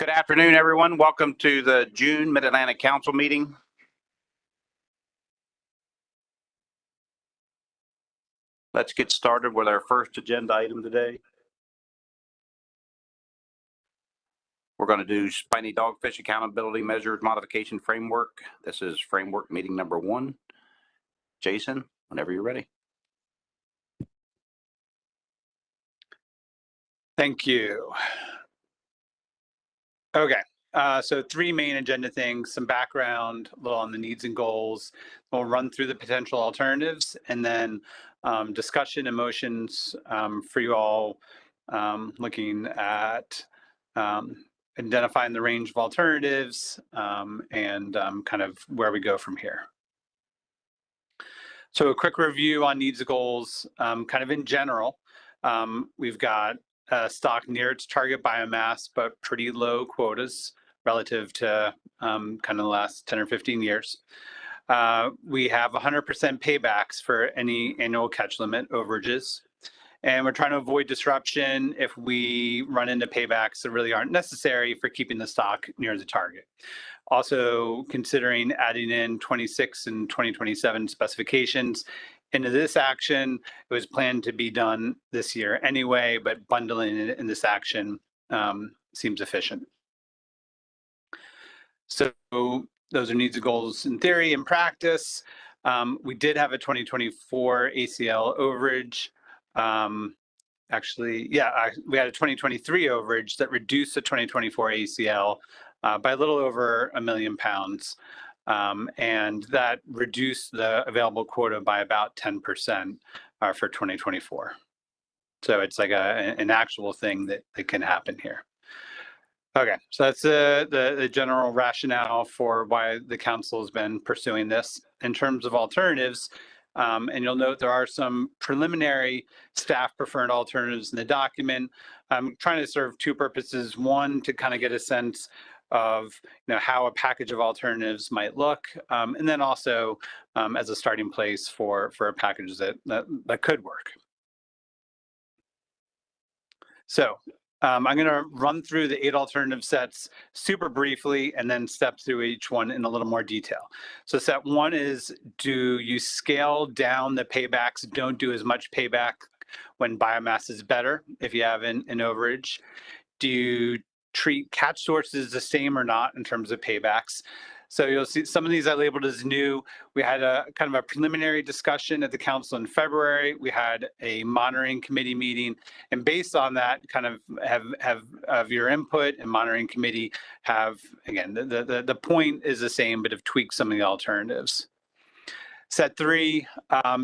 Good afternoon, everyone. Welcome to the June Mid-Atlantic Council meeting. Let's get started with our first agenda item today. We're going to do Spiny Dogfish Accountability Measures Modification Framework. This is framework meeting number 1. Jason, whenever you're ready. Thank you. Okay, so 3 main agenda things, some background, a little on the needs and goals. We'll run through the potential alternatives and then discussion and motions for you all, looking at identifying the range of alternatives and kind of where we go from here. So a quick review on needs and goals, kind of in general. We've got stock near its target biomass, but pretty low quotas relative to kind of the last 10 or 15 years. We have 100% paybacks for any annual catch limit overages. And we're trying to avoid disruption if we run into paybacks that really aren't necessary for keeping the stock near the target. Also considering adding in 26 and 2027 specifications into this action. It was planned to be done this year anyway, but bundling it in this action seems efficient. So those are needs and goals in theory. In practice, we did have a 2024 ACL overage. We had a 2023 overage that reduced the 2024 ACL by a little over £1 million. And that reduced the available quota by about 10% for 2024. So it's like an actual thing that can happen here. Okay, so that's the general rationale for why the council has been pursuing this. In terms of alternatives, and you'll note there are some preliminary staff preferred alternatives in the document. I'm trying to serve 2 purposes. One, to kind of get a sense of how a package of alternatives might look, and then also as a starting place for a package that could work. So I'm going to run through the 8 alternative sets super briefly and then step through each one in a little more detail. So set 1 is, do you scale down the paybacks? Don't do as much payback when biomass is better if you have an overage. Do you treat catch sources the same or not in terms of paybacks? So you'll see some of these I labeled as new. We had a kind of a preliminary discussion at the council in February. We had a monitoring committee meeting, and based on that, kind of have your input, and monitoring committee have, again, the point is the same, but have tweaked some of the alternatives. Set 3,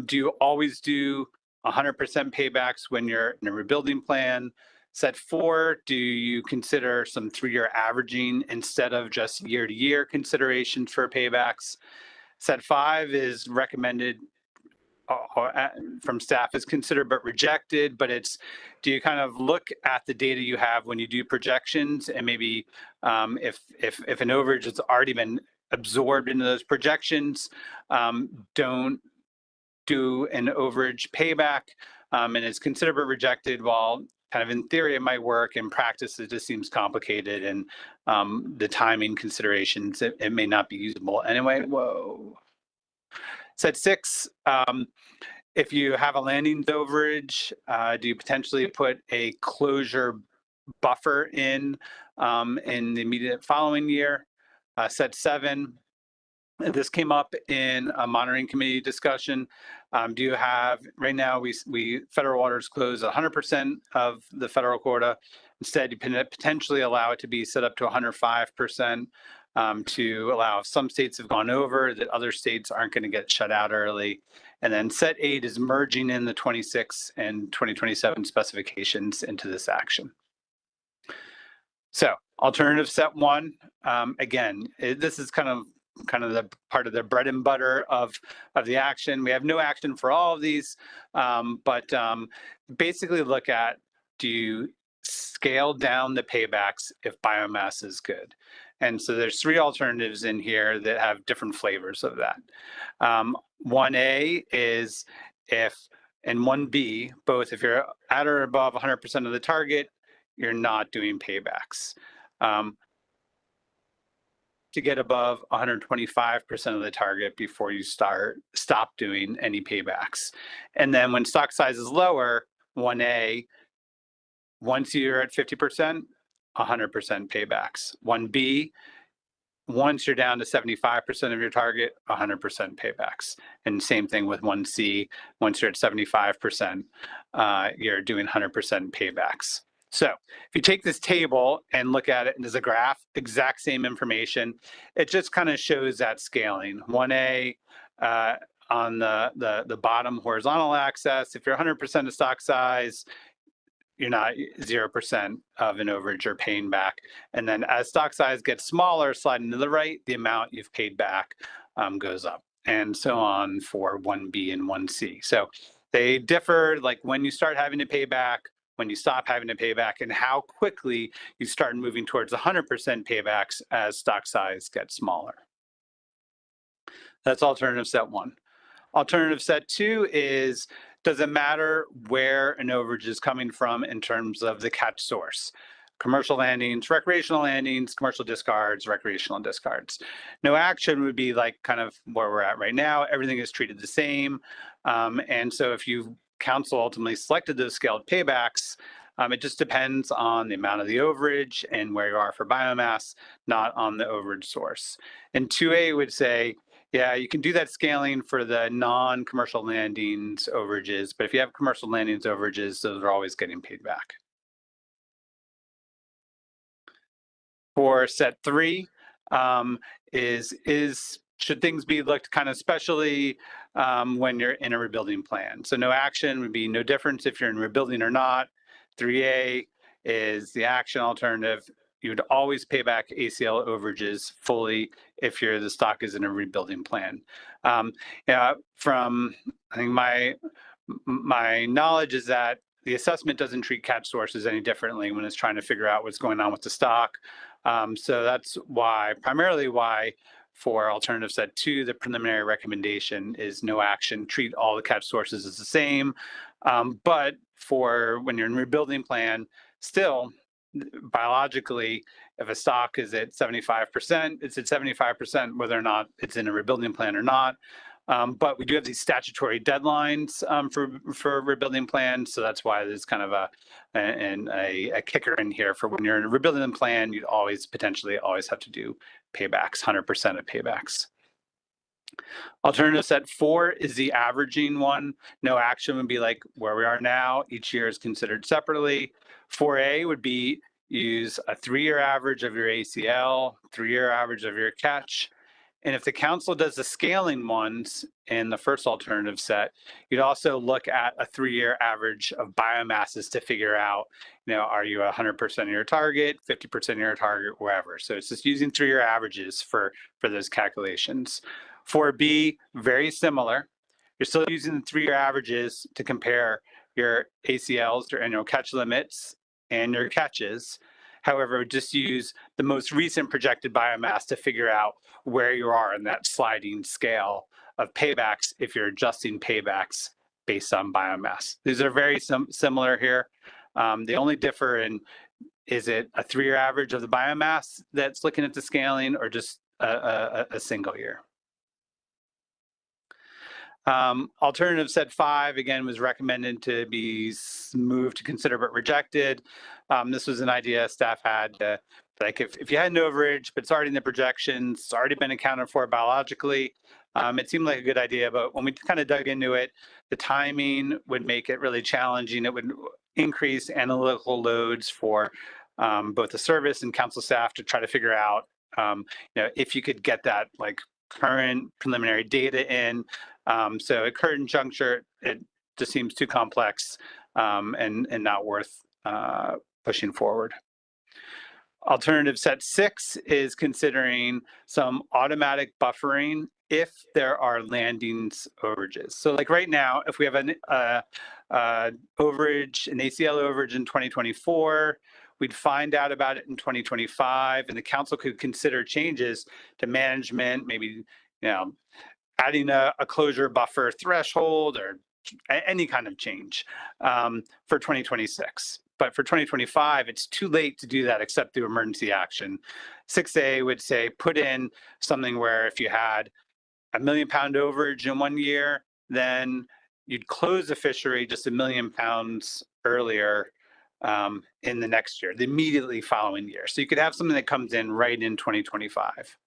do you always do 100% paybacks when you're in a rebuilding plan? Set 4, do you consider some 3-year averaging instead of just year-to-year considerations for paybacks? Set 5 is recommended from staff is considered but rejected, but it's, do you kind of look at the data you have when you do projections, and maybe if an overage has already been absorbed into those projections, don't do an overage payback, and it's considered but rejected. While kind of in theory it might work, in practice it just seems complicated, and the timing considerations, it may not be usable anyway. Whoa. Set 6, if you have a landing overage, do you potentially put a closure buffer in the immediate following year? Set 7, this came up in a monitoring committee discussion. Do you have, right now, we federal waters close 100% of the federal quota. Instead, you potentially allow it to be set up to 105% to allow, if some states have gone over, that other states aren't going to get shut out early. And then set 8 is merging in the 26 and 2027 specifications into this action. So alternative set 1, again, this is kind of the part of the bread and butter of the action. We have no action for all of these, but basically look at, do you scale down the paybacks if biomass is good? And so there's 3 alternatives in here that have different flavors of that. 1A is if, and 1B, both if you're at or above 100% of the target, you're not doing paybacks. to get above 125% of the target before you stop doing any paybacks. And then when stock size is lower, 1A, once you're at 50%, 100% paybacks. 1B, once you're down to 75% of your target, 100% paybacks. And same thing with 1C, once you're at 75%, you're doing 100% paybacks. So if you take this table and look at it as a graph, exact same information, it just kind of shows that scaling. 1A on the bottom horizontal axis, if you're 100% of stock size, you're not 0% of an overage or paying back. And then as stock size gets smaller, sliding to the right, the amount you've paid back goes up, and so on for 1B and 1C. So they differ, like when you start having to pay back, when you stop having to pay back, and how quickly you start moving towards 100% paybacks as stock size gets smaller. That's alternative set 1. Alternative set 2 is, does it matter where an overage is coming from in terms of the catch source? Commercial landings, recreational landings, commercial discards, recreational discards. No action would be like kind of where we're at right now. Everything is treated the same. And so if you council ultimately selected those scaled paybacks, it just depends on the amount of the overage and where you are for biomass, not on the overage source. And 2A would say, yeah, you can do that scaling for the non-commercial landings overages, but if you have commercial landings overages, those are always getting paid back. For set 3, should things be looked kind of specially when you're in a rebuilding plan? So no action would be no difference if you're in rebuilding or not. 3A is the action alternative. You would always pay back ACL overages fully if the stock is in a rebuilding plan. From I think my knowledge is that the assessment doesn't treat catch sources any differently when it's trying to figure out what's going on with the stock. So that's primarily why for alternative set 2, the preliminary recommendation is no action, treat all the catch sources as the same. But for when you're in rebuilding plan, still, biologically, if a stock is at 75%, it's at 75%, whether or not it's in a rebuilding plan or not. But we do have these statutory deadlines for rebuilding plans, so that's why there's kind of a kicker in here for when you're in a rebuilding plan, you'd potentially always have to do paybacks, 100% of paybacks. Alternative set 4 is the averaging one. No action would be like where we are now. Each year is considered separately. 4A would be use a 3-year average of your ACL, 3-year average of your catch. And if the council does the scaling ones in the first alternative set, you'd also look at a 3-year average of biomasses to figure out, are you 100% of your target, 50% of your target, wherever. So it's just using 3-year averages for those calculations. 4B, very similar. You're still using the 3-year averages to compare your ACLs, your annual catch limits, and your catches. However, just use the most recent projected biomass to figure out where you are in that sliding scale of paybacks if you're adjusting paybacks based on biomass. These are very similar here. They only differ in, is it a 3-year average of the biomass that's looking at the scaling, or just a single year? Alternative set 5, again, was recommended to be moved to consider but rejected. This was an idea staff had, like if you had an overage, but it's already in the projections, it's already been accounted for biologically, it seemed like a good idea, but when we kind of dug into it, the timing would make it really challenging. It would increase analytical loads for both the service and council staff to try to figure out, if you could get that like current preliminary data in. So at current juncture, it just seems too complex and not worth pushing forward. Alternative set 6 is considering some automatic buffering if there are landings overages. So like right now, if we have an overage, an ACL overage in 2024, we'd find out about it in 2025, and the council could consider changes to management, maybe adding a closure buffer threshold or any kind of change for 2026. But for 2025, it's too late to do that except through emergency action. 6A would say put in something where if you had a £1 million overage in 1 year, then you'd close the fishery just £1 million earlier in the next year, the immediately following year. So you could have something that comes in right in 2025.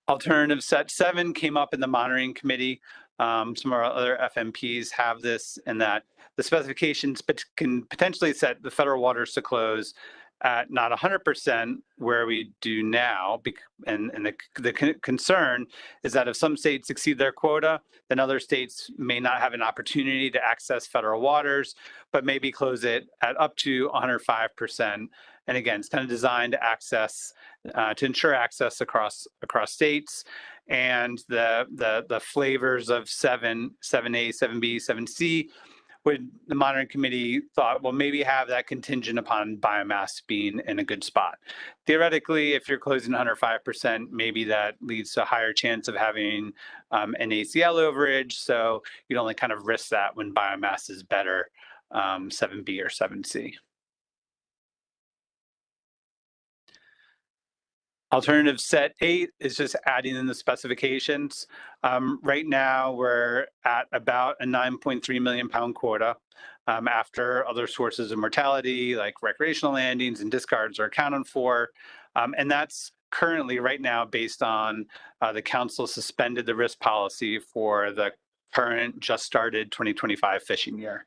Alternative set 7 came up in the monitoring committee. Some of our other FMPs have this, and that the specifications can potentially set the federal waters to close at not 100% where we do now. And the concern is that if some states exceed their quota, then other states may not have an opportunity to access federal waters, but maybe close it at up to 105%. And again, it's kind of designed to access, to ensure access across states. And the flavors of 7A, 7B, 7C, the monitoring committee thought, well, maybe have that contingent upon biomass being in a good spot. Theoretically, if you're closing 105%, maybe that leads to a higher chance of having an ACL overage. So you'd only kind of risk that when biomass is better, 7B or 7C. Alternative set 8 is just adding in the specifications. Right now, we're at about a 9.3 million pound quota after other sources of mortality like recreational landings and discards are accounted for. And that's currently right now based on the council suspended the risk policy for the current just started 2025 fishing year.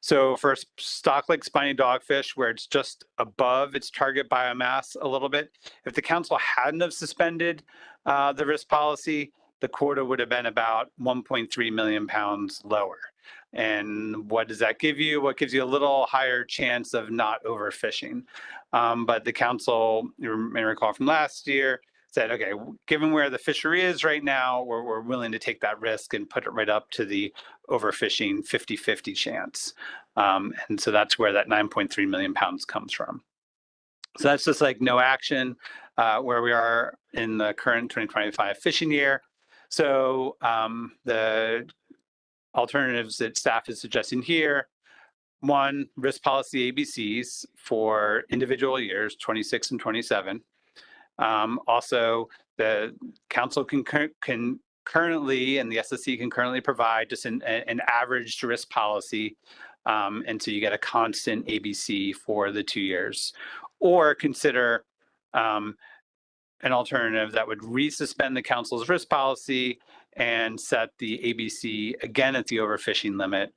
So for stock like spiny dogfish, where it's just above its target biomass a little bit, if the council hadn't have suspended the risk policy, the quota would have been about 1.3 million pounds lower. And what does that give you? Well, it gives you a little higher chance of not overfishing. But the council, you may recall from last year, said, okay, given where the fishery is right now, we're willing to take that risk and put it right up to the overfishing 50-50 chance. And so that's where that 9.3 million pounds comes from. So that's just like no action where we are in the current 2025 fishing year. So the alternatives that staff is suggesting here: 1, risk policy ABCs for individual years, 26 and 27. Also, the council can currently, and the SSC can currently provide just an average risk policy, and so you get a constant ABC for the 2 years. Or consider an alternative that would resuspend the council's risk policy and set the ABC again at the overfishing limit.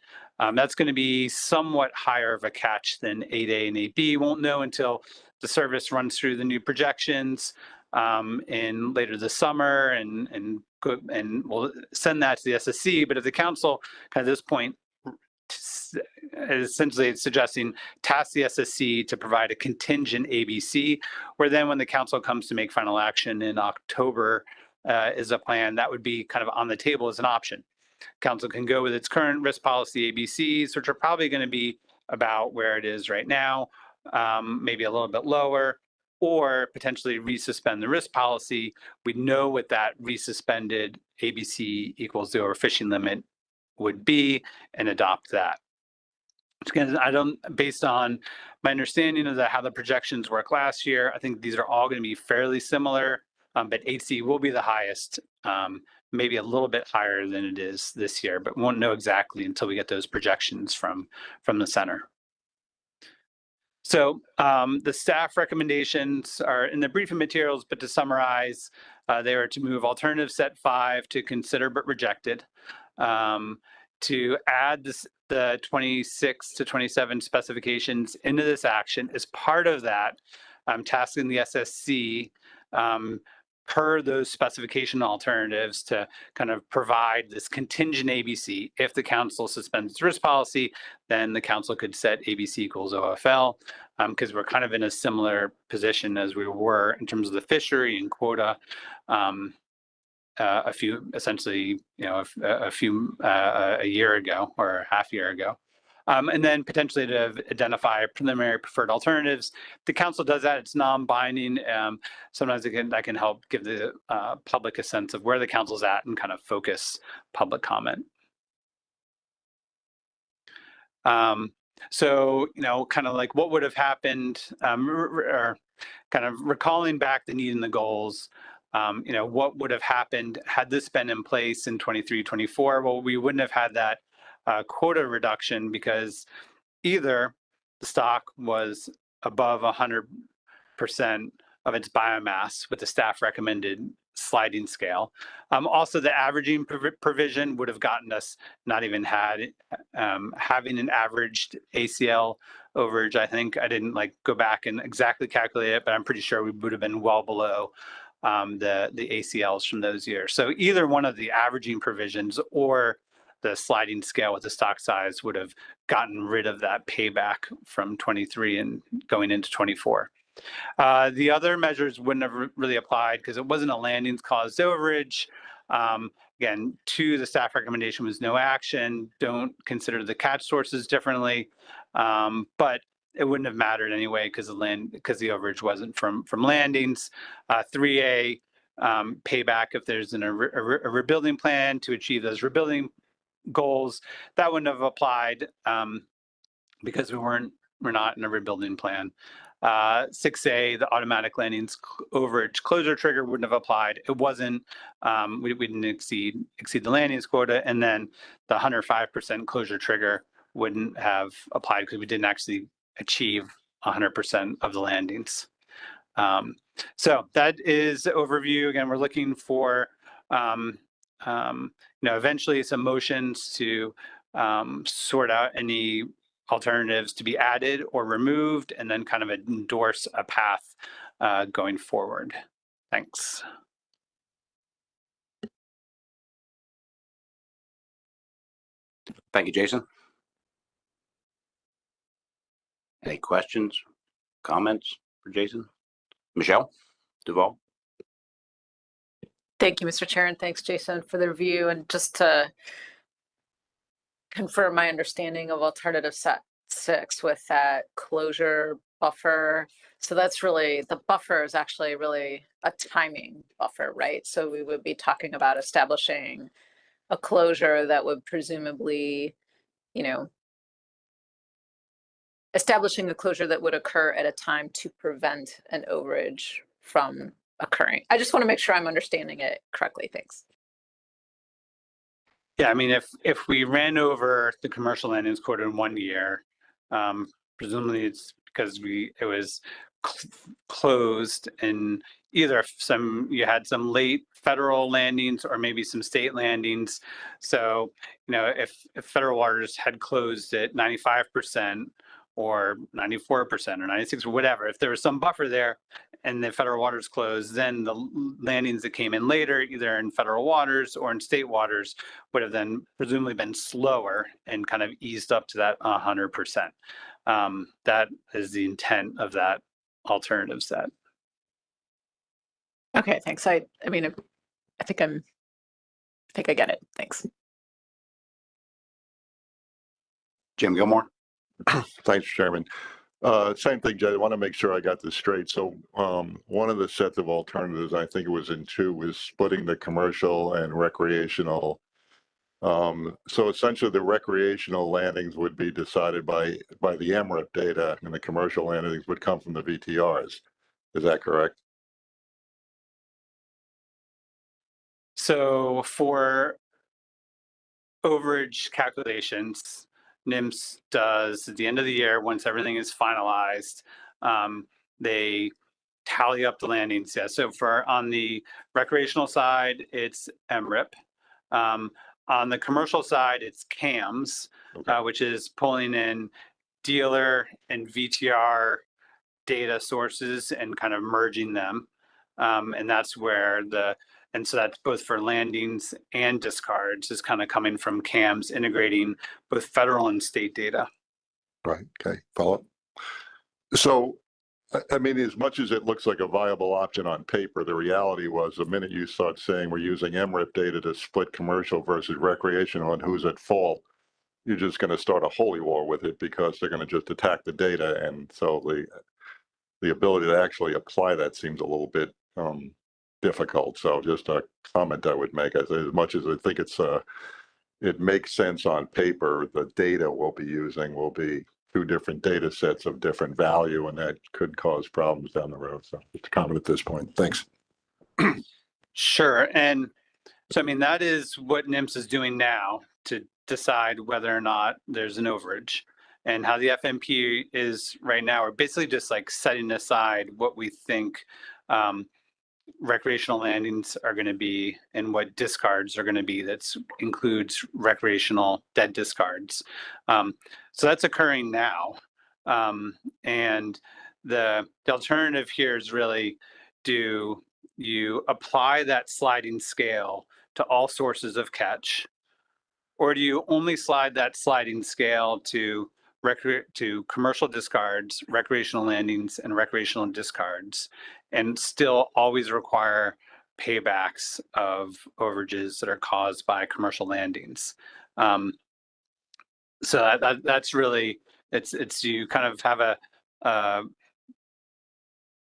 That's going to be somewhat higher of a catch than 8A and 8B. Won't know until the service runs through the new projections in later this summer, and we'll send that to the SSC. But if the council at this point essentially it's suggesting task the SSC to provide a contingent ABC, where then when the council comes to make final action in October is a plan that would be kind of on the table as an option. Council can go with its current risk policy ABCs, which are probably going to be about where it is right now, maybe a little bit lower, or potentially resuspend the risk policy. We know what that resuspended ABC equals the overfishing limit would be and adopt that. Again, based on my understanding of how the projections work last year, I think these are all going to be fairly similar, but 8C will be the highest, maybe a little bit higher than it is this year, but won't know exactly until we get those projections from the center. So the staff recommendations are in the briefing materials, but to summarize, they were to move alternative set 5 to consider but rejected, to add the 26 to 27 specifications into this action. As part of that, tasking the SSC per those specification alternatives to kind of provide this contingent ABC. If the council suspends its risk policy, then the council could set ABC equals OFL, because we're kind of in a similar position as we were in terms of the fishery and quota a year ago or a half year ago. And then potentially to identify preliminary preferred alternatives. The council does that, it's non-binding. Sometimes that can help give the public a sense of where the council's at and kind of focus public comment. So, kind of like what would have happened, or kind of recalling back the need and the goals, what would have happened had this been in place in 23, 24? Well, we wouldn't have had that quota reduction because either the stock was above 100% of its biomass with the staff recommended sliding scale. Also, the averaging provision would have gotten us not even having an averaged ACL overage. I think I didn't go back and exactly calculate it, but I'm pretty sure we would have been well below the ACLs from those years. So either one of the averaging provisions or the sliding scale with the stock size would have gotten rid of that payback from 23 and going into 24. The other measures wouldn't have really applied because it wasn't a landings caused overage. Again, the staff recommendation was no action. Don't consider the catch sources differently, but it wouldn't have mattered anyway because the overage wasn't from landings. 3A, payback if there's a rebuilding plan to achieve those rebuilding goals. That wouldn't have applied because we're not in a rebuilding plan. 6A, the automatic landings overage closure trigger wouldn't have applied. It wasn't, we didn't exceed the landings quota, and then the 105% closure trigger wouldn't have applied because we didn't actually achieve 100% of the landings. So that is the overview. Again, we're looking for, eventually some motions to sort out any alternatives to be added or removed, and then kind of endorse a path going forward. Thanks. Thank you, Jason. Any questions, comments for Jason? Michelle Duval. Thank you, Mr. Chair, and thanks, Jason, for the review. And just to confirm my understanding of alternative set 6 with that closure buffer. So that's really, the buffer is actually really a timing buffer, right? So we would be talking about establishing a closure that would presumably, establishing a closure that would occur at a time to prevent an overage from occurring. I just want to make sure I'm understanding it correctly. Thanks. Yeah, I mean, if we ran over the commercial landings quota in 1 year, presumably it's because it was closed, and either you had some late federal landings or maybe some state landings. So, if federal waters had closed at 95% or 94% or 96% or whatever, if there was some buffer there and the federal waters closed, then the landings that came in later, either in federal waters or in state waters, would have then presumably been slower and kind of eased up to that 100%. That is the intent of that alternative set. Okay, thanks. I mean, I think I get it. Thanks. Jim Gilmore. Thanks, Chairman. Same thing, Jay. I want to make sure I got this straight. So one of the sets of alternatives, I think it was in 2, was splitting the commercial and recreational. So essentially the recreational landings would be decided by the MRIP data, and the commercial landings would come from the VTRs. Is that correct? So for overage calculations, NEFSC does at the end of the year, once everything is finalized, they tally up the landings. Yeah. So on the recreational side, it's MRIP. On the commercial side, it's CAMS, Okay. Which is pulling in dealer and VTR data sources and kind of merging them. And that's where so that's both for landings and discards is kind of coming from CAMS, integrating both federal and state data. Right. Okay. Follow up. So, I mean, as much as it looks like a viable option on paper, the reality was the minute you start saying we're using MRIP data to split commercial versus recreational and who's at fault, you're just going to start a holy war with it because they're going to just attack the data. And so the ability to actually apply that seems a little bit difficult. So just a comment I would make, as much as I think it's it makes sense on paper. The data we'll be using will be two different data sets of different value, and that could cause problems down the road. So just a comment at this point. Thanks. Sure. And so, I mean, that is what NIMS is doing now to decide whether or not there's an overage. And how the FMP is right now, we're basically just like setting aside what we think recreational landings are going to be and what discards are going to be. That includes recreational dead discards. So that's occurring now. And the alternative here is really, do you apply that sliding scale to all sources of catch, or do you only slide that sliding scale to commercial discards, recreational landings, and recreational discards, and still always require paybacks of overages that are caused by commercial landings? So that's really, it's you kind of have a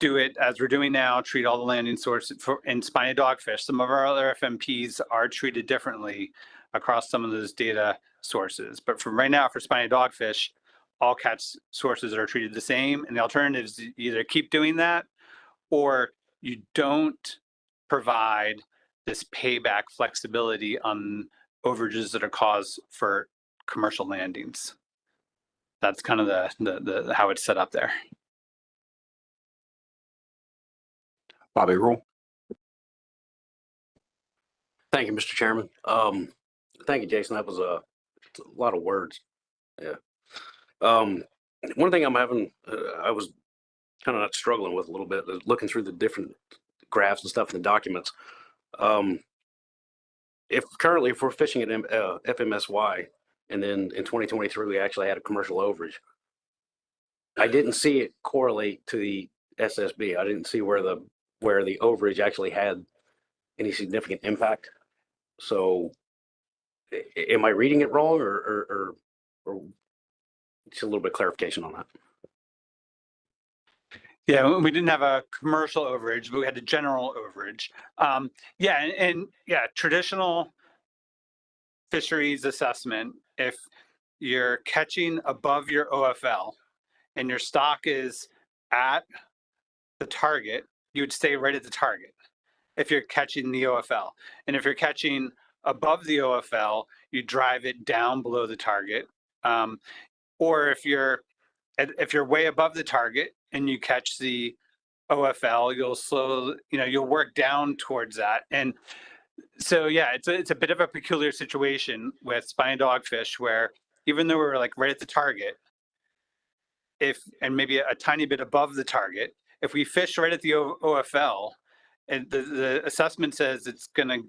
do it as we're doing now, treat all the landing sources in Spiny Dogfish. Some of our other FMPs are treated differently across some of those data sources. But for right now, for Spiny Dogfish, all catch sources are treated the same. And the alternative is either keep doing that, or you don't provide this payback flexibility on overages that are caused for commercial landings. That's kind of the how it's set up there. Bobby Rule. Thank you, Mr. Chairman. Thank you, Jason. That was a lot of words. Yeah. One thing I'm having, I was kind of struggling with a little bit, looking through the different graphs and stuff in the documents. If we're fishing at FMSY, and then in 2023 we actually had a commercial overage, I didn't see it correlate to the SSB. I didn't see where the overage actually had any significant impact. So am I reading it wrong, or just a little bit of clarification on that? Yeah, we didn't have a commercial overage, but we had a general overage. Yeah, and yeah, traditional fisheries assessment, if you're catching above your OFL and your stock is at the target, you would stay right at the target if you're catching the OFL. And if you're catching above the OFL, you drive it down below the target. Or if you're way above the target and you catch the OFL, you'll work down towards that. And so, yeah, it's a bit of a peculiar situation with Spiny Dogfish, where even though we're like right at the target, and maybe a tiny bit above the target, if we fish right at the OFL, and the assessment says it's going to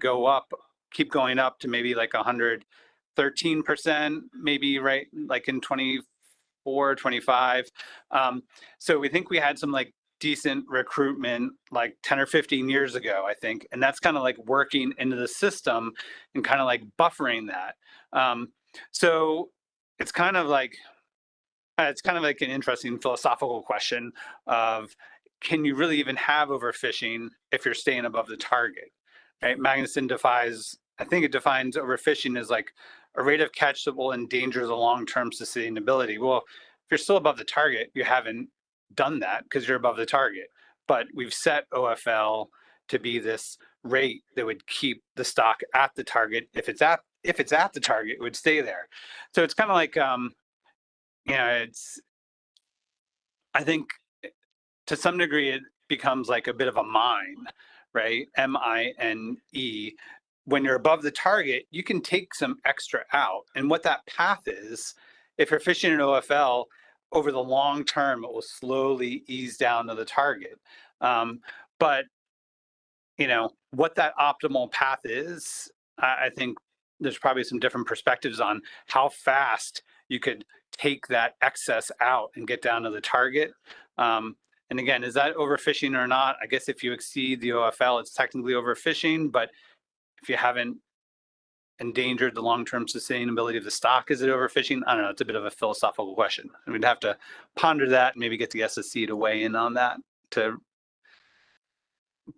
keep going up to maybe like 113%, maybe, right, like in 24, 25. So we think we had some like decent recruitment like 10 or 15 years ago, I think. And that's kind of like working into the system and kind of like buffering that. So it's kind of like an interesting philosophical question of, can you really even have overfishing if you're staying above the target, right? Magnuson defines overfishing as like a rate of catch that will endanger the long-term sustainability. Well, if you're still above the target, you haven't done that because you're above the target. But we've set OFL to be this rate that would keep the stock at the target. If it's at the target, it would stay there. So it's kind of like, I think to some degree it becomes like a bit of a mine, right? MINE. When you're above the target, you can take some extra out. And what that path is, if you're fishing an OFL, over the long term, it will slowly ease down to the target. But, what that optimal path is, I think there's probably some different perspectives on how fast you could take that excess out and get down to the target. And again, is that overfishing or not? I guess if you exceed the OFL, it's technically overfishing, but if you haven't endangered the long-term sustainability of the stock, is it overfishing? I don't know. It's a bit of a philosophical question. And we'd have to ponder that and maybe get the SSC to weigh in on that.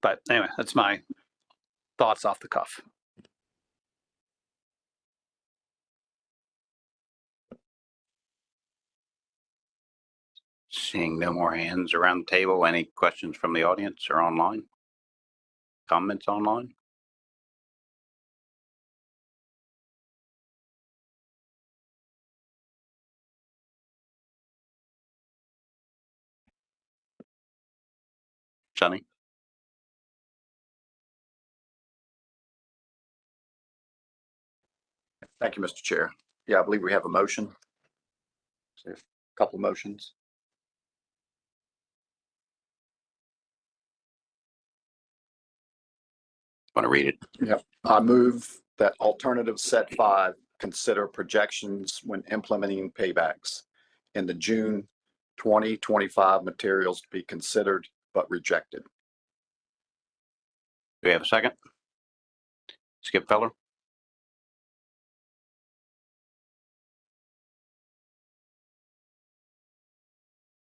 But anyway, that's my thoughts off the cuff. Seeing no more hands around the table, any questions from the audience or online? Comments online? Sunny? Thank you, Mr. Chair. Yeah, I believe we have a motion. So, a couple of motions. Want to read it? Yep. I move that alternative set 5 consider projections when implementing paybacks in the June 2025 materials to be considered but rejected. Do we have a second? Skip Feller?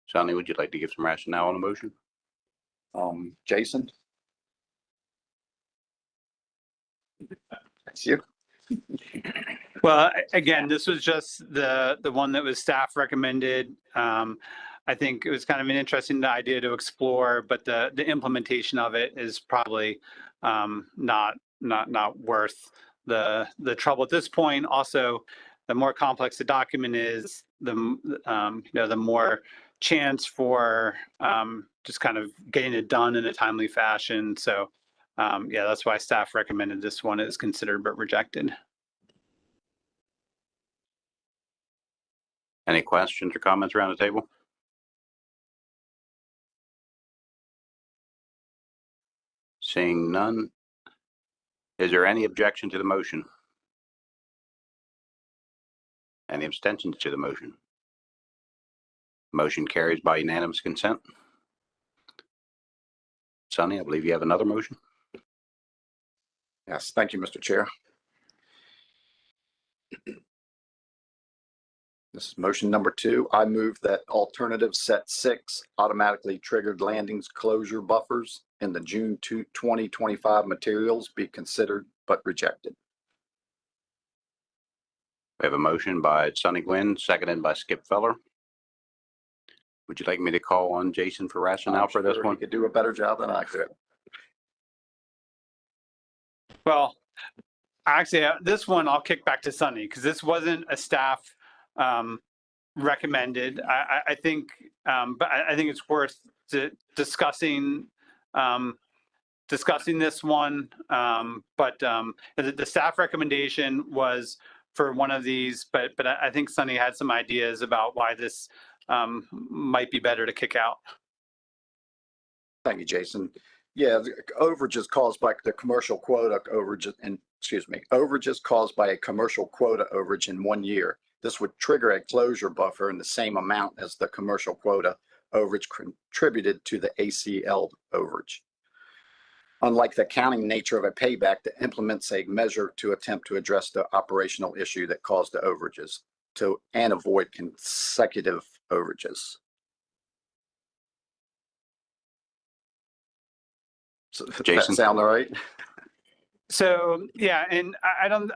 Sonny, would you like to give some rationale on the motion? Jason? That's you. Well, again, this was just the one that was staff recommended. I think it was kind of an interesting idea to explore, but the implementation of it is probably not worth the trouble at this point. Also, the more complex the document is, the more chance for just kind of getting it done in a timely fashion. So yeah, that's why staff recommended this one is considered but rejected. Any questions or comments around the table? Seeing none. Is there any objection to the motion? Any abstentions to the motion? Motion carries by unanimous consent. Sonny, I believe you have another motion. Yes, thank you, Mr. Chair. This is motion number 2. I move that alternative set 6 automatically triggered landings closure buffers in the June 2025 materials be considered but rejected. We have a motion by Sonny Gwynn, seconded by Skip Feller. Would you like me to call on Jason for rationale for this Sure, one? he could do a better job than I could. Well, actually, this one I'll kick back to Sunny because this wasn't a staff recommended. I think, but I think it's worth discussing this one. But the staff recommendation was for one of these, but I think Sunny had some ideas about why this might be better to kick out. Thank you, Jason. Yeah, the overages caused by the commercial quota overage, and overages caused by a commercial quota overage in 1 year. This would trigger a closure buffer in the same amount as the commercial quota overage contributed to the ACL overage. Unlike the accounting nature of a payback that implements a measure to attempt to address the operational issue that caused the overages and avoid consecutive overages. So, does Jason? that sound all right? So yeah, and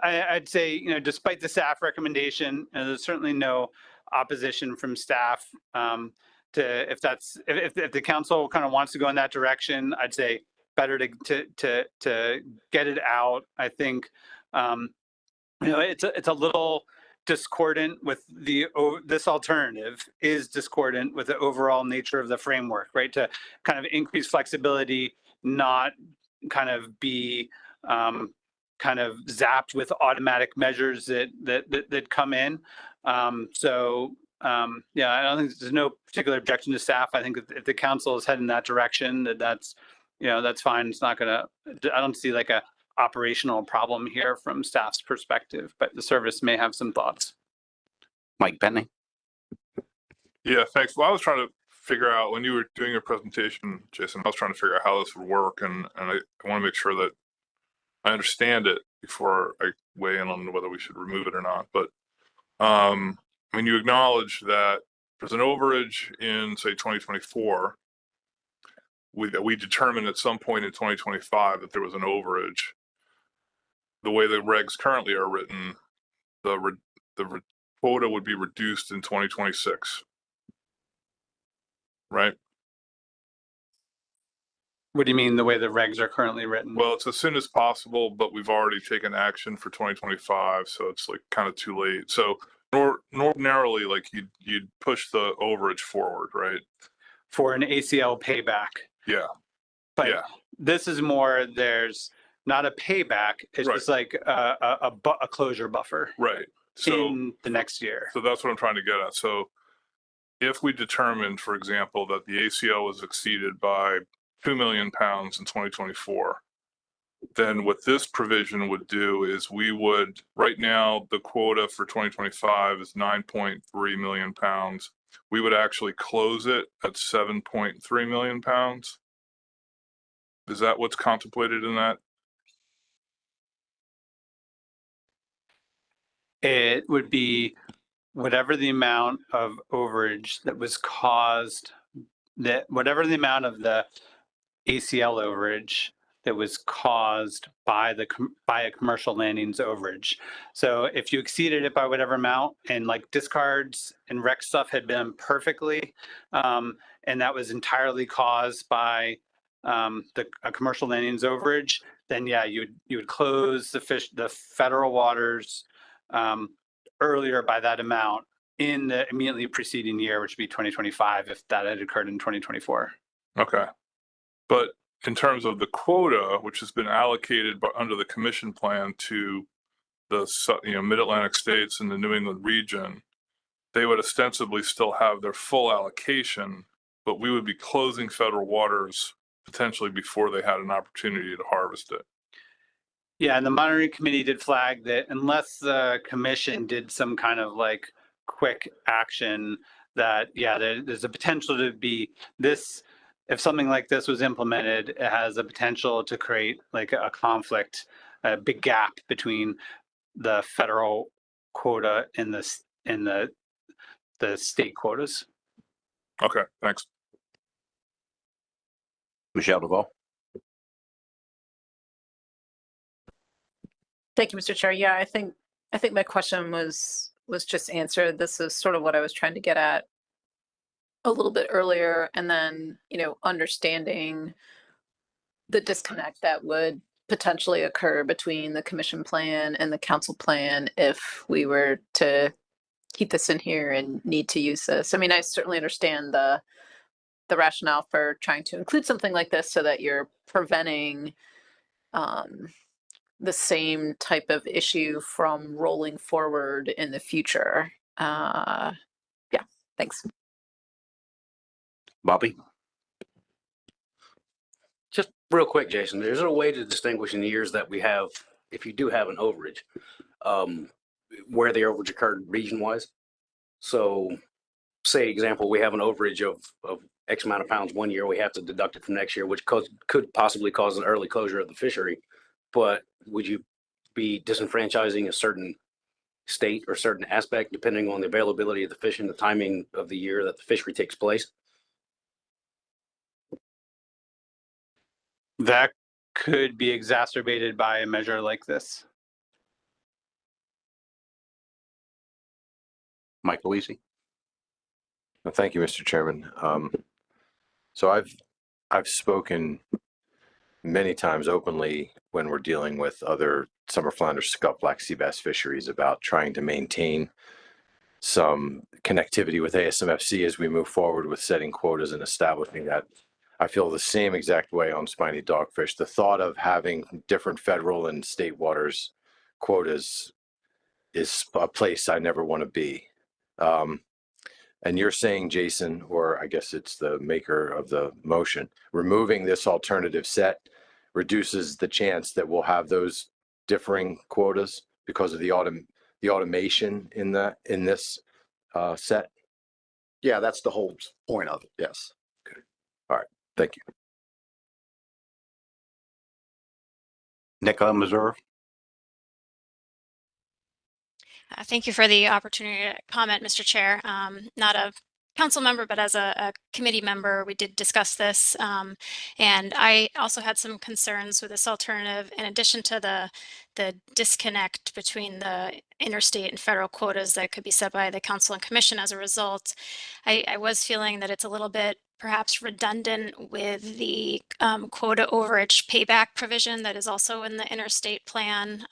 I'd say, despite the staff recommendation, there's certainly no opposition from staff to if the council kind of wants to go in that direction. I'd say better to get it out. I think it's a little discordant with this alternative is discordant with the overall nature of the framework, right? To kind of increase flexibility, not kind of be kind of zapped with automatic measures that come in. Yeah, I don't think there's no particular objection to staff. I think if the council is heading in that direction, that's fine. It's not gonna, I don't see like a operational problem here from staff's perspective, but the service may have some thoughts. Mike Penny? Yeah, thanks. Well, I was trying to figure out when you were doing your presentation, Jason, I was trying to figure out how this would work, and I want to make sure that I understand it before I weigh in on whether we should remove it or not. But when you acknowledge that there's an overage in, say, 2024, we determined at some point in 2025 that there was an overage. The way the regs currently are written, the quota would be reduced in 2026. right? What do you mean the way the regs are currently written? Well, it's as soon as possible, but we've already taken action for 2025, so it's like kind of too late. So ordinarily, like you'd push the overage forward, right? For an ACL payback. Yeah. But Yeah. this is more, there's not a payback. It's Right. just like a closure buffer Right. So in the next year. So that's what I'm trying to get at. So if we determined, for example, that the ACL was exceeded by 2 million pounds in 2024, then what this provision would do is we would, right now, the quota for 2025 is 9.3 million pounds. We would actually close it at 7.3 million pounds. Is that what's contemplated in that? It would be whatever the amount of overage that was caused, whatever the amount of the ACL overage that was caused by a commercial landings overage. So if you exceeded it by whatever amount, and like discards and wreck stuff had been perfectly, and that was entirely caused by a commercial landings overage, then yeah, you would close the federal waters earlier by that amount in the immediately preceding year, which would be 2025, if that had occurred in 2024. Okay. But in terms of the quota, which has been allocated under the commission plan to the mid-Atlantic states and the New England region, they would ostensibly still have their full allocation, but we would be closing federal waters potentially before they had an opportunity to harvest it. Yeah, and the monitoring committee did flag that unless the commission did some kind of like quick action, that yeah, there's a potential to be this. If something like this was implemented, it has a potential to create like a conflict, a big gap between the federal quota and the state quotas. Okay, thanks. Michelle Duval. Thank you, Mr. Chair. Yeah, I think my question was just answered. This is sort of what I was trying to get at a little bit earlier, and then, understanding the disconnect that would potentially occur between the commission plan and the council plan if we were to keep this in here and need to use this. I mean, I certainly understand the rationale for trying to include something like this so that you're preventing the same type of issue from rolling forward in the future. Yeah, thanks. Bobby. Just real quick, Jason, there's a way to distinguish in the years that we have, if you do have an overage, where the overage occurred region-wise. So say, example, we have an overage of X amount of pounds one year, we have to deduct it from next year, which could possibly cause an early closure of the fishery. But would you be disenfranchising a certain state or certain aspect depending on the availability of the fish and the timing of the year that the fishery takes place? That could be exacerbated by a measure like this. Mike Louise. Well, thank you, Mr. Chairman. So I've spoken many times openly when we're dealing with other summer flounder, scup, black sea bass fisheries about trying to maintain some connectivity with ASMFC as we move forward with setting quotas and establishing that. I feel the same exact way on spiny dogfish. The thought of having different federal and state waters quotas is a place I never want to be. And you're saying, Jason, or I guess it's the maker of the motion, removing this alternative set reduces the chance that we'll have those differing quotas because of the automation in this set. Yeah, that's the whole point of it. Yes. Okay. All right. Thank you. Nicola Missouri. Thank you for the opportunity to comment, Mr. Chair. Not a council member, but as a committee member, we did discuss this. And I also had some concerns with this alternative, in addition to the disconnect between the interstate and federal quotas that could be set by the council and commission as a result. I was feeling that it's a little bit perhaps redundant with the quota overage payback provision that is also in the interstate plan.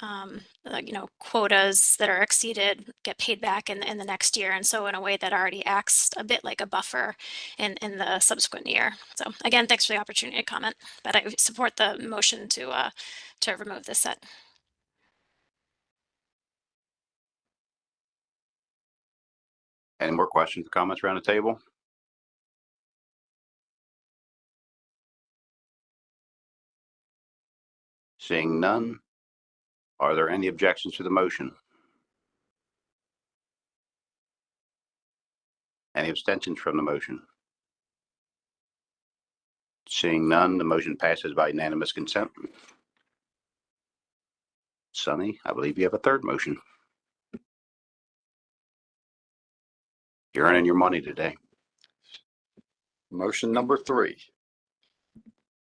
Quotas that are exceeded get paid back in the next year. And so in a way that already acts a bit like a buffer in the subsequent year. So again, thanks for the opportunity to comment, but I support the motion to remove this set. Any more questions, comments around the table? Seeing none, are there any objections to the motion? Any abstentions from the motion? Seeing none, the motion passes by unanimous consent. Sunny, I believe you have a third motion. You're earning your money today. Motion number 3.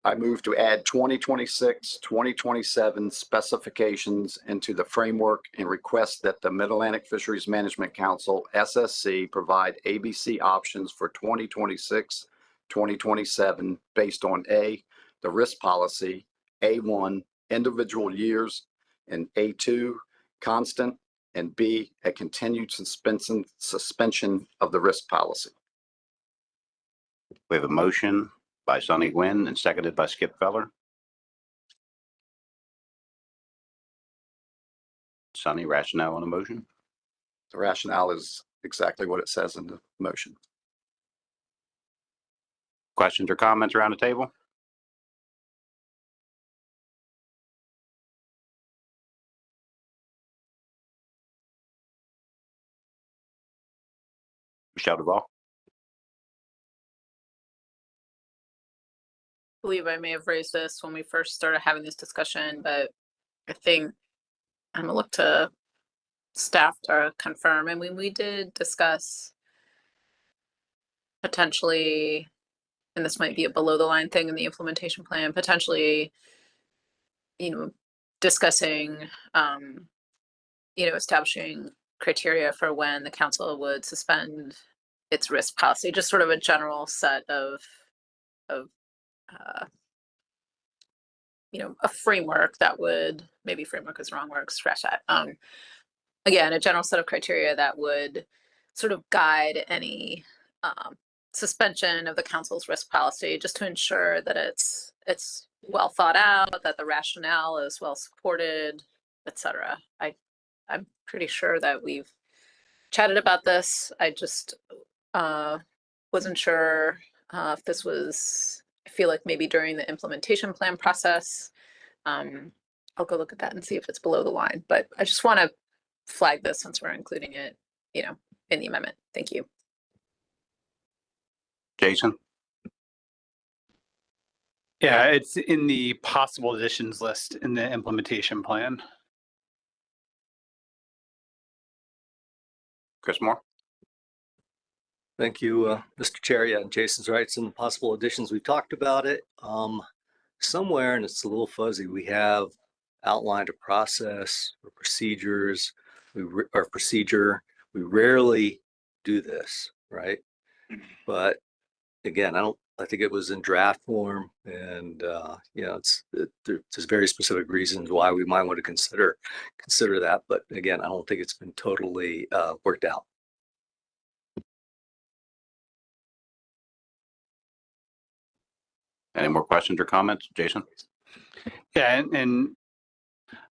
I move to add 2026, 2027 specifications into the framework and request that the Mid-Atlantic Fisheries Management Council, SSC, provide ABC options for 2026, 2027 based on A, the risk policy, A1, individual years, and A2, constant, and B, a continued suspension of the risk policy. We have a motion by Sonny Gwynn and seconded by Skip Feller. Sonny, rationale on the motion? The rationale is exactly what it says in the motion. Questions or comments around the table? Michelle Duval? I believe I may have raised this when we first started having this discussion, but I think I'm gonna look to staff to confirm. And we did discuss potentially, and this might be a below the line thing in the implementation plan, potentially, discussing, establishing criteria for when the council would suspend its risk policy, just sort of a general set of a framework that would, maybe framework is the wrong word, scratch that. Again, a general set of criteria that would sort of guide any suspension of the council's risk policy, just to ensure that it's well thought out, that the rationale is well supported, etc. I'm pretty sure that we've chatted about this. I just wasn't sure if this was, I feel like maybe during the implementation plan process. I'll go look at that and see if it's below the line, but I just want to flag this since we're including it, in the amendment. Thank you. Jason? Yeah, it's in the possible additions list in the implementation plan. Chris Moore? Thank you, Mr. Chair. Yeah, Jason's right. Some possible additions. We've talked about it somewhere, and it's a little fuzzy. We have outlined a process or procedures. We rarely do this, right? But again, I think it was in draft form, and there's very specific reasons why we might want to consider that. But again, I don't think it's been totally worked out. Any more questions or comments? Jason? Yeah, and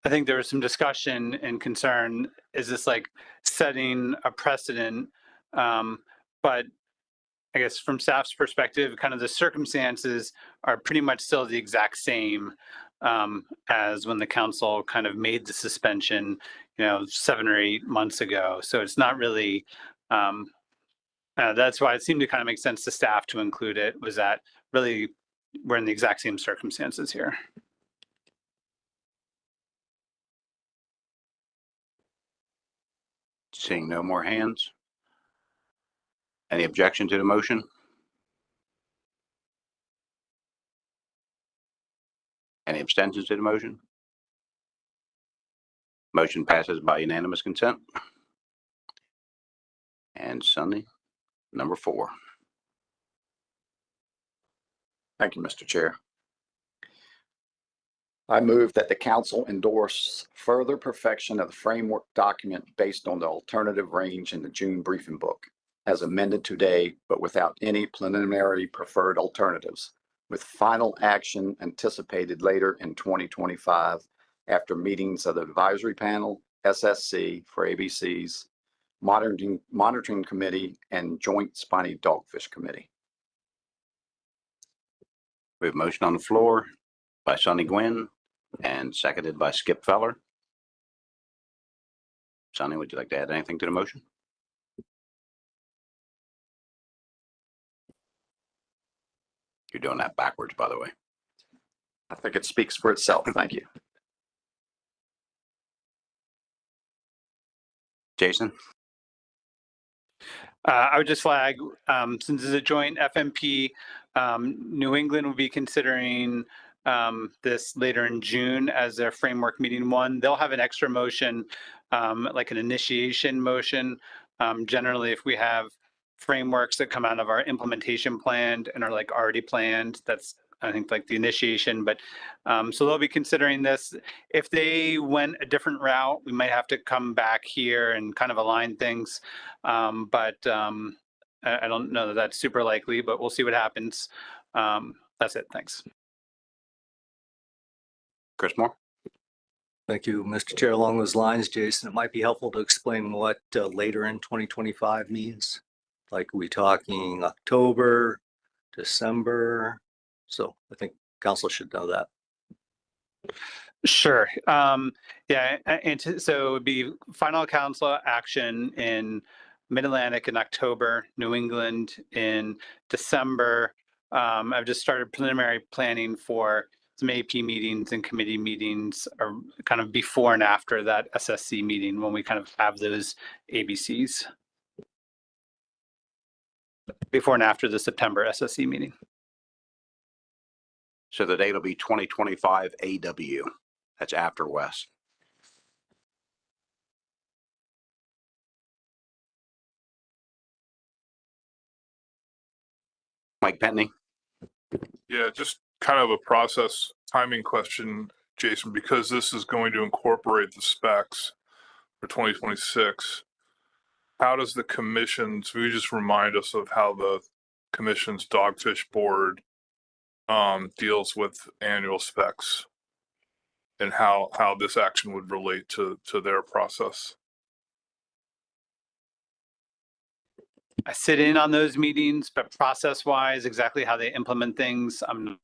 I think there was some discussion and concern, is this like setting a precedent? But I guess from staff's perspective, kind of the circumstances are pretty much still the exact same as when the council kind of made the suspension, 7 or 8 months ago. So it's not really, that's why it seemed to kind of make sense to staff to include it, was that really we're in the exact same circumstances here. Seeing no more hands. Any objection to the motion? Any abstentions to the motion? Motion passes by unanimous consent. And Sunny, number 4. Thank you, Mr. Chair. I move that the council endorse further perfection of the framework document based on the alternative range in the June briefing book as amended today, but without any preliminary preferred alternatives, with final action anticipated later in 2025 after meetings of the advisory panel, SSC for ABCs, monitoring committee, and joint Spiny Dogfish committee. We have a motion on the floor by Sonny Gwynn and seconded by Skip Feller. Sonny, would you like to add anything to the motion? You're doing that backwards, by the way. I think it speaks for itself. Thank you. Jason? I would just flag, since it's a joint FMP, New England will be considering this later in June as their framework meeting one. They'll have an extra motion, like an initiation motion. Generally, if we have frameworks that come out of our implementation plan and are like already planned, that's I think like the initiation, but so they'll be considering this. If they went a different route, we might have to come back here and kind of align things. But I don't know that that's super likely, but we'll see what happens. That's it. Thanks. Chris Moore? Thank you, Mr. Chair. Along those lines, Jason, it might be helpful to explain what later in 2025 means. Like, are we talking October, December? So I think council should know that. Sure. Yeah, and so it would be final council action in Mid-Atlantic in October, New England in December. I've just started preliminary planning for some AP meetings and committee meetings are kind of before and after that SSC meeting when we kind of have those ABCs. Before and after the September SSC meeting. So the date will be 2025 AW. That's after West. Mike Penny? Yeah, just kind of a process timing question, Jason, because this is going to incorporate the specs for 2026. How does the commission's, will you just remind us of how the commission's Dogfish board deals with annual specs and how this action would relate to their process? I sit in on those meetings, but process-wise, exactly how they implement things, I'm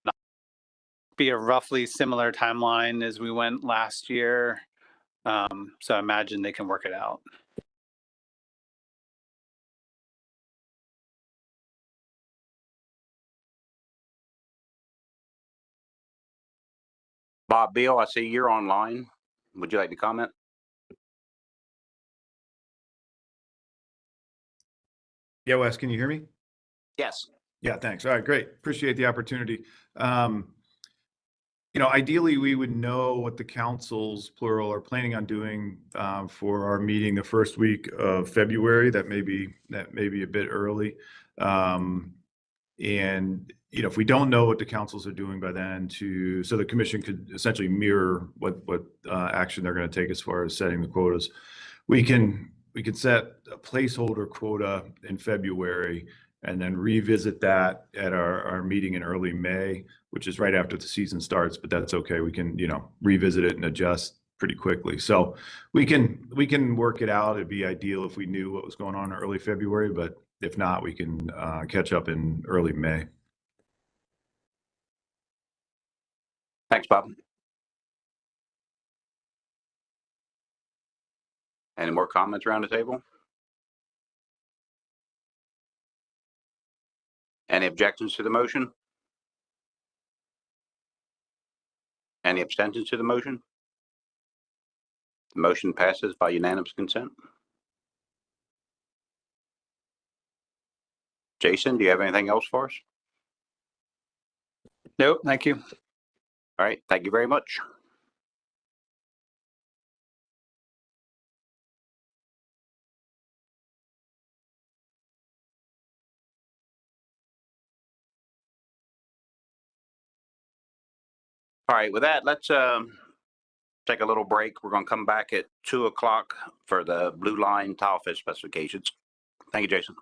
not be a roughly similar timeline as we went last year. So I imagine they can work it out. Bob Beal, I see you're online. Would you like to comment? Yeah, Wes, can you hear me? Yes. Yeah, thanks. All right, great. Appreciate the opportunity. Ideally, we would know what the councils, plural, are planning on doing for our meeting the first week of February. That may be a bit early. And if we don't know what the councils are doing by then, so the commission could essentially mirror what action they're going to take as far as setting the quotas. We can set a placeholder quota in February and then revisit that at our meeting in early May, which is right after the season starts, but that's okay. We can, revisit it and adjust pretty quickly. So we can work it out. It'd be ideal if we knew what was going on in early February, but if not, we can catch up in early May. Thanks, Bob. Any more comments around the table? Any objections to the motion? Any abstentions to the motion? The motion passes by unanimous consent. Jason, do you have anything else for us? Nope, thank you. All right, thank you very much. All right, with that, let's take a little break. We're going to come back at 2:00 for the Blueline Tilefish specifications. Thank you, Jason.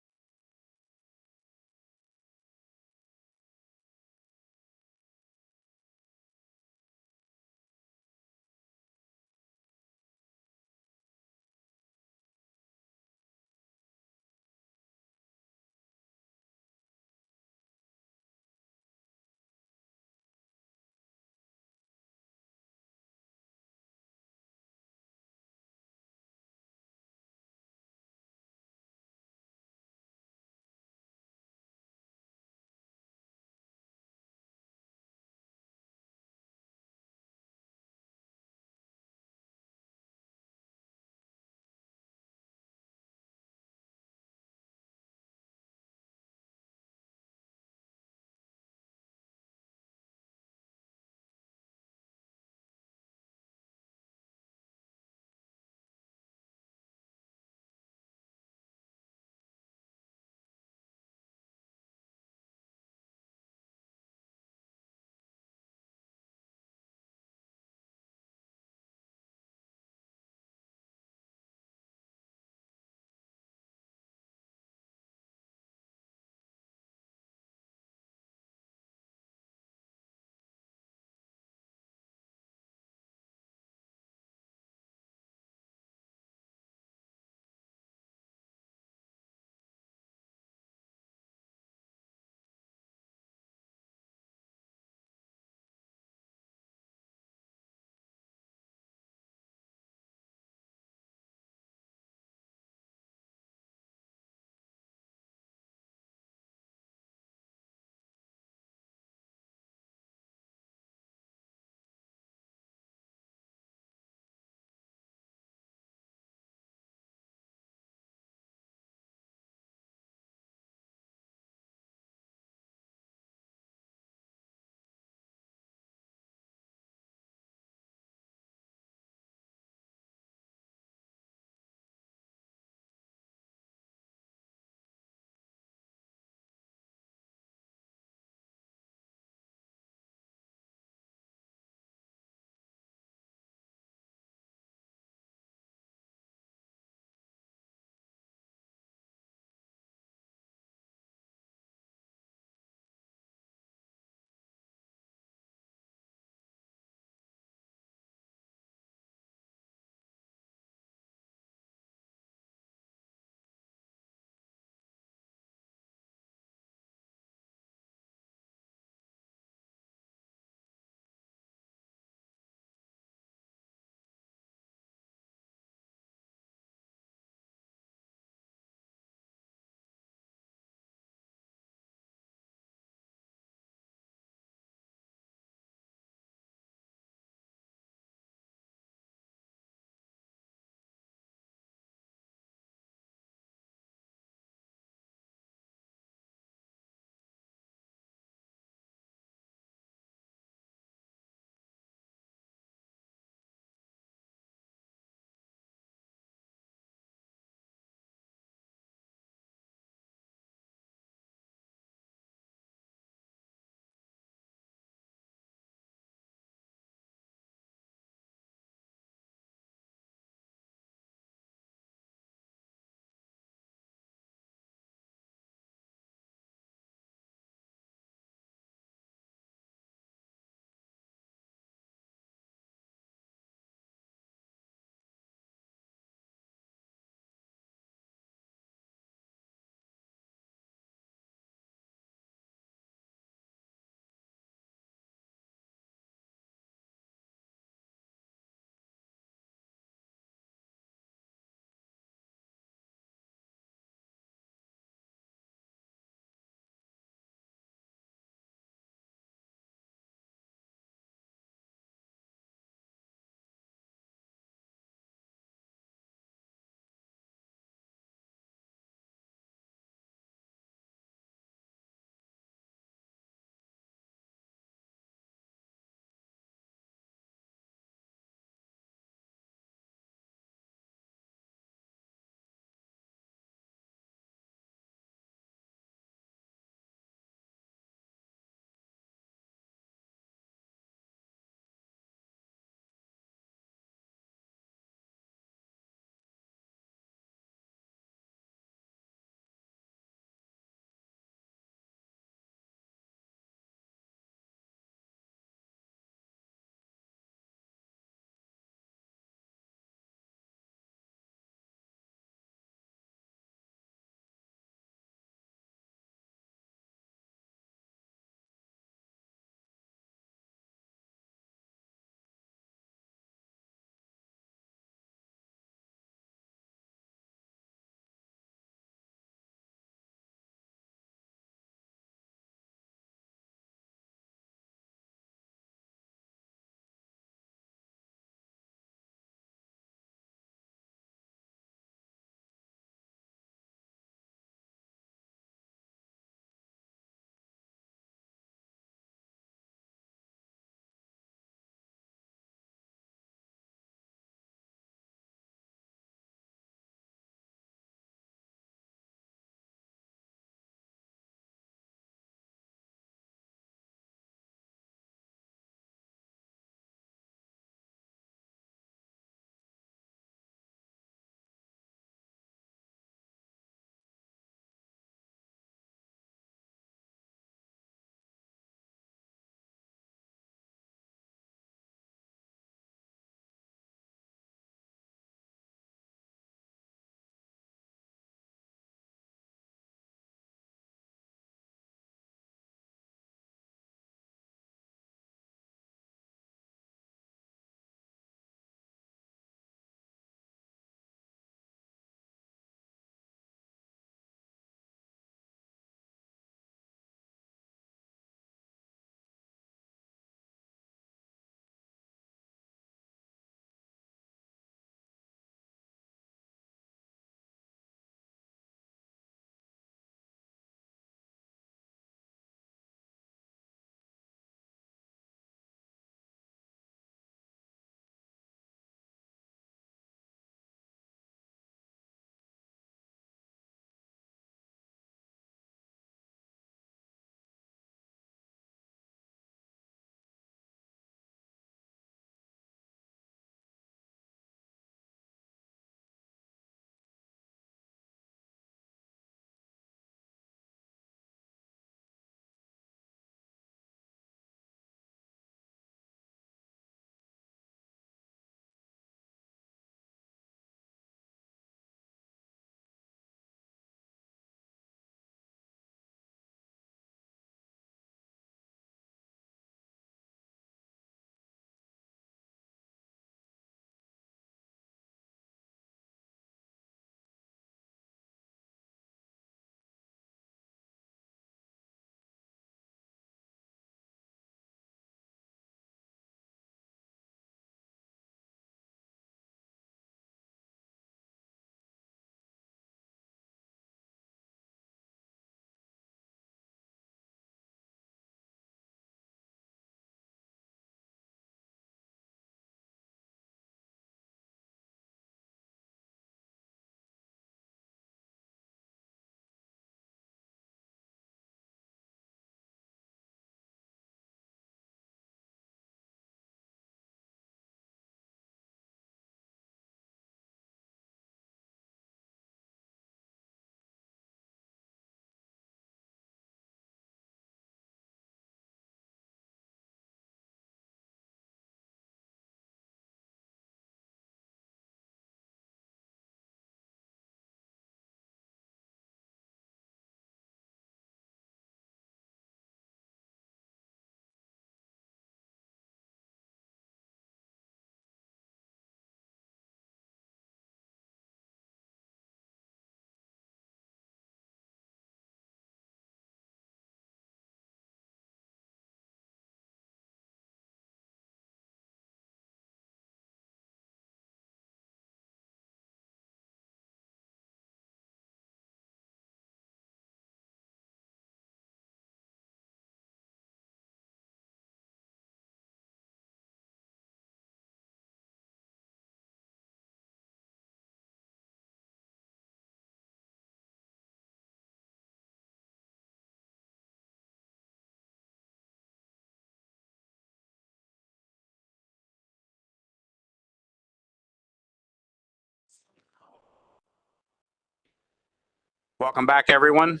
Welcome back, everyone.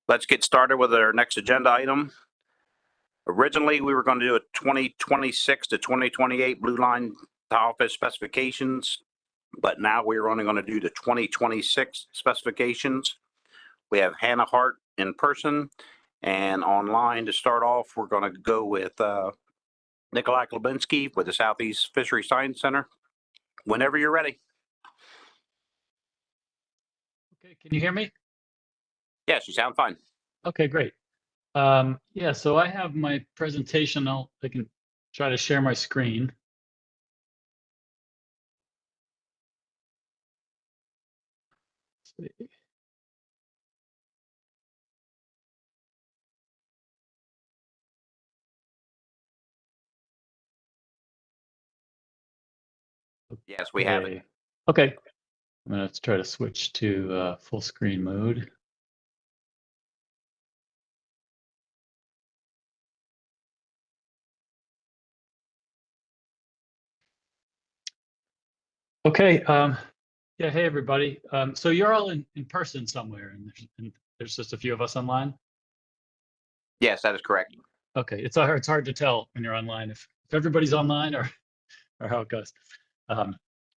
Let's get started with our next agenda item. Originally, we were going to do a 2026 to 2028 Blueline Tilefish specifications, but now we're only going to do the 2026 specifications. We have Hannah Hart in person, and online to start off, we're going to go with Nikolai Klubinski with the Southeast Fishery Science Center. Whenever you're ready. Okay, can you hear me? Yes, you sound fine. Okay, great. Yeah, so I have my presentation. I can try to share my screen. Let's see. Yes, we have it. Okay, I'm gonna try to switch to full screen mode. Okay, yeah, hey everybody. So you're all in person somewhere, and there's just a few of us online. Yes, that is correct. Okay, it's hard to tell when you're online if everybody's online or how it goes.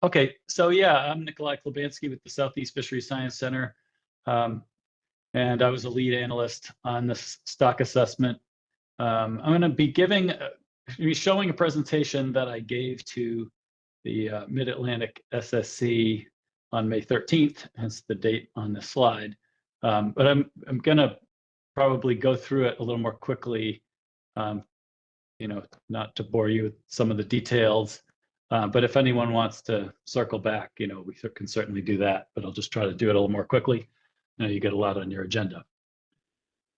Okay, so yeah, I'm Nikolai Klubinski with the Southeast Fishery Science Center, and I was a lead analyst on this stock assessment. I'm going to be showing a presentation that I gave to the Mid-Atlantic SSC on May 13th, hence the date on this slide. But I'm going to probably go through it a little more quickly, not to bore you with some of the details. But if anyone wants to circle back, we can certainly do that, but I'll just try to do it a little more quickly. You get a lot on your agenda.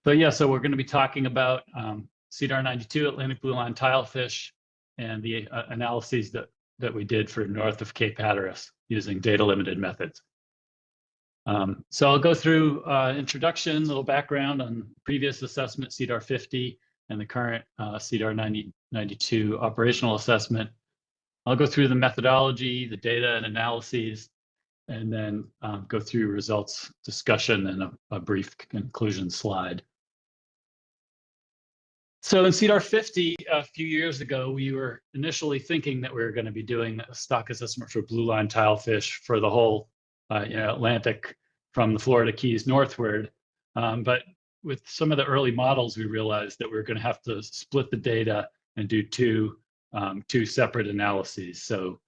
So yeah, so we're going to be talking about CDR 92 Atlantic Blueline Tilefish and the analyses that we did for north of Cape Hatteras using data limited methods. So I'll go through introduction, a little background on previous assessment CDR 50 and the current CDR 92 operational assessment. I'll go through the methodology, the data and analyses, and then go through results discussion and a brief conclusion slide. So in CDR 50, a few years ago, we were initially thinking that we were going to be doing a stock assessment for blueline tilefish for the whole Atlantic from the Florida Keys northward. But with some of the early models, we realized that we were going to have to split the data and do two separate analyses. So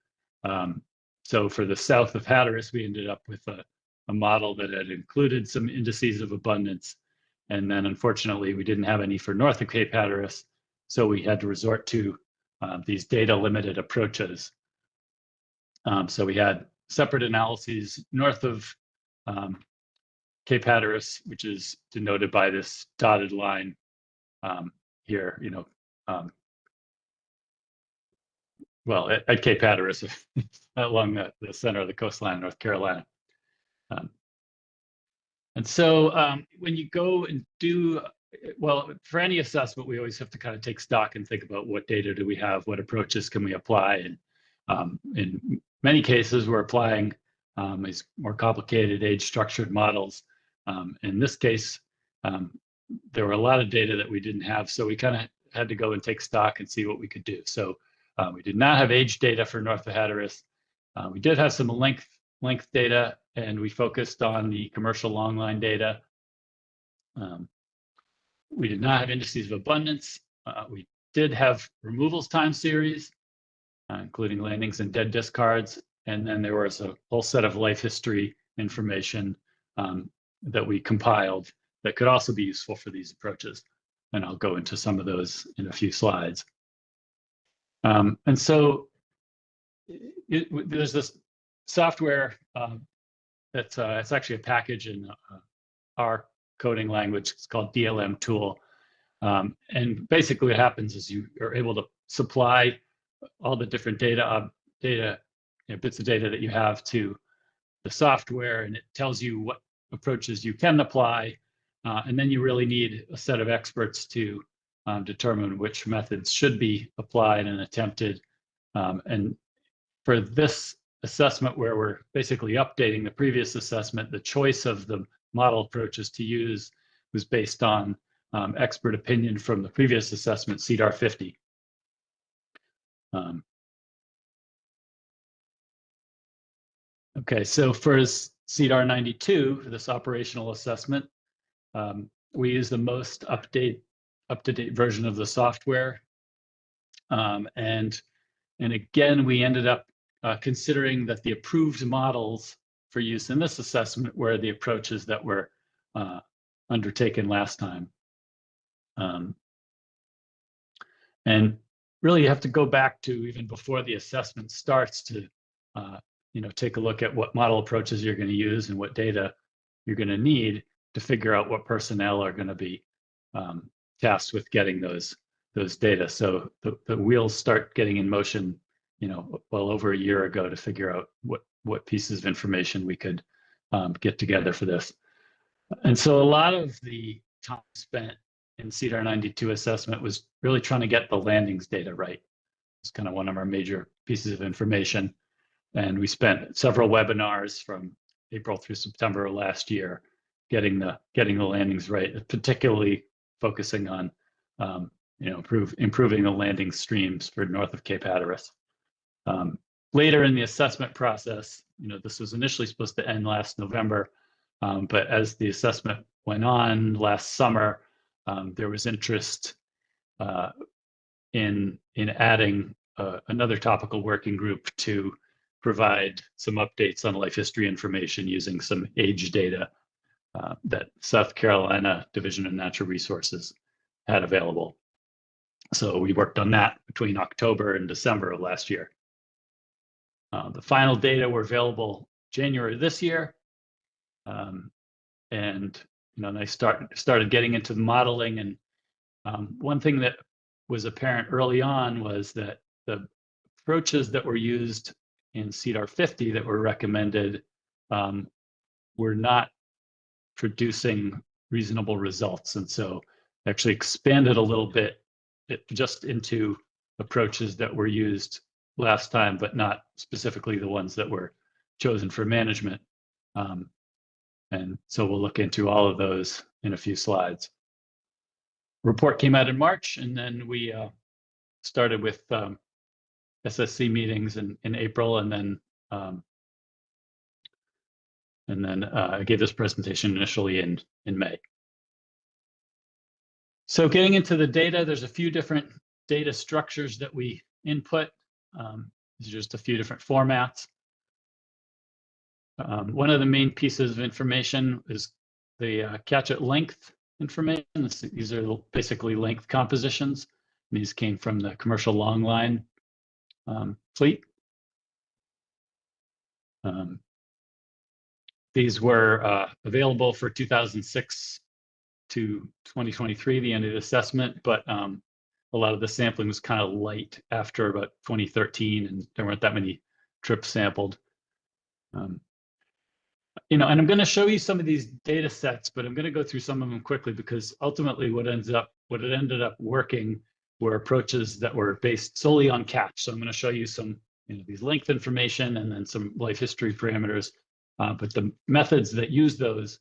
for the south of Hatteras, we ended up with a model that had included some indices of abundance. And then unfortunately, we didn't have any for north of Cape Hatteras. So we had to resort to these data limited approaches. So we had separate analyses north of Cape Hatteras, which is denoted by this dotted line here, well, at Cape Hatteras, along the center of the coastline of North Carolina. And so when you go and do, well, for any assessment, we always have to kind of take stock and think about what data do we have, what approaches can we apply. And in many cases, we're applying these more complicated age-structured models. In this case, there were a lot of data that we didn't have, so we kind of had to go and take stock and see what we could do. So we did not have age data for north of Hatteras. We did have some length data, and we focused on the commercial longline data. We did not have indices of abundance. We did have removals time series, including landings and dead discards. And then there was a whole set of life history information that we compiled that could also be useful for these approaches. And I'll go into some of those in a few slides. And so there's this software that's it's actually a package in our coding language. It's called DLM tool. And basically what happens is you are able to supply all the different bits of data that you have to the software, and it tells you what approaches you can apply. And then you really need a set of experts to determine which methods should be applied and attempted. And for this assessment where we're basically updating the previous assessment, the choice of the model approaches to use was based on expert opinion from the previous assessment, CDAR 50. Okay, so for CDAR 92, for this operational assessment, we use the most up-to-date version of the software. And again, we ended up considering that the approved models for use in this assessment were the approaches that were undertaken last time. And really, you have to go back to even before the assessment starts to take a look at what model approaches you're going to use and what data you're going to need to figure out what personnel are going to be tasked with getting those data. So the wheels start getting in motion, well over a year ago to figure out what pieces of information we could get together for this. And so a lot of the time spent in CDAR 92 assessment was really trying to get the landings data right. It's kind of one of our major pieces of information. And we spent several webinars from April through September of last year getting the landings right, particularly focusing on improving the landing streams for north of Cape Hatteras. Later in the assessment process, this was initially supposed to end last November, but as the assessment went on last summer, there was interest in adding another topical working group to provide some updates on life history information using some age data that South Carolina Division of Natural Resources had available. So we worked on that between October and December of last year. The final data were available January this year. And I started getting into the modeling. And one thing that was apparent early on was that the approaches that were used in CDAR 50 that were recommended were not producing reasonable results. And so actually expanded a little bit just into approaches that were used last time, but not specifically the ones that were chosen for management. And so we'll look into all of those in a few slides. Report came out in March, and then we started with SSC meetings in April, and then I gave this presentation initially in May. So getting into the data, there's a few different data structures that we input. These are just a few different formats. One of the main pieces of information is the catch at length information. These are basically length compositions. These came from the commercial longline fleet. These were available for 2006 to 2023, the end of the assessment, but a lot of the sampling was kind of light after about 2013, and there weren't that many trips sampled. And I'm going to show you some of these data sets, but I'm going to go through some of them quickly because ultimately what ended up working were approaches that were based solely on catch. So I'm going to show you some these length information and then some life history parameters, but the methods that use those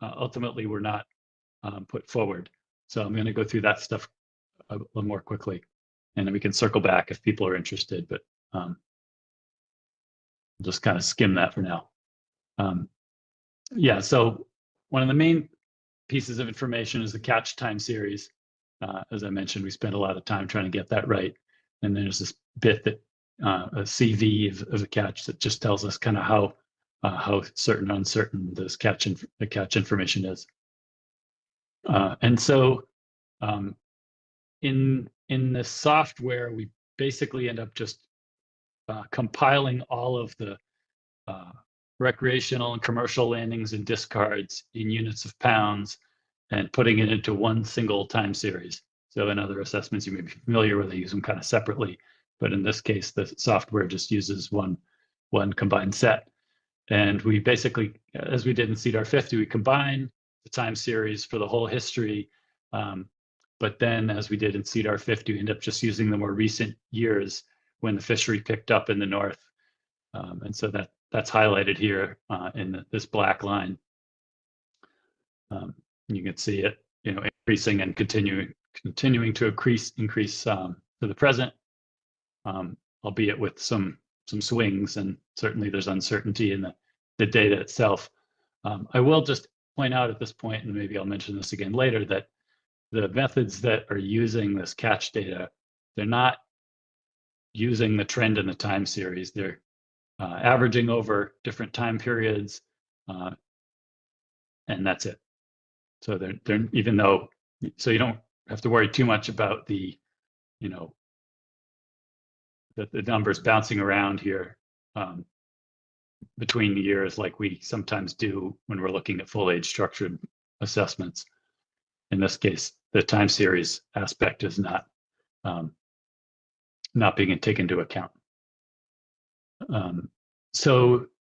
ultimately were not put forward. So I'm going to go through that stuff a little more quickly, and then we can circle back if people are interested, but just kind of skim that for now. Yeah, so one of the main pieces of information is the catch time series. As I mentioned, we spent a lot of time trying to get that right. And then there's this bit that a CV of a catch that just tells us kind of how certain uncertain this the catch information is. And so in this software, we basically end up just compiling all of the recreational and commercial landings and discards in units of pounds and putting it into one single time series. So in other assessments, you may be familiar with, they use them kind of separately, but in this case, the software just uses one combined set. And we basically, as we did in CDAR 50, we combine the time series for the whole history. But then as we did in CDAR 50, we end up just using the more recent years when the fishery picked up in the north. And so that's highlighted here in this black line. You can see it, increasing and continuing to increase to the present, albeit with some swings, and certainly there's uncertainty in the data itself. I will just point out at this point, and maybe I'll mention this again later, that the methods that are using this catch data, they're not using the trend in the time series. They're averaging over different time periods, and that's it. So they're even though, so you don't have to worry too much about the numbers bouncing around here between the years, like we sometimes do when we're looking at full age structured assessments. In this case, the time series aspect is not being taken into account.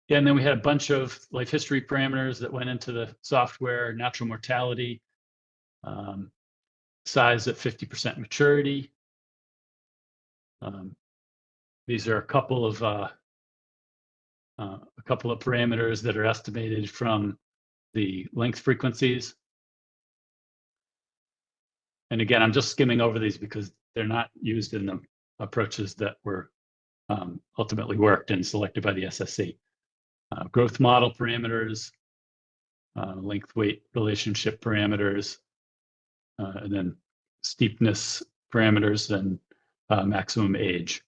And then we had a bunch of life history parameters that went into the software: natural mortality, size at 50% maturity. These are a couple of parameters that are estimated from the length frequencies. And again, I'm just skimming over these because they're not used in the approaches that were ultimately worked and selected by the SSC. Growth model parameters, length weight relationship parameters, and then steepness parameters, and maximum age.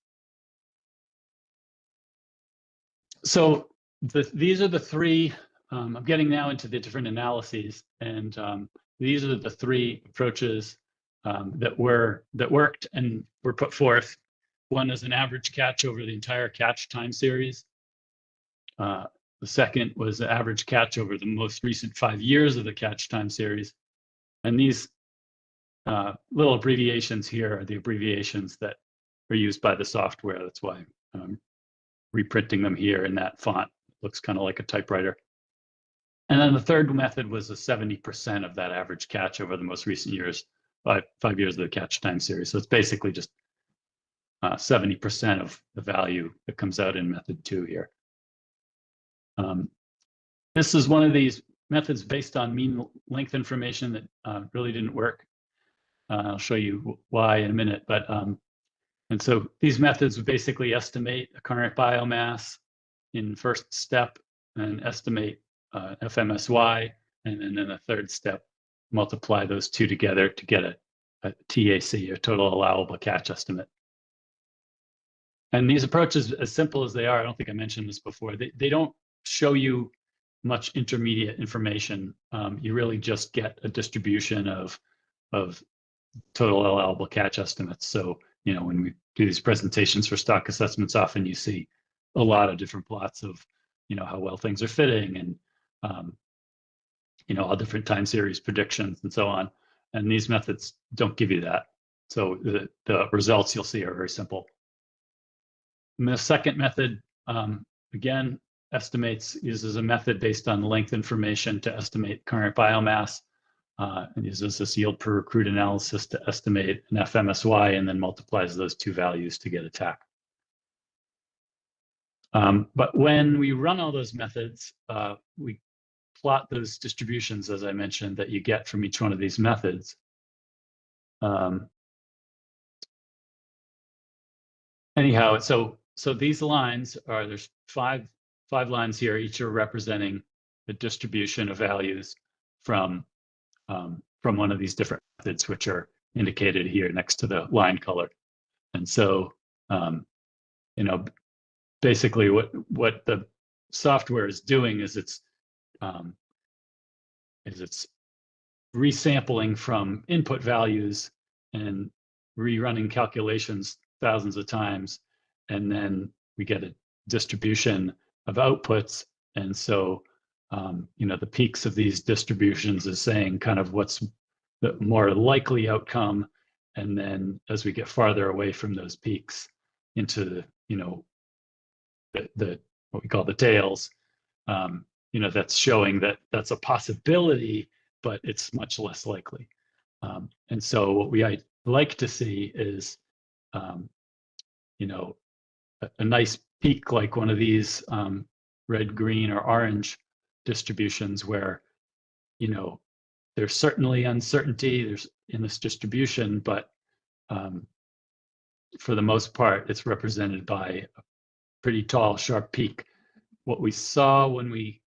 So these are the three, I'm getting now into the different analyses, and these are the three approaches that worked and were put forth. One is an average catch over the entire catch time series. The second was the average catch over the most recent 5 years of the catch time series. And these little abbreviations here are the abbreviations that are used by the software. That's why I'm reprinting them here in that font. Looks kind of like a typewriter. And then the third method was a 70% of that average catch over the most recent years, five years of the catch time series. So it's basically just 70% of the value that comes out in method 2 here. This is one of these methods based on mean length information that really didn't work. I'll show you why in a minute. But and so these methods would basically estimate a current biomass in first step and estimate FMSY, and then in the third step, multiply those two together to get a TAC, a total allowable catch estimate. And these approaches, as simple as they are, I don't think I mentioned this before, they don't show you much intermediate information. You really just get a distribution of total allowable catch estimates. So, when we do these presentations for stock assessments, often you see a lot of different plots of, how well things are fitting, and, all different time series predictions and so on. And these methods don't give you that. So the results you'll see are very simple. And the second method, again, uses a method based on length information to estimate current biomass, and uses this yield per recruit analysis to estimate an FMSY, and then multiplies those two values to get a TAC. But when we run all those methods, we plot those distributions, as I mentioned, that you get from each one of these methods. Anyhow, so these lines are, there's five lines here. Each are representing the distribution of values from one of these different methods, which are indicated here next to the line color. And so, basically what the software is doing is it's resampling from input values and rerunning calculations thousands of times, and then we get a distribution of outputs. And so, the peaks of these distributions is saying kind of what's the more likely outcome. And then as we get farther away from those peaks into the what we call the tails, that's showing that that's a possibility, but it's much less likely. And so what we like to see is, a nice peak like one of these red, green, or orange distributions where, you know, there's certainly uncertainty there's in this distribution, but for the most part, it's represented by a pretty tall, sharp peak. What we saw when we,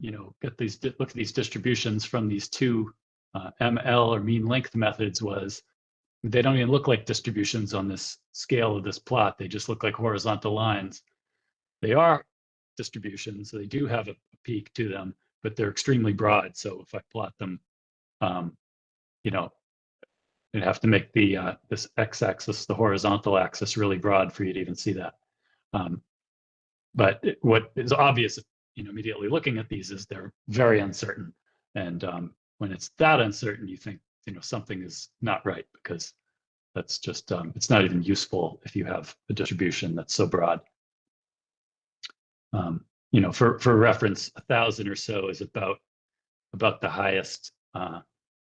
you know, look at these distributions from these two ML or mean length methods was they don't even look like distributions on this scale of this plot. They just look like horizontal lines. They are distributions. They do have a peak to them, but they're extremely broad. So if I plot them, you know, you'd have to make the this x-axis, the horizontal axis, really broad for you to even see that. But what is obvious, you know, immediately looking at these is they're very uncertain. And when it's that uncertain, you think, you know, something is not right, because that's just, it's not even useful if you have a distribution that's so broad. You know, for reference, 1,000 or so is about the highest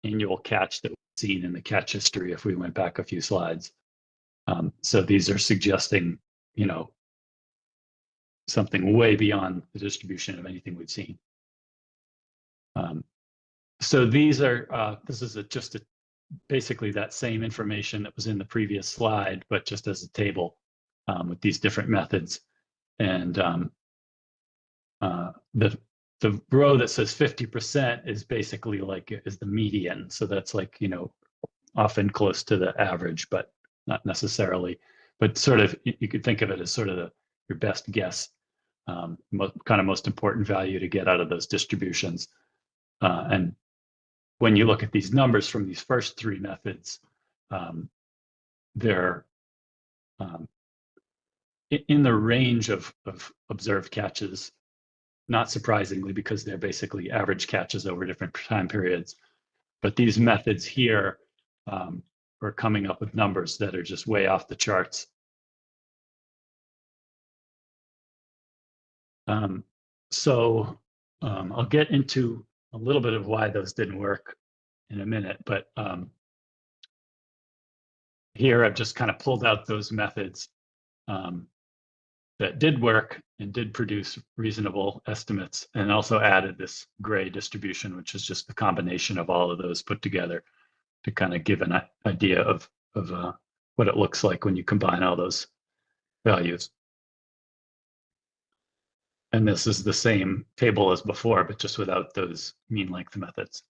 annual catch that we've seen in the catch history if we went back a few slides. So these are suggesting, you know, something way beyond the distribution of anything we've seen. So these are, this is basically that same information that was in the previous slide, but just as a table with these different methods. And the row that says 50% is basically is the median. So that's like, you know, often close to the average, but not necessarily. But sort of, you could think of it as sort of your best guess, most important value to get out of those distributions. And when you look at these numbers from these first three methods, they're in the range of observed catches, not surprisingly, because they're basically average catches over different time periods. But these methods here are coming up with numbers that are just way off the charts. So I'll get into a little bit of why those didn't work in a minute, but here I've just kind of pulled out those methods that did work and did produce reasonable estimates, and also added this gray distribution, which is just the combination of all of those put together to kind of give an idea of what it looks like when you combine all those values. And this is the same table as before, but just without those mean length methods.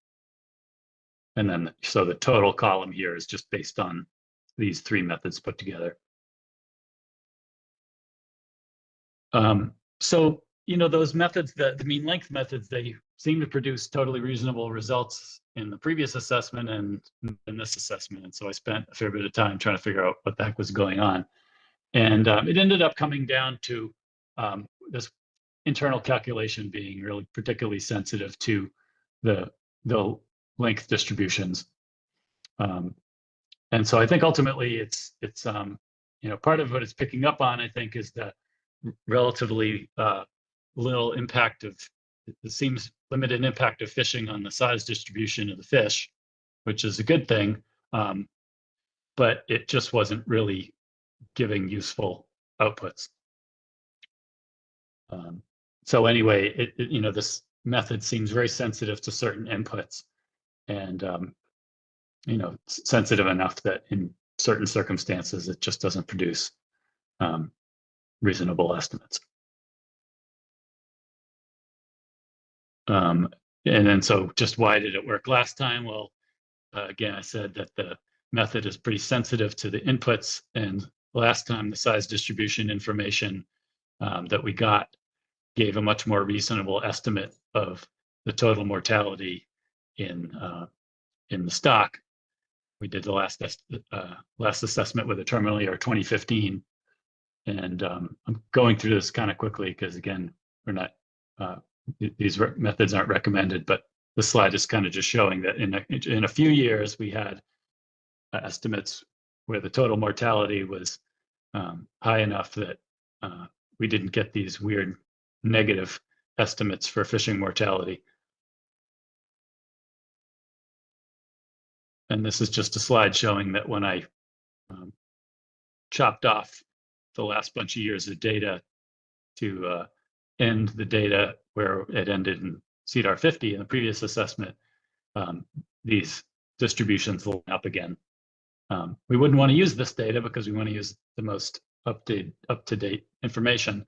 And then, so the total column here is just based on these three methods put together. So, you know, those methods, the mean length methods, they seem to produce totally reasonable results in the previous assessment and in this assessment. And so I spent a fair bit of time trying to figure out what the heck was going on. And it ended up coming down to this internal calculation being really particularly sensitive to the length distributions. And so I think ultimately it's you know, part of what it's picking up on, I think, is the relatively little impact of, it seems limited impact of fishing on the size distribution of the fish, which is a good thing. But it just wasn't really giving useful outputs. So anyway, you know, this method seems very sensitive to certain inputs, and you know, sensitive enough that in certain circumstances it just doesn't produce reasonable estimates. And then, so just why did it work last time? Well, again, I said that the method is pretty sensitive to the inputs, and last time the size distribution information that we got gave a much more reasonable estimate of the total mortality in the stock. We did the last assessment with a terminal year 2015, and I'm going through this kind of quickly because, again, we're not these methods aren't recommended, but the slide is kind of just showing that in a few years we had estimates where the total mortality was high enough that we didn't get these weird negative estimates for fishing mortality. And this is just a slide showing that when I chopped off the last bunch of years of data to end the data where it ended in CDAR 50 in the previous assessment, these distributions line up again. We wouldn't want to use this data because we want to use the most up-to-date information.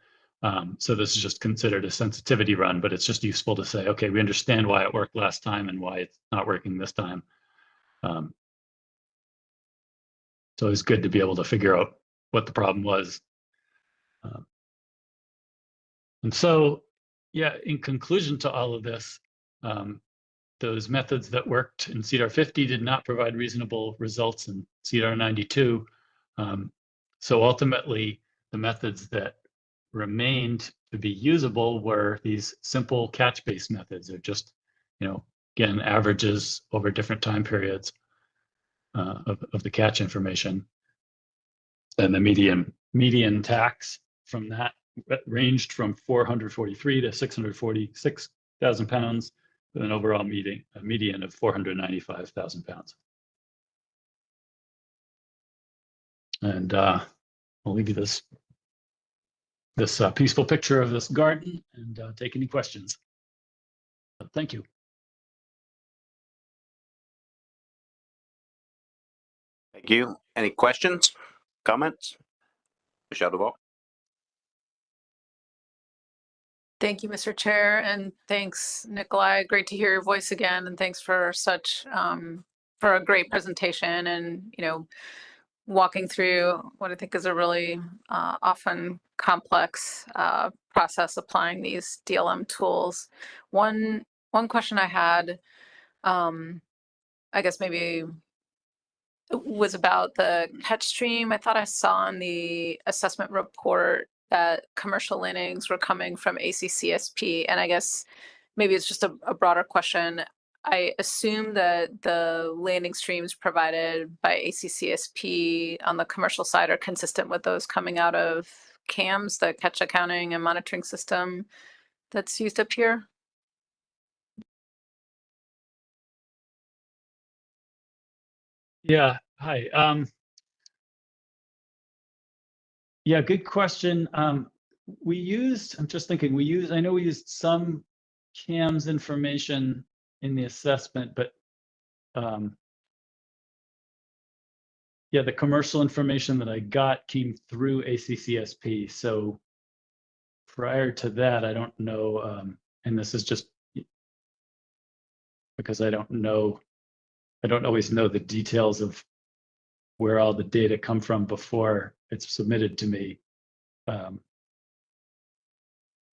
So this is just considered a sensitivity run, but it's just useful to say, okay, we understand why it worked last time and why it's not working this time. So it's good to be able to figure out what the problem was. And so, yeah, in conclusion to all of this, those methods that worked in CDAR 50 did not provide reasonable results in CDAR 92. So ultimately, the methods that remained to be usable were these simple catch-based methods of just, again, averages over different time periods of the catch information. And the median tax from that ranged from 443 to 646,000 pounds, with an overall median of 495,000 pounds. And I'll leave you this peaceful picture of this garden and take any questions. Thank you. Thank you. Any questions, comments? Michelle Duval. Thank you, Mr. Chair, and thanks, Nikolai. Great to hear your voice again, and thanks for such for a great presentation and walking through what I think is a really often complex process applying these DLM tools. One question I had, I guess maybe was about the catch stream. I thought I saw in the assessment report that commercial landings were coming from ACCSP, and I guess maybe it's just a broader question. I assume that the landing streams provided by ACCSP on the commercial side are consistent with those coming out of CAMS, the catch accounting and monitoring system that's used up here. Yeah, hi. Yeah, good question. I'm just thinking, I know we used some CAMS information in the assessment, but yeah, the commercial information that I got came through ACCSP. So prior to that, I don't know, and this is just because I don't always know the details of where all the data come from before it's submitted to me. I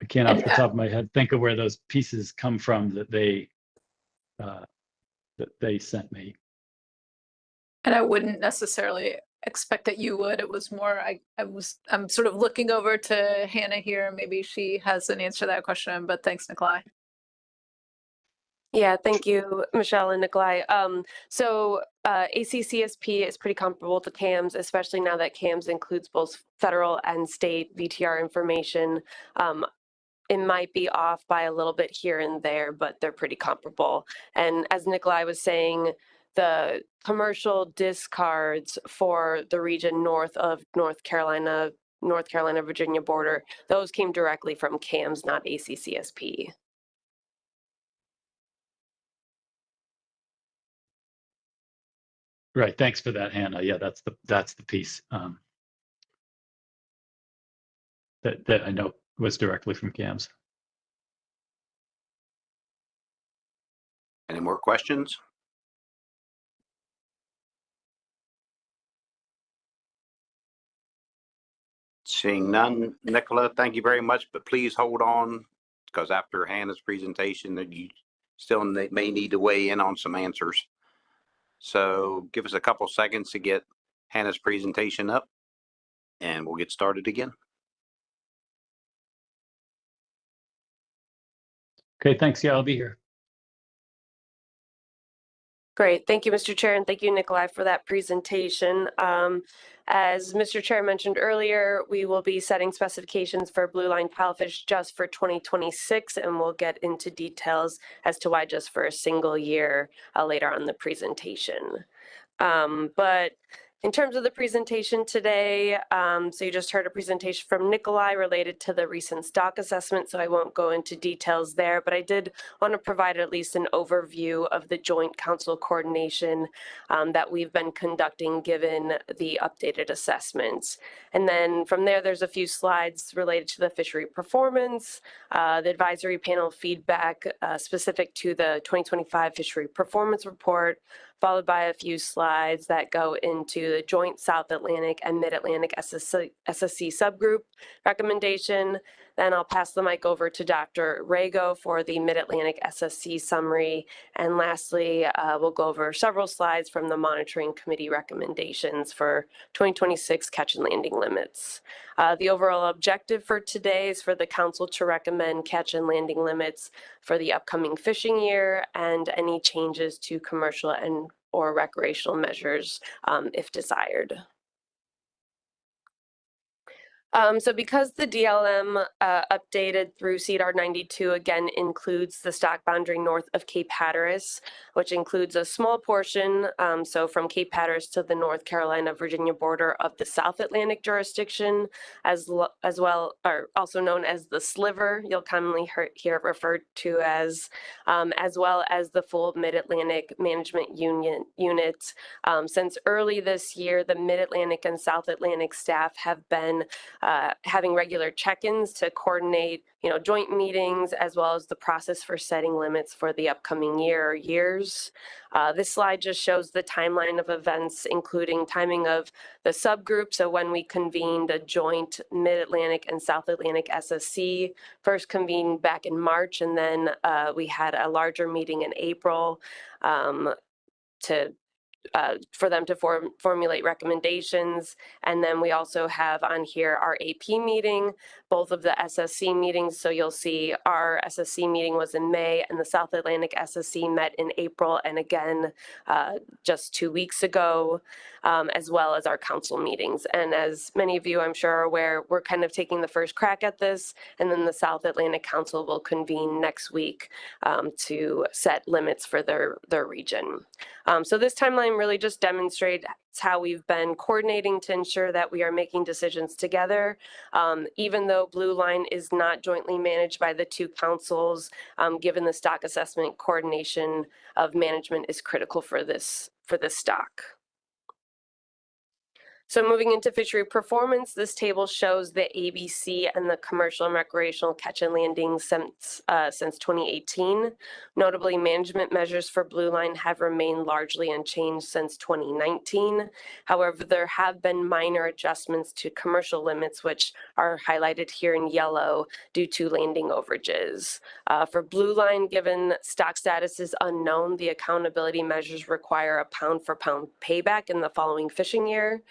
can't off the top of my head think of where those pieces come from that they sent me. And I wouldn't necessarily expect that you would. It was more, I'm sort of looking over to Hannah here. Maybe she has an answer to that question, but thanks, Nikolai. Yeah, thank you, Michelle and Nikolai. So ACCSP is pretty comparable to CAMS, especially now that CAMS includes both federal and state VTR information. It might be off by a little bit here and there, but they're pretty comparable. And as Nikolai was saying, the commercial discards for the region north of North Carolina, Virginia border, those came directly from CAMS, not ACCSP. Right. Thanks for that, Hannah. Yeah, that's the piece that I know was directly from CAMS. Any more questions? Seeing none, Nicola, thank you very much, but please hold on because after Hannah's presentation that you still may need to weigh in on some answers. So give us a couple seconds to get Hannah's presentation up and we'll get started again. Okay, thanks. Yeah, I'll be here. Great. Thank you, Mr. Chair, and thank you, Nikolai, for that presentation. As Mr. Chair mentioned earlier, we will be setting specifications for Blueline Tilefish just for 2026, and we'll get into details as to why just for a single year later on in the presentation. But In terms of the presentation today, so you just heard a presentation from Nikolai related to the recent stock assessment, so I won't go into details there, but I did want to provide at least an overview of the joint council coordination that we've been conducting given the updated assessments. And then from there, there's a few slides related to the fishery performance, the advisory panel feedback specific to the 2025 fishery performance report, followed by a few slides that go into the joint South Atlantic and Mid-Atlantic SSC subgroup recommendation. Then I'll pass the mic over to Dr. Rago for the Mid-Atlantic SSC summary. And lastly, we'll go over several slides from the monitoring committee recommendations for 2026 catch and landing limits. The overall objective for today is for the council to recommend catch and landing limits for the upcoming fishing year and any changes to commercial and or recreational measures if desired. So because the DLM updated through CDR 92 again includes the stock boundary north of Cape Hatteras, which includes a small portion, so from Cape Hatteras to the North Carolina-Virginia border of the South Atlantic jurisdiction, as well, or also known as the sliver, you'll commonly hear referred to as well as the full Mid-Atlantic Management Unit. Since early this year, the Mid-Atlantic and South Atlantic staff have been having regular check-ins to coordinate, joint meetings, as well as the process for setting limits for the upcoming year or years. This slide just shows the timeline of events, including timing of the subgroup. So when we convened a joint Mid-Atlantic and South Atlantic SSC, first convened back in March, and then we had a larger meeting in April for them to formulate recommendations. And then we also have on here our AP meeting, both of the SSC meetings. So you'll see our SSC meeting was in May and the South Atlantic SSC met in April and again just 2 weeks ago, as well as our council meetings. And as many of you I'm sure are aware, we're kind of taking the first crack at this, and then the South Atlantic Council will convene next week to set limits for their region. So this timeline really just demonstrates how we've been coordinating to ensure that we are making decisions together. Even though Blueline is not jointly managed by the two councils, given the stock assessment, coordination of management is critical for this stock. So moving into fishery performance, this table shows the ABC and the commercial and recreational catch and landings since 2018. Notably, management measures for Blueline have remained largely unchanged since 2019. However, there have been minor adjustments to commercial limits, which are highlighted here in yellow due to landing overages. For Blueline, given stock status is unknown, the accountability measures require a pound-for-pound payback in the following fishing year.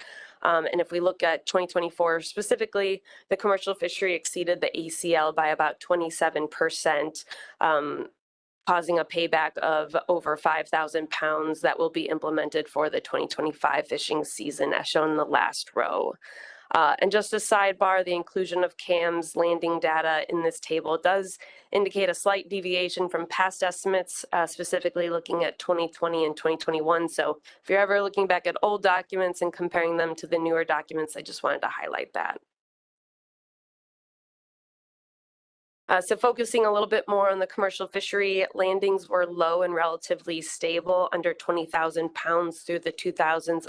And if we look at 2024 specifically, the commercial fishery exceeded the ACL by about 27%, causing a payback of over 5,000 pounds that will be implemented for the 2025 fishing season, as shown in the last row. And just a sidebar, the inclusion of CAM's landing data in this table does indicate a slight deviation from past estimates, specifically looking at 2020 and 2021. So if you're ever looking back at old documents and comparing them to the newer documents, I just wanted to highlight that. So focusing a little bit more on the commercial fishery, landings were low and relatively stable, under 20,000 pounds through the 2000s.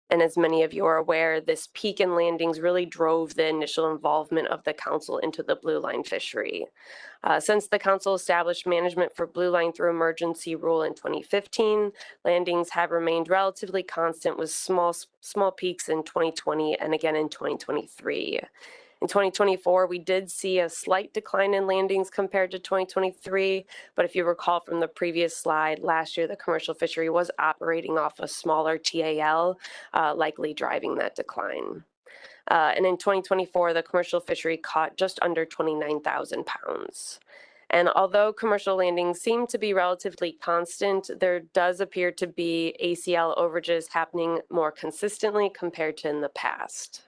And as many of you are aware, this peak in landings really drove the initial involvement of the council into the Blueline fishery. Since the council established management for Blueline through emergency rule in 2015, landings have remained relatively constant with small peaks in 2020 and again in 2023. In 2024, we did see a slight decline in landings compared to 2023, but if you recall from the previous slide, last year the commercial fishery was operating off a smaller TAL, likely driving that decline. And in 2024, the commercial fishery caught just under 29,000 pounds. And although commercial landings seem to be relatively constant, there does appear to be ACL overages happening more consistently compared to in the past.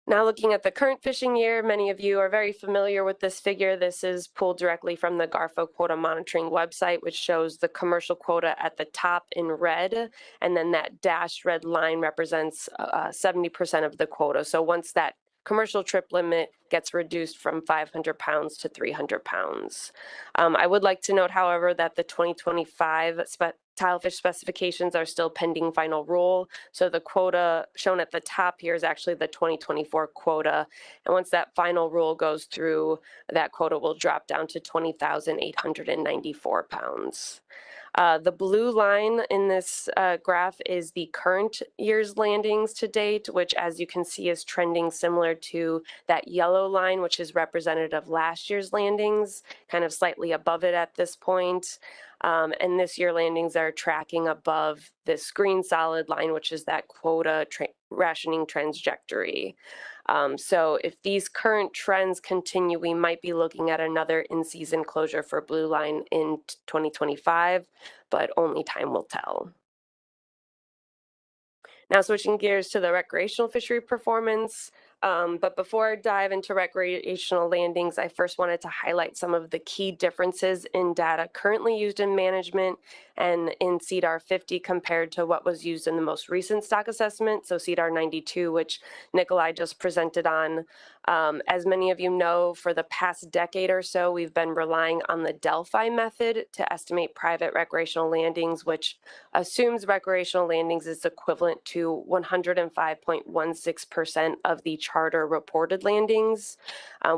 Now looking at the current fishing year, many of you are very familiar with this figure. This is pulled directly from the GARFO quota monitoring website, which shows the commercial quota at the top in red, and then that dashed red line represents 70% of the quota. So once that commercial trip limit gets reduced from 500 pounds to 300 pounds. I would like to note, however, that the 2025 Tilefish specifications are still pending final rule. So the quota shown at the top here is actually the 2024 quota. And once that final rule goes through, that quota will drop down to 20,894 pounds. The blue line in this graph is the current year's landings to date, which, as you can see, is trending similar to that yellow line, which is representative of last year's landings, kind of slightly above it at this point. And this year landings are tracking above this green solid line, which is that quota rationing trajectory. So if these current trends continue, we might be looking at another in-season closure for Blueline in 2025, but only time will tell. Now switching gears to the recreational fishery performance. But before I dive into recreational landings, I first wanted to highlight some of the key differences in data currently used in management and in CDAR 50 compared to what was used in the most recent stock assessment, so CDAR 92, which Nikolai just presented on. As many of you know, for the past decade or so, we've been relying on the Delphi method to estimate private recreational landings, which assumes recreational landings is equivalent to 105.16% of the charter reported landings.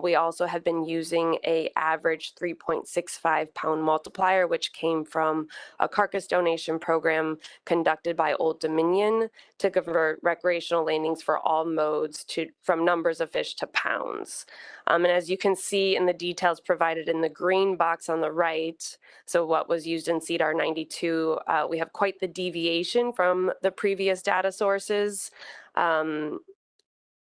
We also have been using a average 3.65 pound multiplier, which came from a carcass donation program conducted by Old Dominion to convert recreational landings for all modes from numbers of fish to pounds. And as you can see in the details provided in the green box on the right, so what was used in CDAR 92, we have quite the deviation from the previous data sources.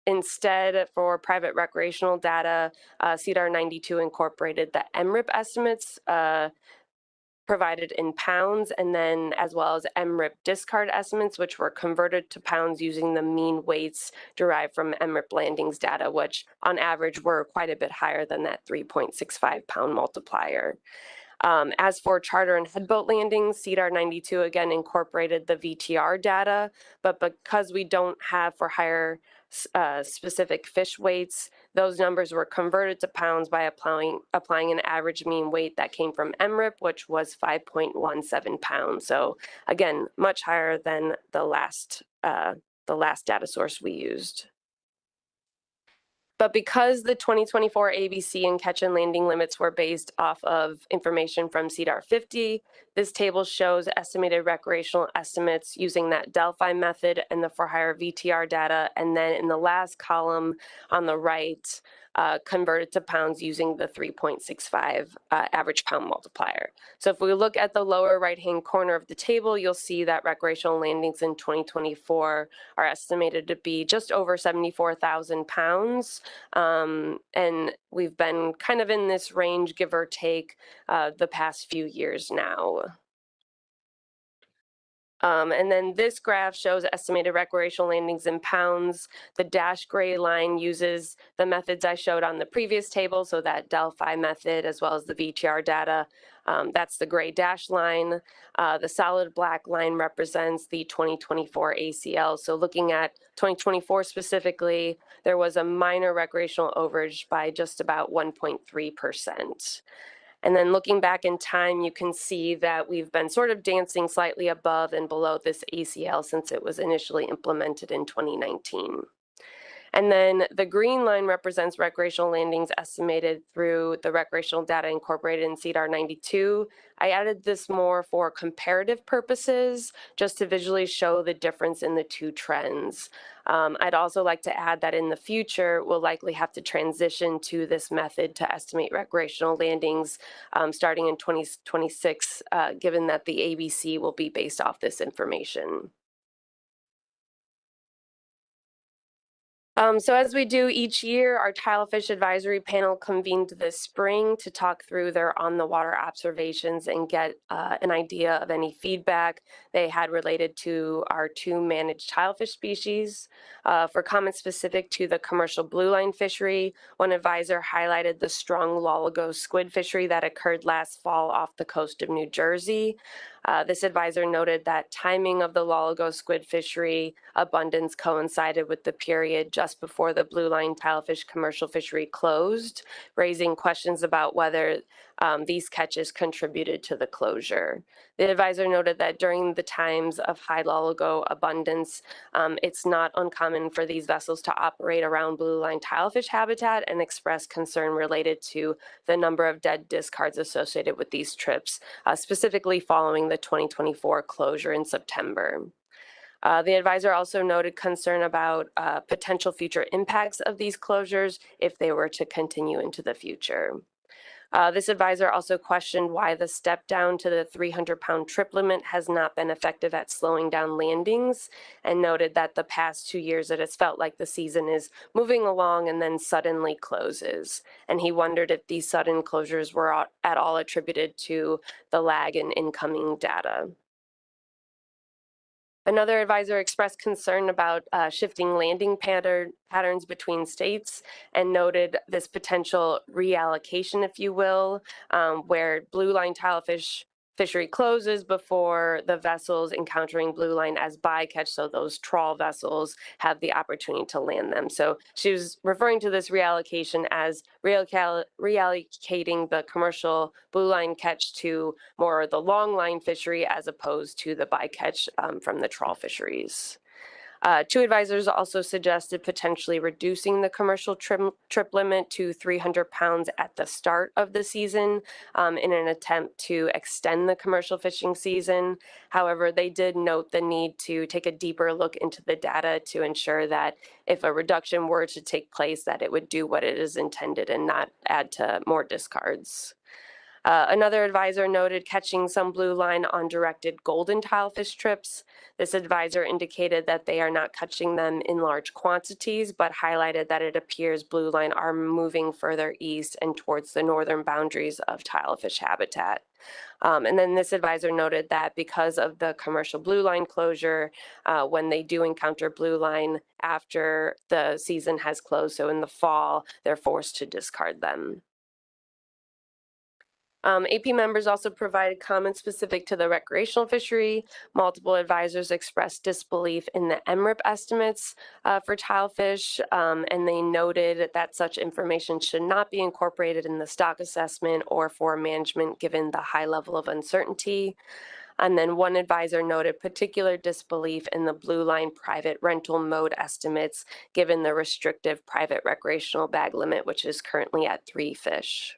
Instead, for private recreational data, CDAR 92 incorporated the MRIP estimates provided in pounds, and then as well as MRIP discard estimates, which were converted to pounds using the mean weights derived from MRIP landings data, which on average were quite a bit higher than that 3.65 pound multiplier. As for charter and headboat landings, CDAR 92 again incorporated the VTR data, but because we don't have for higher specific fish weights, those numbers were converted to pounds by applying an average mean weight that came from MRIP, which was 5.17 pounds. So again, much higher than the last data source we used. But because the 2024 ABC and catch and landing limits were based off of information from CDAR 50, this table shows estimated recreational estimates using that Delphi method and the for-hire VTR data. And then in the last column on the right, converted to pounds using the 3.65 average pound multiplier. So if we look at the lower right-hand corner of the table, you'll see that recreational landings in 2024 are estimated to be just over 74,000 pounds. And we've been kind of in this range, give or take, the past few years now. And then this graph shows estimated recreational landings in pounds. The dashed gray line uses the methods I showed on the previous table, so that Delphi method as well as the VTR data. That's the gray dash line. The solid black line represents the 2024 ACL. So looking at 2024 specifically, there was a minor recreational overage by just about 1.3%. And then looking back in time, you can see that we've been sort of dancing slightly above and below this ACL since it was initially implemented in 2019. And then the green line represents recreational landings estimated through the recreational data incorporated in CDAR 92. I added this more for comparative purposes, just to visually show the difference in the two trends. I'd also like to add that in the future, we'll likely have to transition to this method to estimate recreational landings starting in 2026, given that the ABC will be based off this information. So as we do each year, our Tilefish Advisory Panel convened this spring to talk through their on-the-water observations and get an idea of any feedback they had related to our 2 managed tilefish species. For comments specific to the commercial blueline fishery, one advisor highlighted the strong loligo squid fishery that occurred last fall off the coast of New Jersey. This advisor noted that timing of the loligo squid fishery abundance coincided with the period just before the blueline tilefish commercial fishery closed, raising questions about whether these catches contributed to the closure. The advisor noted that during the times of high loligo abundance, it's not uncommon for these vessels to operate around blueline tilefish habitat and express concern related to the number of dead discards associated with these trips, specifically following the 2024 closure in September. The advisor also noted concern about potential future impacts of these closures if they were to continue into the future. This advisor also questioned why the step down to the 300-pound trip limit has not been effective at slowing down landings, and noted that the past 2 years it has felt like the season is moving along and then suddenly closes. And he wondered if these sudden closures were at all attributed to the lag in incoming data. Another advisor expressed concern about shifting landing patterns between states and noted this potential reallocation, if you will, where blueline tilefish fishery closes before the vessels encountering blueline as bycatch, so those trawl vessels have the opportunity to land them. So she was referring to this reallocation as reallocating the commercial blueline catch to more the long line fishery as opposed to the bycatch from the trawl fisheries. 2 advisors also suggested potentially reducing the commercial trip limit to 300 pounds at the start of the season in an attempt to extend the commercial fishing season. However, they did note the need to take a deeper look into the data to ensure that if a reduction were to take place, that it would do what it is intended and not add to more discards. Another advisor noted catching some blueline on directed golden tilefish trips. This advisor indicated that they are not catching them in large quantities, but highlighted that it appears blueline are moving further east and towards the northern boundaries of tilefish habitat. And then this advisor noted that because of the commercial blueline closure, when they do encounter blueline after the season has closed, so in the fall, they're forced to discard them. AP members also provided comments specific to the recreational fishery. Multiple advisors expressed disbelief in the MRIP estimates for tilefish, and they noted that such information should not be incorporated in the stock assessment or for management given the high level of uncertainty. And then one advisor noted particular disbelief in the blueline private rental mode estimates given the restrictive private recreational bag limit, which is currently at 3 fish.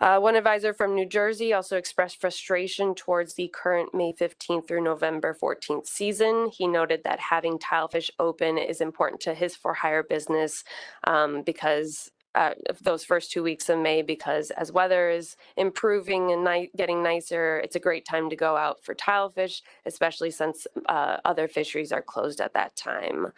One advisor from New Jersey also expressed frustration towards the current May 15th through November 14th season. He noted that having tilefish open is important to his for-hire business because of those first 2 weeks of May, because as weather is improving and getting nicer, it's a great time to go out for tilefish, especially since other fisheries are closed at that time.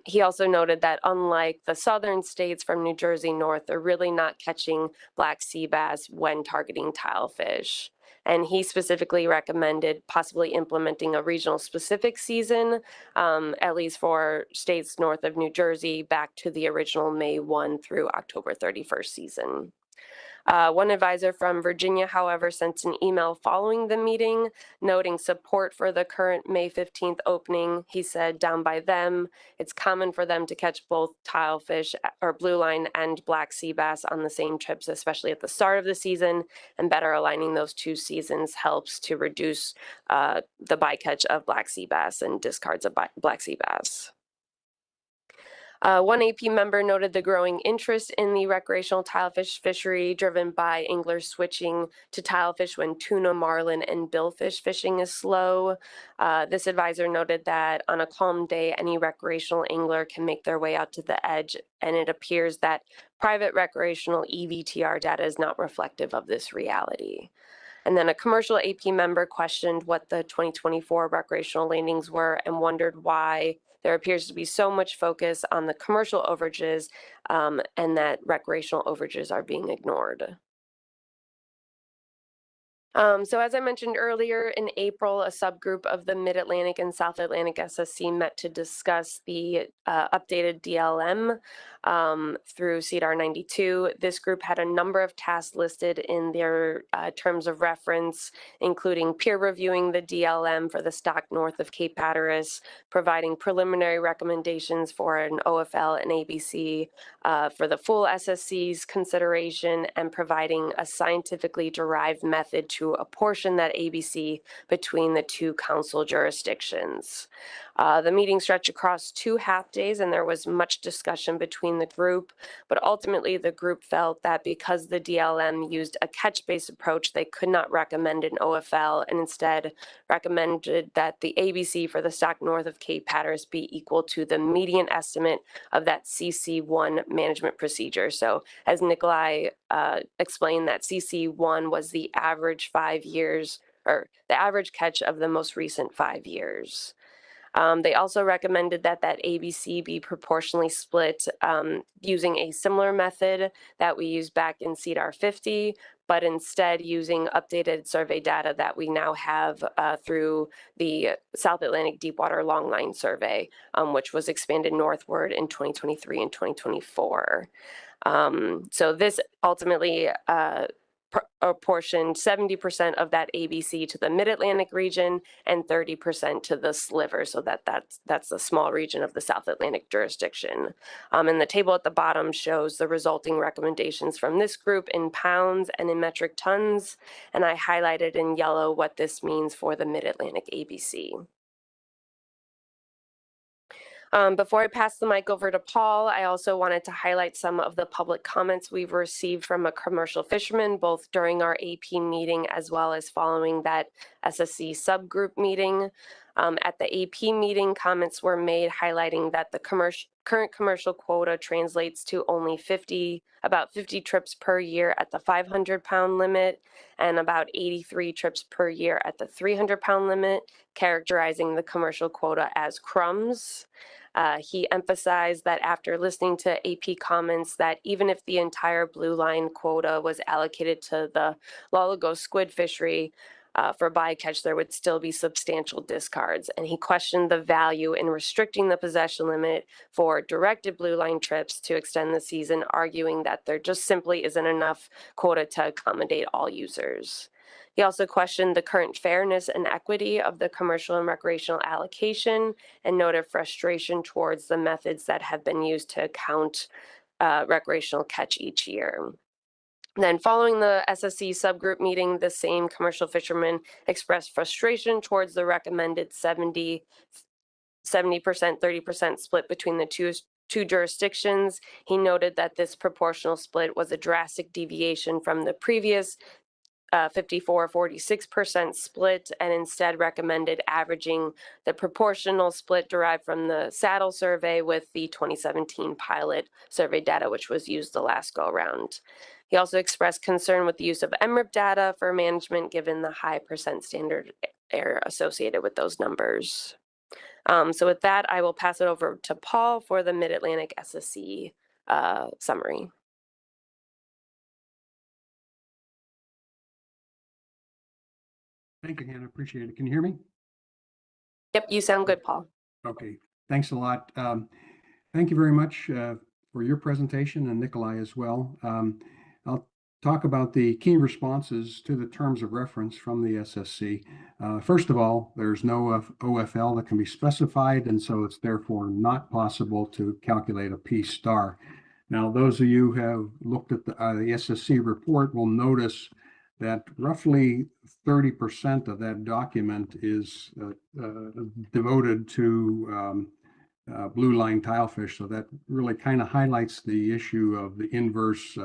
He also noted that unlike the southern states from New Jersey north, they're really not catching black sea bass when targeting tilefish. And he specifically recommended possibly implementing a regional specific season, at least for states north of New Jersey, back to the original May 1 through October 31st season. One advisor from Virginia, however, sent an email following the meeting noting support for the current May 15th opening. He said, down by them, it's common for them to catch both tilefish or blueline and black sea bass on the same trips, especially at the start of the season, and better aligning those 2 seasons helps to reduce the bycatch of black sea bass and discards of black sea bass. One AP member noted the growing interest in the recreational tilefish fishery driven by anglers switching to tilefish when tuna, marlin, and billfish fishing is slow. This advisor noted that on a calm day, any recreational angler can make their way out to the edge, and it appears that private recreational EVTR data is not reflective of this reality. And then a commercial AP member questioned what the 2024 recreational landings were and wondered why there appears to be so much focus on the commercial overages and that recreational overages are being ignored. So as I mentioned earlier, in April, a subgroup of the Mid-Atlantic and South Atlantic SSC met to discuss the updated DLM through CDR 92. This group had a number of tasks listed in their terms of reference, including peer reviewing the DLM for the stock north of Cape Hatteras, providing preliminary recommendations for an OFL and ABC for the full SSC's consideration, and providing a scientifically derived method to apportion that ABC between the two council jurisdictions. The meeting stretched across 2 half-days, and there was much discussion between the group, but ultimately the group felt that because the DLM used a catch-based approach, they could not recommend an OFL, and instead recommended that the ABC for the stock north of Cape Hatteras be equal to the median estimate of that CC1 management procedure. So as Nikolai explained, that CC1 was the average 5 years, or the average catch of the most recent 5 years. They also recommended that ABC be proportionally split using a similar method that we used back in CDR 50, but instead using updated survey data that we now have through the South Atlantic Deepwater Longline Survey, which was expanded northward in 2023 and 2024. So this ultimately apportioned 70% of that ABC to the Mid-Atlantic region and 30% to the sliver, so that's the small region of the South Atlantic jurisdiction. And the table at the bottom shows the resulting recommendations from this group in pounds and in metric tons, and I highlighted in yellow what this means for the Mid-Atlantic ABC. Before I pass the mic over to Paul, I also wanted to highlight some of the public comments we've received from a commercial fisherman, both during our AP meeting as well as following that SSC subgroup meeting. At the AP meeting, comments were made highlighting that the current commercial quota translates to only about 50 trips per year at the 500-pound limit and about 83 trips per year at the 300-pound limit, characterizing the commercial quota as crumbs. He emphasized that after listening to AP comments that even if the entire Blueline quota was allocated to the Lalago squid fishery for bycatch, there would still be substantial discards. And he questioned the value in restricting the possession limit for directed Blueline trips to extend the season, arguing that there just simply isn't enough quota to accommodate all users. He also questioned the current fairness and equity of the commercial and recreational allocation and noted frustration towards the methods that have been used to count recreational catch each year. Then following the SSC subgroup meeting, the same commercial fisherman expressed frustration towards the recommended 70%, 30% split between the two jurisdictions. He noted that this proportional split was a drastic deviation from the previous 54-46% split, and instead recommended averaging the proportional split derived from the saddle survey with the 2017 pilot survey data, which was used the last go around. He also expressed concern with the use of MRIP data for management given the high percent standard error associated with those numbers. So with that, I will pass it over to Paul for the Mid-Atlantic SSC summary. Thank you, Hannah. Appreciate it. Can you hear me? Yep, you sound good, Paul. Okay, thanks a lot. Thank you very much for your presentation, and Nikolai as well. I'll talk about the key responses to the terms of reference from the SSC. First of all, there's no OFL that can be specified, and so it's therefore not possible to calculate a P star. Now, those of you who have looked at the SSC report will notice that roughly 30% of that document is devoted to Blueline tilefish. So that really kind of highlights the issue of the inverse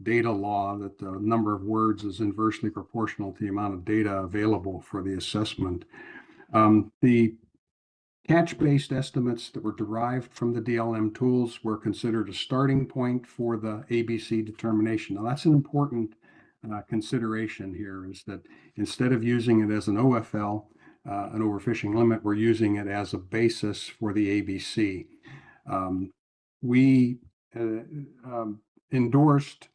data law, that the number of words is inversely proportional to the amount of data available for the assessment. The catch-based estimates that were derived from the DLM tools were considered a starting point for the ABC determination. Now, that's an important consideration here, is that instead of using it as an OFL, an overfishing limit, we're using it as a basis for the ABC. We endorsed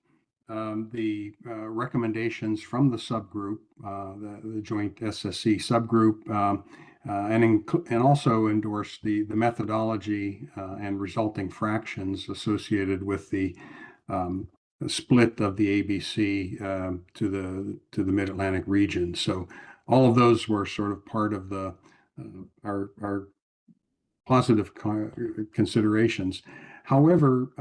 the recommendations from the subgroup, the joint SSC subgroup, and also endorsed the methodology and resulting fractions associated with the split of the ABC to the Mid-Atlantic region. So all of those were sort of part of the our positive considerations. However,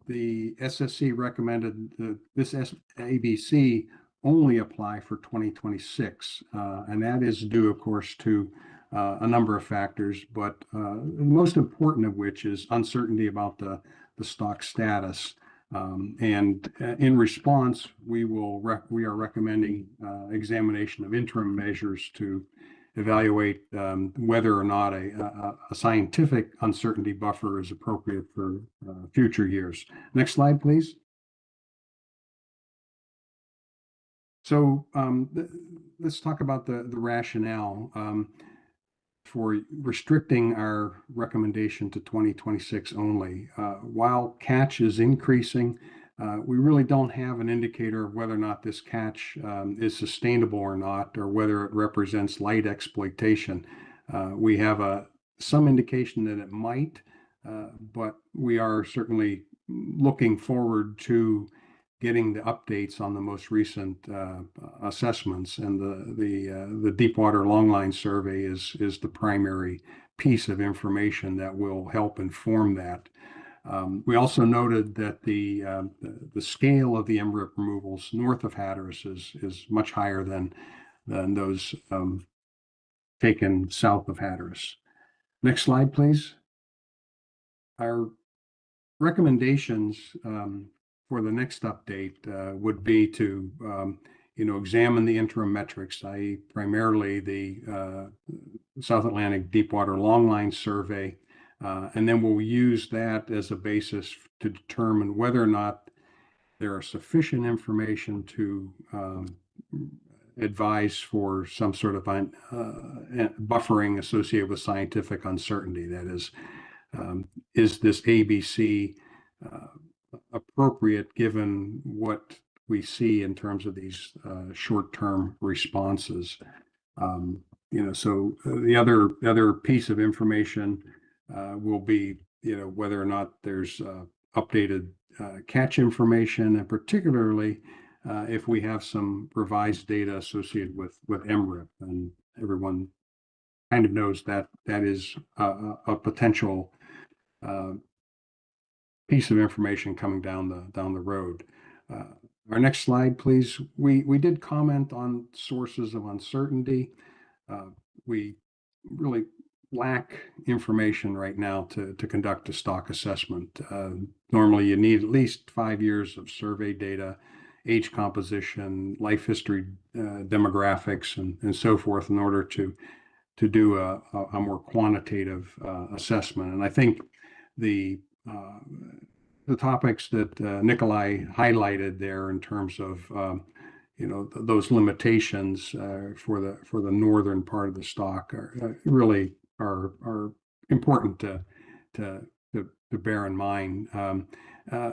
the SSC recommended that this ABC only apply for 2026, and that is due, of course, to a number of factors, but the most important of which is uncertainty about the stock status. And in response, we are recommending examination of interim measures to evaluate whether or not a scientific uncertainty buffer is appropriate for future years. Next slide, please. So let's talk about the rationale for restricting our recommendation to 2026 only. While catch is increasing, we really don't have an indicator of whether or not this catch is sustainable or not, or whether it represents light exploitation. We have some indication that it might, but we are certainly looking forward to getting the updates on the most recent assessments, and the Deepwater Longline Survey is the primary piece of information that will help inform that. We also noted that the scale of the MRIP removals north of Hatteras is much higher than those taken south of Hatteras. Next slide, please. Our recommendations for the next update would be to examine the interim metrics, i.e. primarily the South Atlantic Deepwater Longline Survey, and then we'll use that as a basis to determine whether or not there are sufficient information to advise for some sort of buffering associated with scientific uncertainty. That is this ABC appropriate given what we see in terms of these short-term responses? So the other piece of information will be, whether or not there's updated catch information, and particularly if we have some revised data associated with MRIP, and everyone kind of knows that is a potential piece of information coming down the road. Our next slide, please. We did comment on sources of uncertainty. We really lack information right now to conduct a stock assessment. Normally, you need at least 5 years of survey data, age composition, life history, demographics, and so forth in order to do a more quantitative assessment. And I think the topics that Nikolai highlighted there in terms of those limitations for the northern part of the stock really are important to bear in mind.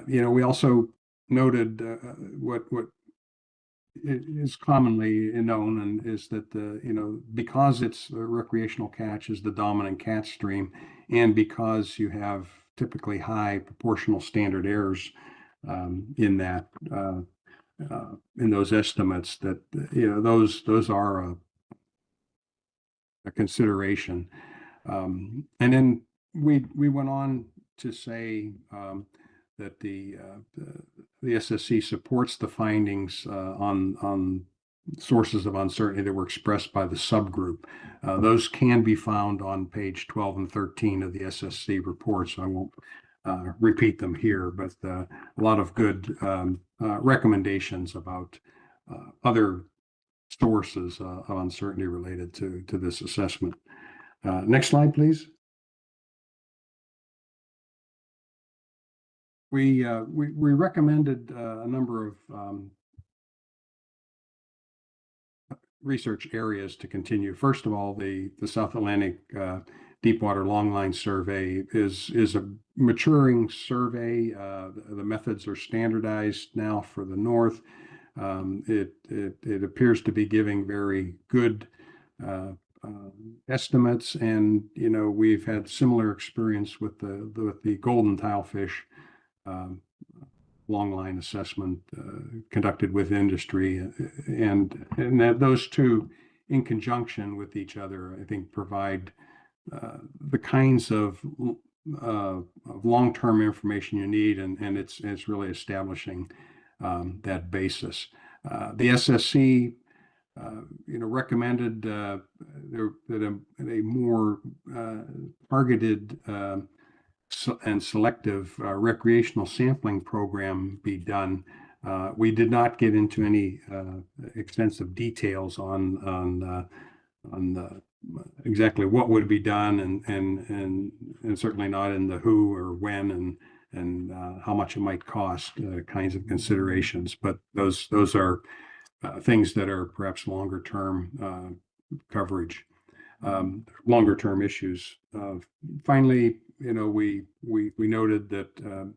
We also noted what is commonly known, and is that because it's a recreational catch is the dominant catch stream, and because you have typically high proportional standard errors in that in those estimates, that those are a consideration. And then we went on to say that the SSC supports the findings on sources of uncertainty that were expressed by the subgroup. Those can be found on page 12 and 13 of the SSC report, so I won't repeat them here, but a lot of good recommendations about other sources of uncertainty related to this assessment. Next slide, please. We recommended a number of research areas to continue. First of all, the South Atlantic Deepwater Longline Survey is a maturing survey. The methods are standardized now for the North. It appears to be giving very good estimates, and we've had similar experience with the golden tilefish longline assessment conducted with industry, and that those two in conjunction with each other, I think, provide the kinds of long-term information you need, and it's really establishing that basis. The SSC recommended that a more targeted and selective recreational sampling program be done. We did not get into any extensive details on exactly what would be done, and certainly not in the who or when and how much it might cost, kinds of considerations. But those are things that are perhaps longer term coverage, longer term issues. Finally, we noted that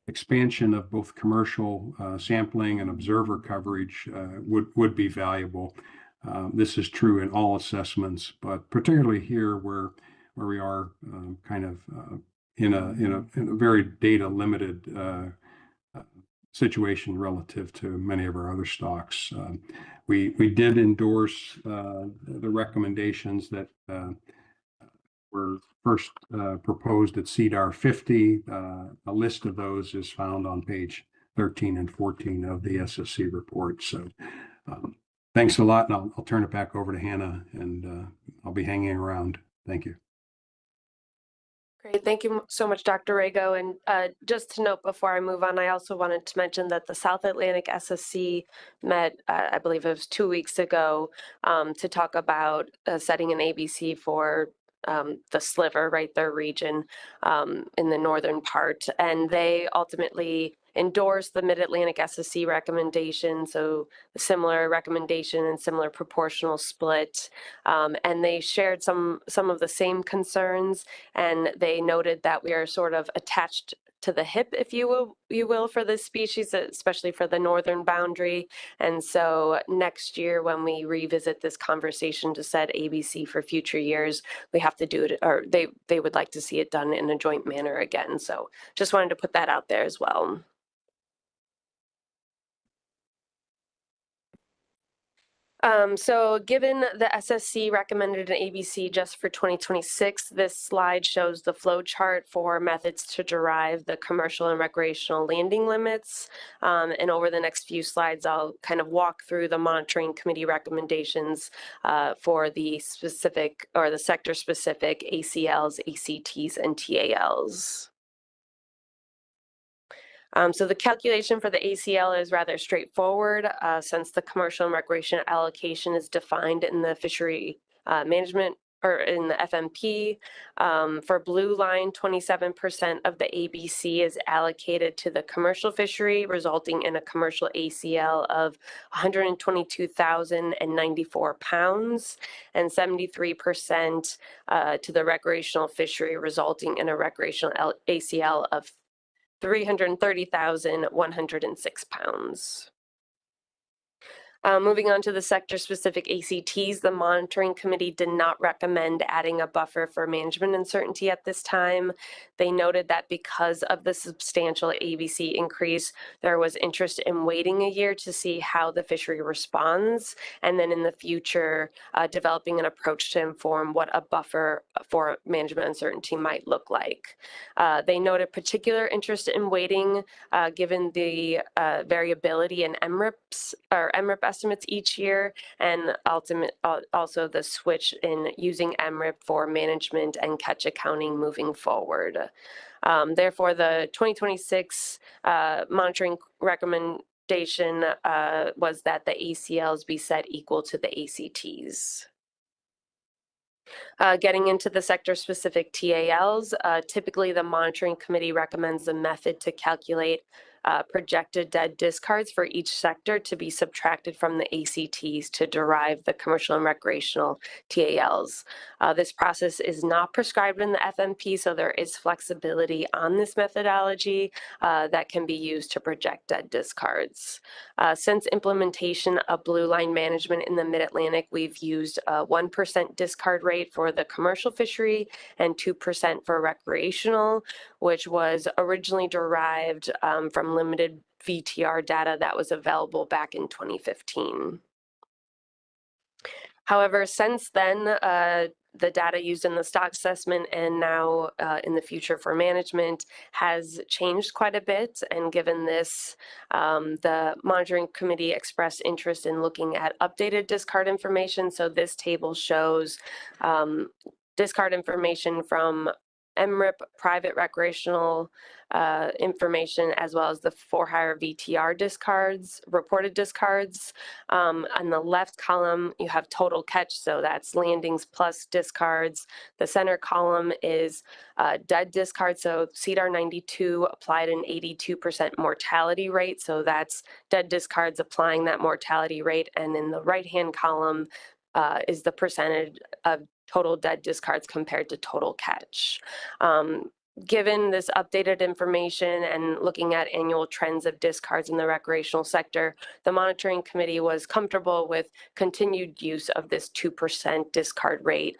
expansion of both commercial sampling and observer coverage would be valuable. This is true in all assessments, but particularly here where we are kind of in a very data limited situation relative to many of our other stocks. We did endorse the recommendations that were first proposed at CDAR 50. A list of those is found on page 13 and 14 of the SSC report. So thanks a lot, and I'll turn it back over to Hannah, and I'll be hanging around. Thank you. Great. Thank you so much, Dr. Rago. And just to note before I move on, I also wanted to mention that the South Atlantic SSC met, I believe it was 2 weeks ago, to talk about setting an ABC for the sliver, right, their region in the northern part. And they ultimately endorsed the Mid-Atlantic SSC recommendation, so a similar recommendation and similar proportional split. And they shared some of the same concerns, and they noted that we are sort of attached to the hip, if you will, for this species, especially for the northern boundary. And so next year, when we revisit this conversation to set ABC for future years, we have to do it, or they would like to see it done in a joint manner again. So just wanted to put that out there as well. So given the SSC recommended an ABC just for 2026, this slide shows the flow chart for methods to derive the commercial and recreational landing limits. And over the next few slides, I'll kind of walk through the monitoring committee recommendations for the specific or the sector specific ACLs, ACTs, and TALs. So the calculation for the ACL is rather straightforward since the commercial and recreation allocation is defined in the fishery management or in the FMP. For Blueline, 27% of the ABC is allocated to the commercial fishery, resulting in a commercial ACL of 122,094 pounds, and 73% to the recreational fishery, resulting in a recreational ACL of 330,106 pounds. Moving on to the sector-specific ACTs, the monitoring committee did not recommend adding a buffer for management uncertainty at this time. They noted that because of the substantial ABC increase, there was interest in waiting a year to see how the fishery responds, and then in the future, developing an approach to inform what a buffer for management uncertainty might look like. They noted particular interest in waiting given the variability in MRIPs or MRIP estimates each year, and also the switch in using MRIP for management and catch accounting moving forward. Therefore, the 2026 monitoring recommendation was that the ACLs be set equal to the ACTs. Getting into the sector-specific TALs, typically the monitoring committee recommends a method to calculate projected dead discards for each sector to be subtracted from the ACTs to derive the commercial and recreational TALs. This process is not prescribed in the FMP, so there is flexibility on this methodology that can be used to project dead discards. Since implementation of Blueline management in the Mid-Atlantic, we've used a 1% discard rate for the commercial fishery and 2% for recreational, which was originally derived from limited VTR data that was available back in 2015. However, since then, the data used in the stock assessment and now in the future for management has changed quite a bit. And given this, the monitoring committee expressed interest in looking at updated discard information. So this table shows discard information from MRIP, private recreational information, as well as the for-hire VTR discards, reported discards. On the left column, you have total catch, so that's landings plus discards. The center column is dead discards, so CDAR 92 applied an 82% mortality rate, so that's dead discards applying that mortality rate. And in the right-hand column is the percentage of total dead discards compared to total catch. Given this updated information and looking at annual trends of discards in the recreational sector, the monitoring committee was comfortable with continued use of this 2% discard rate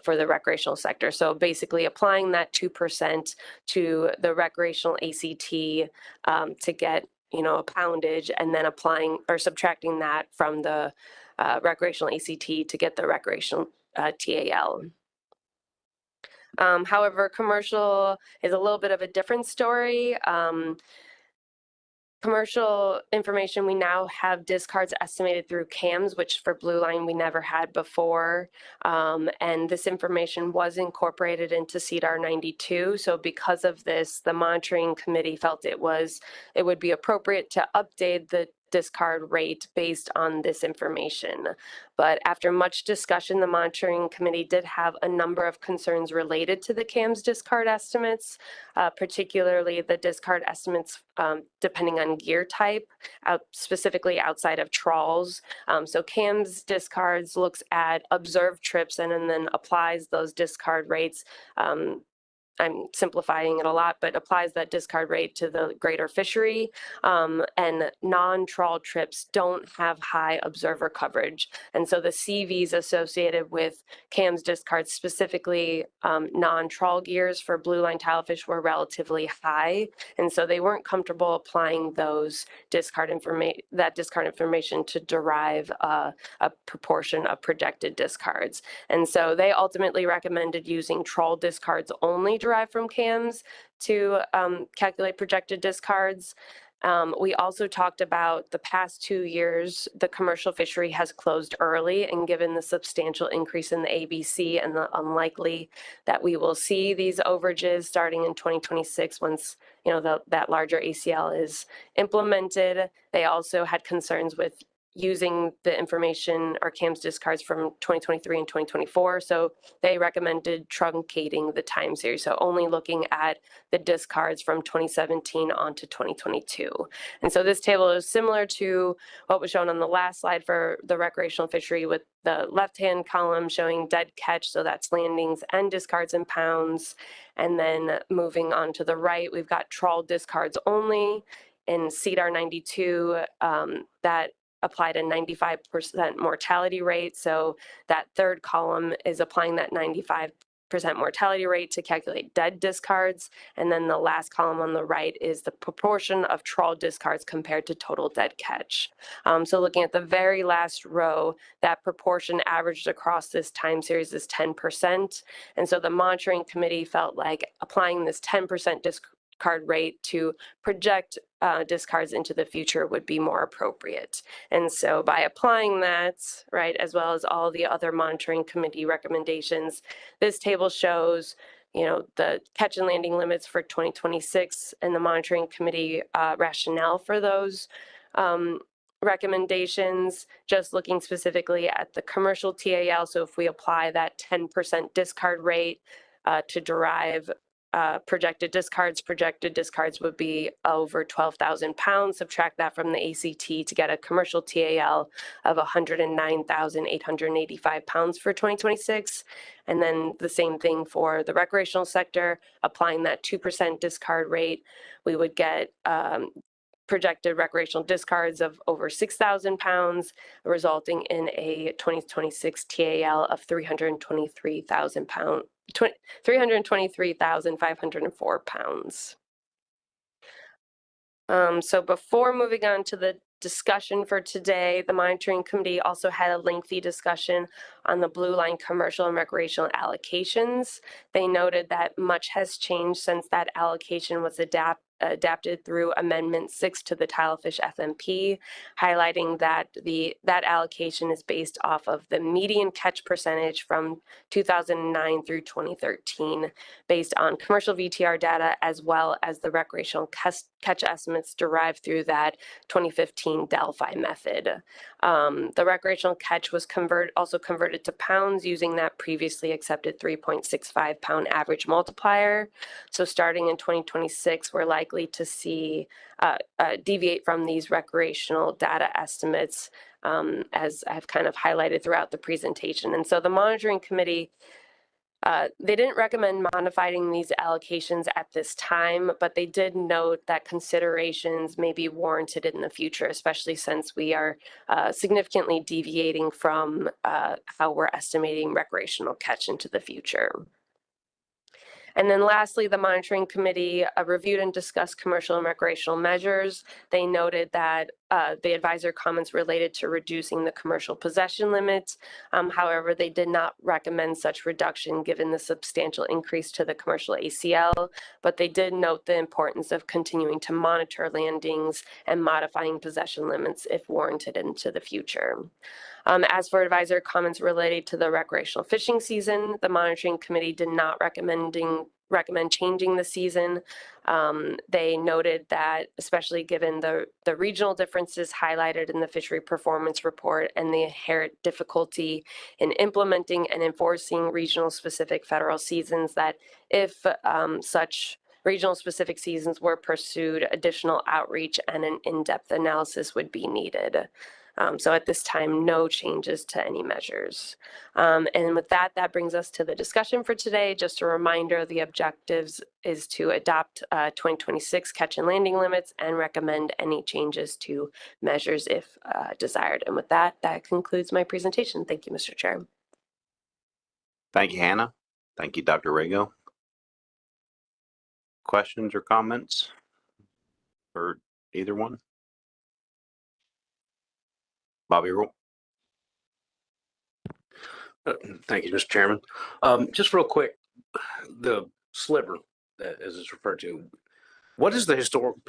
for the recreational sector. So basically applying that 2% to the recreational ACT to get, a poundage, and then applying or subtracting that from the recreational ACT to get the recreational TAL. However, commercial is a little bit of a different story. Commercial information, we now have discards estimated through CAMS, which for Blueline we never had before. And this information was incorporated into CDAR 92. So because of this, the monitoring committee felt it would be appropriate to update the discard rate based on this information. But after much discussion, the monitoring committee did have a number of concerns related to the CAMS discard estimates, particularly the discard estimates depending on gear type, specifically outside of trawls. So CAMS discards looks at observed trips and then applies those discard rates. I'm simplifying it a lot, but applies that discard rate to the greater fishery. And non-trawl trips don't have high observer coverage. And so the CVs associated with CAMS discards, specifically non-trawl gears for Blueline tilefish, were relatively high. And so they weren't comfortable applying those discard information to derive a proportion of projected discards. And so they ultimately recommended using trawl discards only derived from CAMS to calculate projected discards. We also talked about the past 2 years, the commercial fishery has closed early, and given the substantial increase in the ABC and the unlikely that we will see these overages starting in 2026 once that larger ACL is implemented, they also had concerns with using the information or CAMS discards from 2023 and 2024. So they recommended truncating the time series. So only looking at the discards from 2017 on to 2022. And so this table is similar to what was shown on the last slide for the recreational fishery, with the left-hand column showing dead catch. So that's landings and discards in pounds. And then moving on to the right, we've got trawl discards only in CDAR 92 that applied a 95% mortality rate. So that third column is applying that 95% mortality rate to calculate dead discards. And then the last column on the right is the proportion of trawl discards compared to total dead catch. So looking at the very last row, that proportion averaged across this time series is 10%. And so the monitoring committee felt like applying this 10% discard rate to project discards into the future would be more appropriate. And so by applying that, right, as well as all the other monitoring committee recommendations, this table shows, the catch and landing limits for 2026 and the monitoring committee rationale for those recommendations, just looking specifically at the commercial TAL. So if we apply that 10% discard rate to derive projected discards. Projected discards would be over 12,000 pounds. Subtract that from the ACT to get a commercial TAL of 109,885 pounds for 2026. And then the same thing for the recreational sector, applying that 2% discard rate, we would get projected recreational discards of over 6,000 pounds, resulting in a 2026 TAL of 323,000 pounds. 323,504 pounds. So before moving on to the discussion for today, the monitoring committee also had a lengthy discussion on the Blueline commercial and recreational allocations. They noted that much has changed since that allocation was adapted through Amendment 6 to the Tilefish FMP, highlighting that that allocation is based off of the median catch percentage from 2009 through 2013, based on commercial VTR data as well as the recreational catch estimates derived through that 2015 Delphi method. The recreational catch was also converted to pounds using that previously accepted 3.65 pound average multiplier. So starting in 2026, we're likely to see deviate from these recreational data estimates, as I've kind of highlighted throughout the presentation. And so the monitoring committee, they didn't recommend modifying these allocations at this time, but they did note that considerations may be warranted in the future, especially since we are significantly deviating from how we're estimating recreational catch into the future. And then lastly, the monitoring committee reviewed and discussed commercial and recreational measures. They noted that the advisor comments related to reducing the commercial possession limits. However, they did not recommend such reduction given the substantial increase to the commercial ACL, but they did note the importance of continuing to monitor landings and modifying possession limits if warranted into the future. As for advisor comments related to the recreational fishing season, the monitoring committee did not recommend changing the season. They noted that, especially given the regional differences highlighted in the fishery performance report and the inherent difficulty in implementing and enforcing regional specific federal seasons, that if such regional specific seasons were pursued, additional outreach and an in-depth analysis would be needed. So at this time, no changes to any measures. And with that, that brings us to the discussion for today. Just a reminder, the objectives is to adopt 2026 catch and landing limits and recommend any changes to measures if desired. And with that, that concludes my presentation. Thank you, Mr. Chair. Thank you, Hannah. Thank you, Dr. Rago. Questions or comments for either one? Bobby Rule. Thank you, Mr. Chairman. Just real quick, the sliver, as it's referred to, what is the historical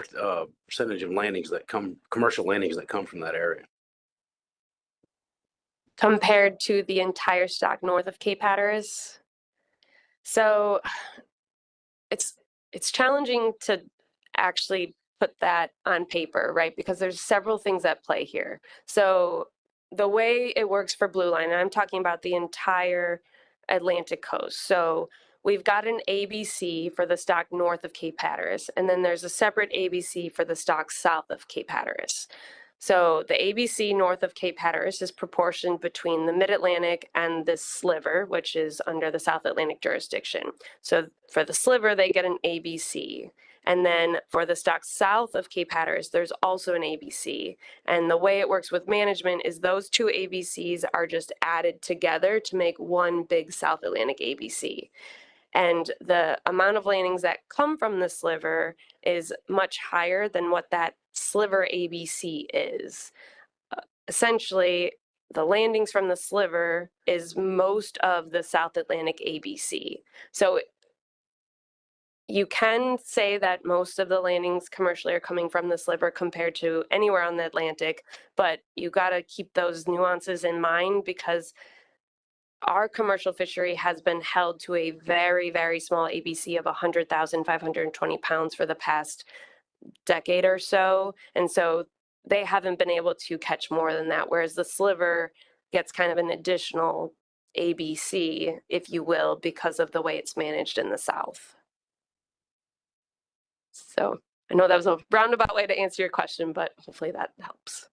percentage of landings that commercial landings that come from that area? Compared to the entire stock north of Cape Hatteras. So it's challenging to actually put that on paper, right? Because there's several things at play here. So the way it works for Blueline, and I'm talking about the entire Atlantic coast. So we've got an ABC for the stock north of Cape Hatteras, and then there's a separate ABC for the stock south of Cape Hatteras. So the ABC north of Cape Hatteras is proportioned between the Mid-Atlantic and the sliver, which is under the South Atlantic jurisdiction. So for the sliver, they get an ABC. And then for the stock south of Cape Hatteras, there's also an ABC. And the way it works with management is those two ABCs are just added together to make one big South Atlantic ABC. And the amount of landings that come from the sliver is much higher than what that sliver ABC is. Essentially, the landings from the sliver is most of the South Atlantic ABC. So you can say that most of the landings commercially are coming from the sliver compared to anywhere on the Atlantic, but you got to keep those nuances in mind because our commercial fishery has been held to a very, very small ABC of 100,520 pounds for the past decade or so. And so they haven't been able to catch more than that, whereas the sliver gets kind of an additional ABC, if you will, because of the way it's managed in the South. So I know that was a roundabout way to answer your question, but hopefully that helps.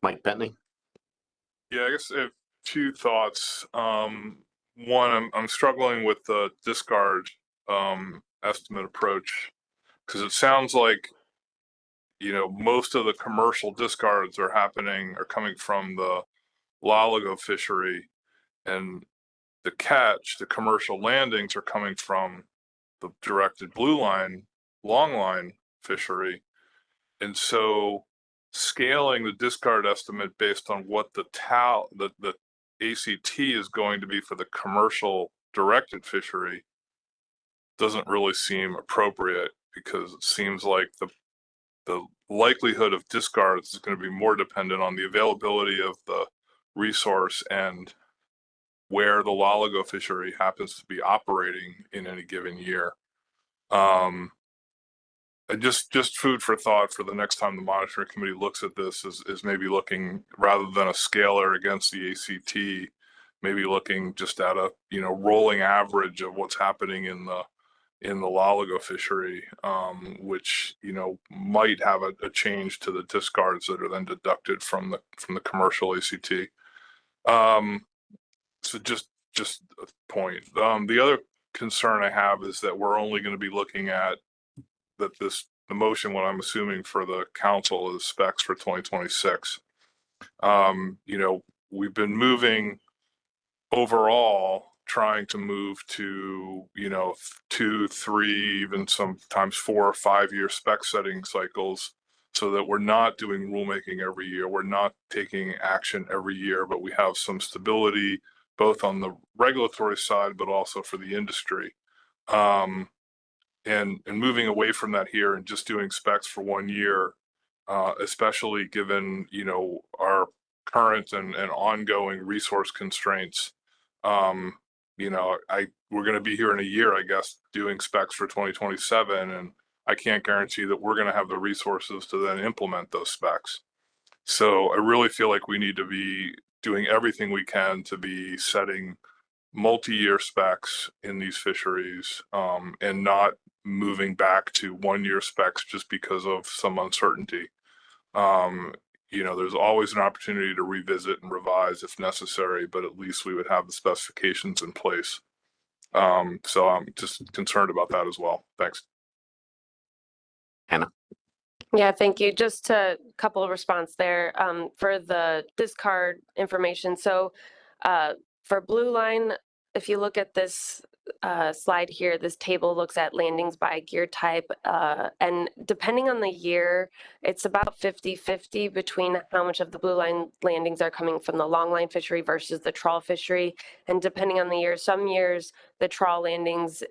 Mike Bentley. Yeah, I guess I have two thoughts. One, I'm struggling with the discard estimate approach because it sounds like, you know, most of the commercial discards are coming from the loligo fishery, and the commercial landings are coming from the directed blue line, long line fishery. And so scaling the discard estimate based on what the ACT is going to be for the commercial directed fishery doesn't really seem appropriate, because it seems like the likelihood of discards is going to be more dependent on the availability of the resource and where the loligo fishery happens to be operating in any given year. And just food for thought for the next time the monitoring committee looks at this is maybe looking, rather than a scalar against the ACT, maybe looking just at a, you know, rolling average of what's happening in the loligo fishery, which, you know, might have a change to the discards that are then deducted from the commercial ACT. So just a point. The other concern I have is that we're only going to be looking at the motion, what I'm assuming for the council, is specs for 2026. You know, we've been moving overall, trying to move to, you know, 2, 3, even sometimes 4 or 5 year spec setting cycles, so that we're not doing rulemaking every year. We're not taking action every year, but we have some stability both on the regulatory side, but also for the industry. And moving away from that here and just doing specs for 1 year, especially given, you know, our current and ongoing resource constraints. You know, we're going to be here in a year, I guess, doing specs for 2027, and I can't guarantee that we're going to have the resources to then implement those specs. So I really feel like we need to be doing everything we can to be setting multi-year specs in these fisheries, and not moving back to 1 year specs just because of some uncertainty. You know, there's always an opportunity to revisit and revise if necessary, but at least we would have the specifications in place. So I'm just concerned about that as well. Thanks. Hannah. Yeah, thank you. Just a couple of response there for the discard information. So for Blueline, if you look at this slide here, this table looks at landings by gear type, and depending on the year, it's about 50-50 between how much of the Blueline landings are coming from the longline fishery versus the trawl fishery. And depending on the year, some years the trawl landings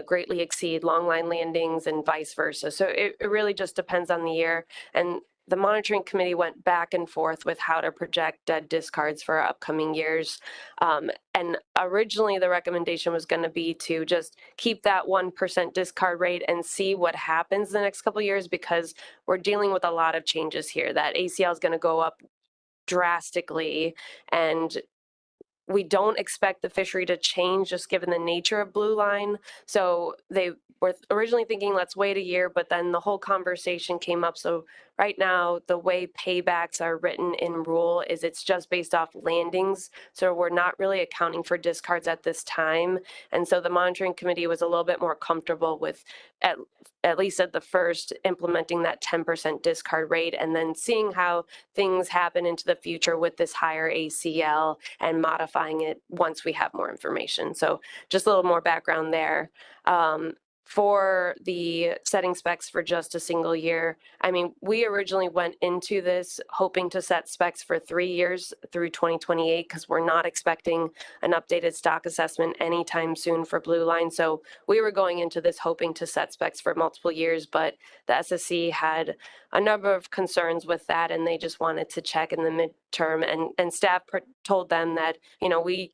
greatly exceed longline landings and vice versa. So it really just depends on the year. And the monitoring committee went back and forth with how to project dead discards for upcoming years. And originally the recommendation was going to be to just keep that 1% discard rate and see what happens the next couple of years, because we're dealing with a lot of changes here. That ACL is going to go up drastically, and we don't expect the fishery to change just given the nature of Blueline. So they were originally thinking, let's wait a year, but then the whole conversation came up. So right now, the way paybacks are written in rule is it's just based off landings. So we're not really accounting for discards at this time. And so the monitoring committee was a little bit more comfortable with, at least at the first, implementing that 10% discard rate, and then seeing how things happen into the future with this higher ACL and modifying it once we have more information. So just a little more background there. For the setting specs for just a single year, I mean, we originally went into this hoping to set specs for 3 years through 2028, because we're not expecting an updated stock assessment anytime soon for Blueline. So we were going into this hoping to set specs for multiple years, but the SSC had a number of concerns with that, and they just wanted to check in the midterm. And staff told them that, you know, we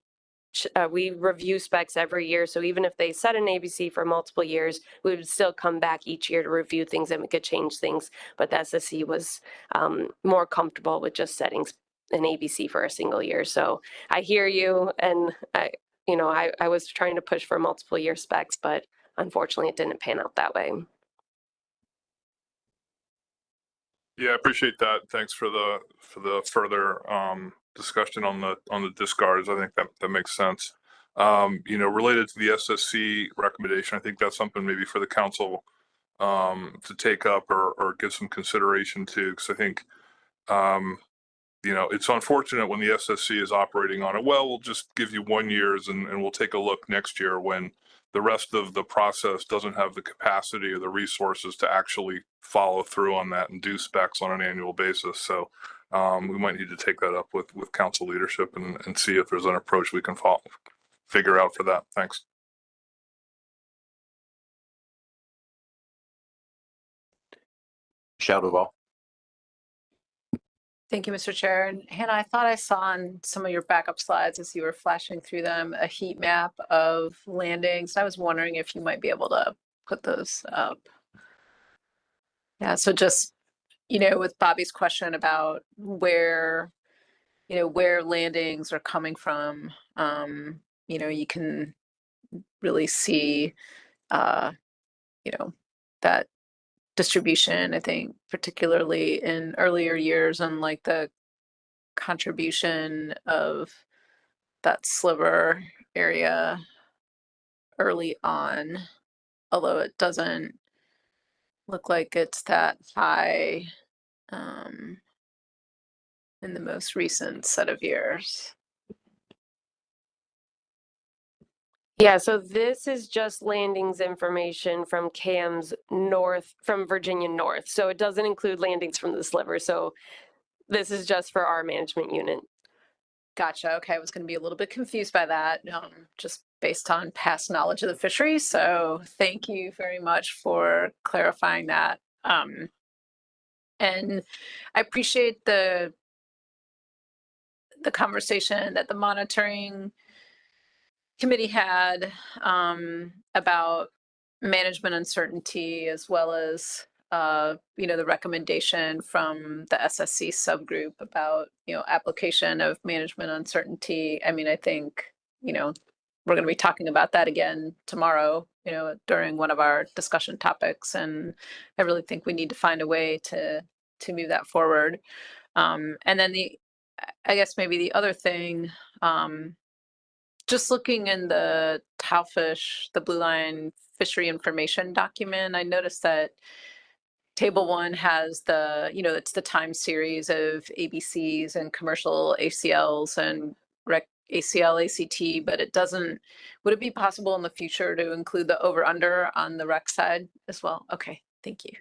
review specs every year. So even if they set an ABC for multiple years, we would still come back each year to review things, and we could change things. But the SSC was more comfortable with just setting an ABC for a single year. So I hear you, and I was trying to push for multiple year specs, but unfortunately it didn't pan out that way. Yeah, I appreciate that. Thanks for the further discussion on the discards. I think that makes sense. Related to the SSC recommendation, I think that's something maybe for the council to take up or give some consideration to, because I think it's unfortunate when the SSC is operating on it. Well, we'll just give you 1 year and we'll take a look next year, when the rest of the process doesn't have the capacity or the resources to actually follow through on that and do specs on an annual basis. So we might need to take that up with council leadership and see if there's an approach we can figure out for that. Thanks. Michelle Duval. Thank you, Mr. Chair. And Hannah, I thought I saw on some of your backup slides as you were flashing through them a heat map of landings. I was wondering if you might be able to put those up. Yeah, so just, with Bobby's question about where landings are coming from, you can really see, that distribution, I think, particularly in earlier years, and like the contribution of that sliver area early on, although it doesn't look like it's that high in the most recent set of years. Yeah, so this is just landings information from CAMS north, from Virginia North. So it doesn't include landings from the sliver. So this is just for our management unit. Gotcha. Okay, I was going to be a little bit confused by that, just based on past knowledge of the fishery. So thank you very much for clarifying that. And I appreciate the conversation that the monitoring committee had about management uncertainty, as well as the recommendation from the SSC subgroup about application of management uncertainty. I mean, I think we're going to be talking about that again tomorrow, during one of our discussion topics, and I really think we need to find a way to move that forward. And then I guess maybe the other thing, just looking in the Tilefish, the Blueline fishery information document, I noticed that Table 1 has it's the time series of ABCs and commercial ACLs and rec ACL, ACT, but it doesn't, would it be possible in the future to include the over under on the rec side as well? Okay, thank you.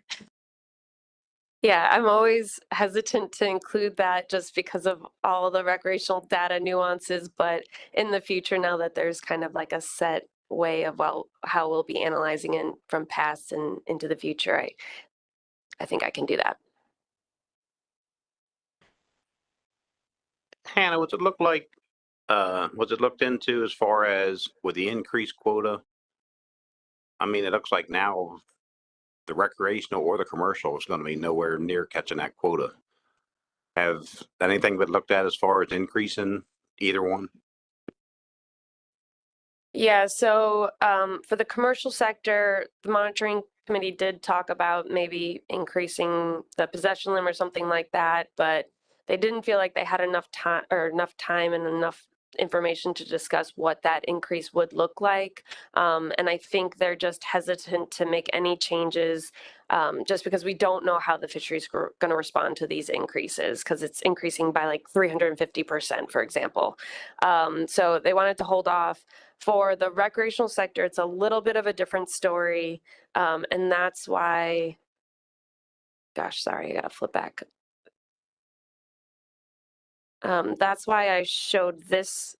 Yeah, I'm always hesitant to include that just because of all the recreational data nuances, but in the future, now that there's kind of like a set way of how we'll be analyzing it from past and into the future, I think I can do that. Hannah, was it looked into as far as with the increased quota? I mean, it looks like now the recreational or the commercial is going to be nowhere near catching that quota. Have anything been looked at as far as increasing either one? Yeah, so for the commercial sector, the monitoring committee did talk about maybe increasing the possession limit or something like that, but they didn't feel like they had enough time and enough information to discuss what that increase would look like. And I think they're just hesitant to make any changes just because we don't know how the fishery is going to respond to these increases, because it's increasing by like 350%, for example. So they wanted to hold off. For the recreational sector, it's a little bit of a different story. And that's why, gosh, sorry, I got to flip back. That's why I showed this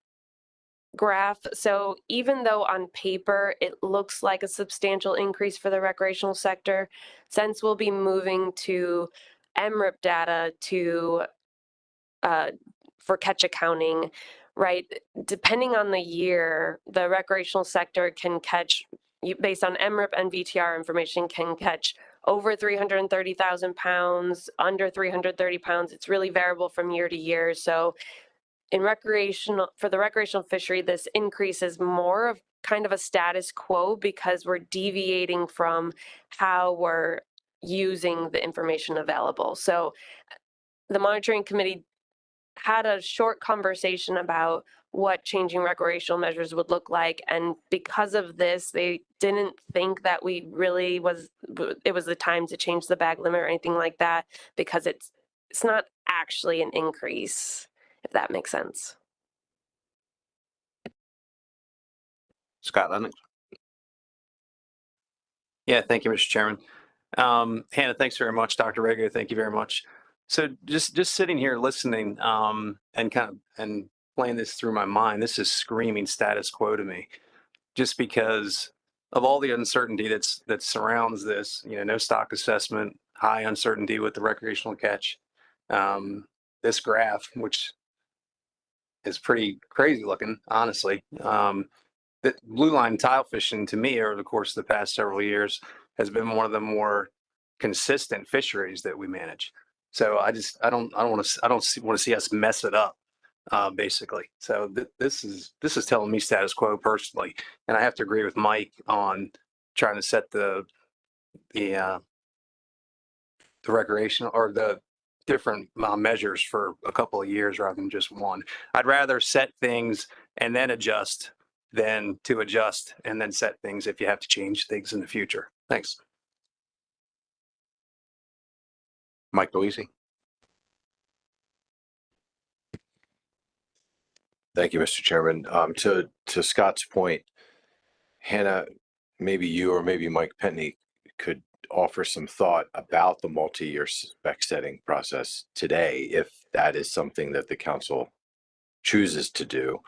graph. So even though on paper it looks like a substantial increase for the recreational sector, since we'll be moving to MRIP data for catch accounting, right? Depending on the year, the recreational sector can catch, based on MRIP and VTR information, can catch over 330,000 pounds, under 330 pounds. It's really variable from year to year. So for the recreational fishery, this increase is more of kind of a status quo because we're deviating from how we're using the information available. So the monitoring committee had a short conversation about what changing recreational measures would look like. And because of this, they didn't think that it was the time to change the bag limit or anything like that, because it's not actually an increase, if that makes sense. Scott Lennox. Yeah, thank you, Mr. Chairman. Hannah, thanks very much. Dr. Rego, thank you very much. So just sitting here listening and playing this through my mind, this is screaming status quo to me, just because of all the uncertainty that surrounds this. No stock assessment, high uncertainty with the recreational catch. This graph, which is pretty crazy looking, honestly. The Blueline tile fishing, to me, over the course of the past several years, has been one of the more consistent fisheries that we manage. So I don't want to see us mess it up, basically. So this is telling me status quo personally, and I have to agree with Mike on trying to set the recreational or the different measures for a couple of years rather than just one. I'd rather set things and then adjust than to adjust and then set things if you have to change things in the future. Thanks. Mike Louisi. Thank you, Mr. Chairman. To Scott's point, Hannah, maybe you or maybe Mike Pentney could offer some thought about the multi-year spec setting process today, if that is something that the council chooses to do.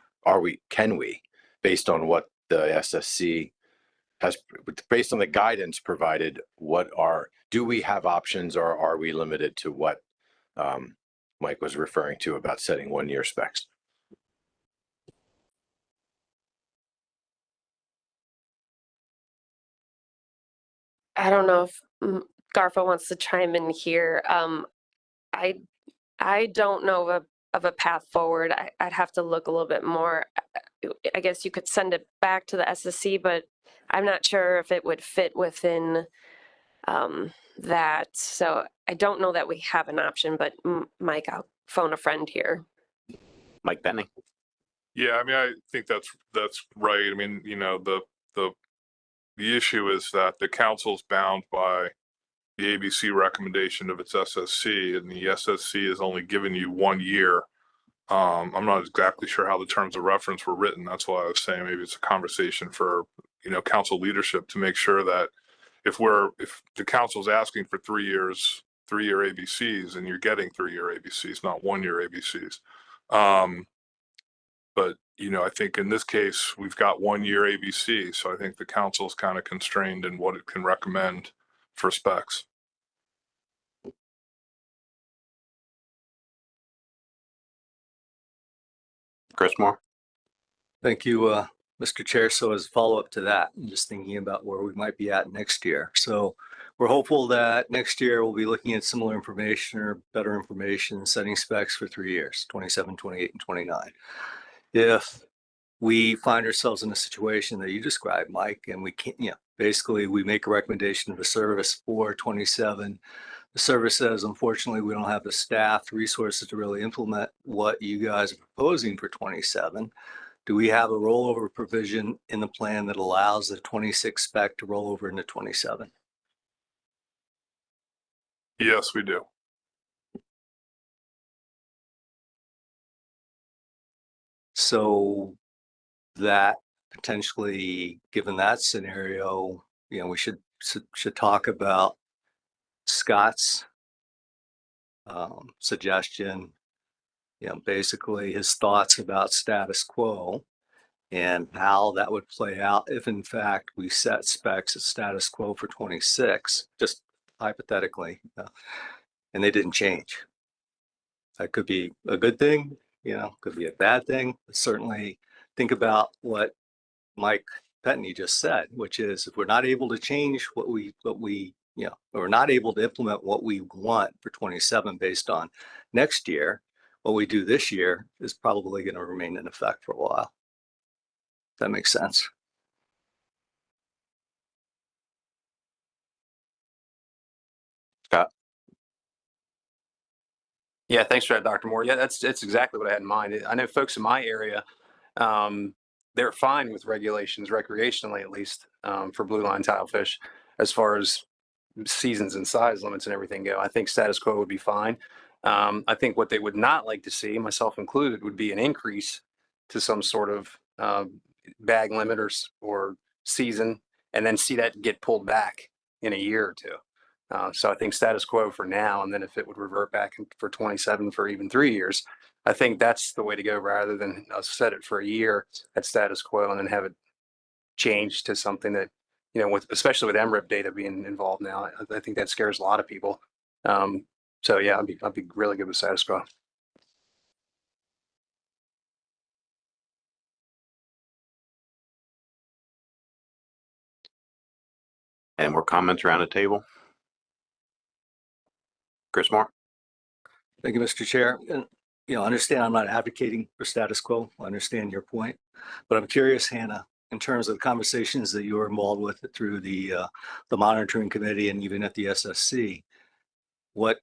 Can we, based on what the SSC has, based on the guidance provided, do we have options, or are we limited to what Mike was referring to about setting 1-year specs? I don't know if Garfa wants to chime in here. I don't know of a path forward. I'd have to look a little bit more. I guess you could send it back to the SSC, but I'm not sure if it would fit within that. So I don't know that we have an option, but Mike, I'll phone a friend here. Mike Pentney. Yeah, I mean, I think that's right. I mean, the issue is that the council's bound by the ABC recommendation of its SSC, and the SSC has only given you 1 year. I'm not exactly sure how the terms of reference were written. That's why I was saying maybe it's a conversation for, council leadership to make sure that if the council's asking for 3 years, 3-year ABCs, and you're getting 3-year ABCs, not 1-year ABCs. But, I think in this case, we've got 1-year ABC. So I think the council is kind of constrained in what it can recommend for specs. Chris Moore. Thank you, Mr. Chair. So as a follow-up to that, I'm just thinking about where we might be at next year. So we're hopeful that next year we'll be looking at similar information or better information, setting specs for 3 years, 27, 28, and 29. If we find ourselves in a situation that you described, Mike, and we can't, basically we make a recommendation of a service for 27. The service says, unfortunately, we don't have the staff, the resources to really implement what you guys are proposing for 27. Do we have a rollover provision in the plan that allows the 26 spec to roll over into 27? Yes, we do. So that potentially, given that scenario, we should talk about Scott's suggestion, basically his thoughts about status quo and how that would play out if in fact we set specs at status quo for 26, just hypothetically, and they didn't change. That could be a good thing, could be a bad thing. But certainly think about what Mike Pentney just said, which is if we're not able to change what we we're not able to implement what we want for 27 based on next year, what we do this year is probably going to remain in effect for a while. That makes sense. Scott? Yeah, thanks for that, Dr. Moore. Yeah, that's exactly what I had in mind. I know folks in my area, they're fine with regulations, recreationally at least, for blue line tilefish, as far as seasons and size limits and everything go. I think status quo would be fine. I think what they would not like to see, myself included, would be an increase to some sort of bag limit or season, and then see that get pulled back in a year or two. So I think status quo for now, and then if it would revert back for 27 for even 3 years, I think that's the way to go, rather than set it for a year at status quo and then have it change to something that, especially with MRIP data being involved now, I think that scares a lot of people. So yeah, I'd be really good with status quo. Any more comments around the table? Chris Moore? Thank you, Mr. Chair. And, understand I'm not advocating for status quo. I understand your point, but I'm curious, Hannah, in terms of conversations that you were involved with through the monitoring committee and even at the SSC, what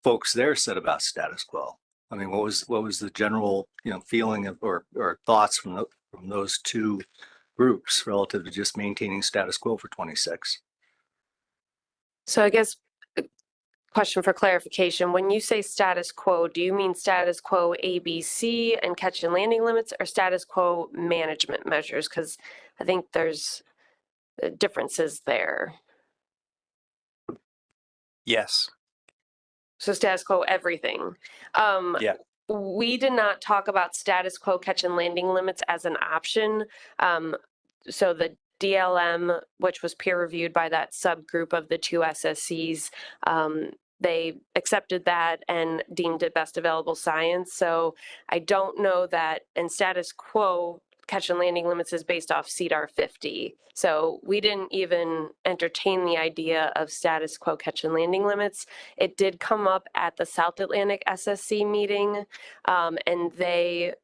folks there said about status quo. I mean, what was the general, feeling of, or thoughts from those two groups relative to just maintaining status quo for 26? So I guess question for clarification, when you say status quo, do you mean status quo ABC and catch and landing limits, or status quo management measures? Because I think there's differences there. Yes. So status quo everything. Yeah. We did not talk about status quo catch and landing limits as an option. So the DLM, which was peer reviewed by that subgroup of the two SSCs, they accepted that and deemed it best available science. So I don't know that, and status quo catch and landing limits is based off CDAR 50. So we didn't even entertain the idea of status quo catch and landing limits. It did come up at the South Atlantic SSC meeting, and they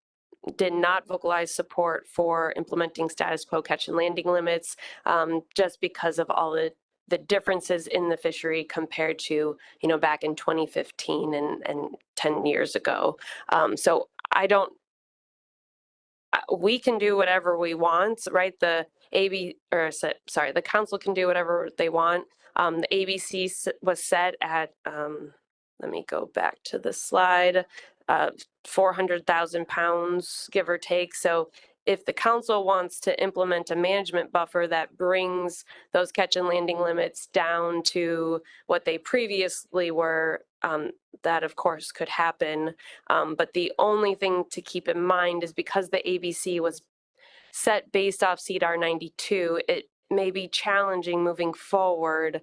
did not vocalize support for implementing status quo catch and landing limits, just because of all the differences in the fishery compared to, back in 2015 and 10 years ago. So we can do whatever we want, right? The council can do whatever they want. The ABC was set at, let me go back to the slide, 400,000 pounds, give or take. So if the council wants to implement a management buffer that brings those catch and landing limits down to what they previously were, that of course could happen. But the only thing to keep in mind is because the ABC was set based off CDAR 92, it may be challenging moving forward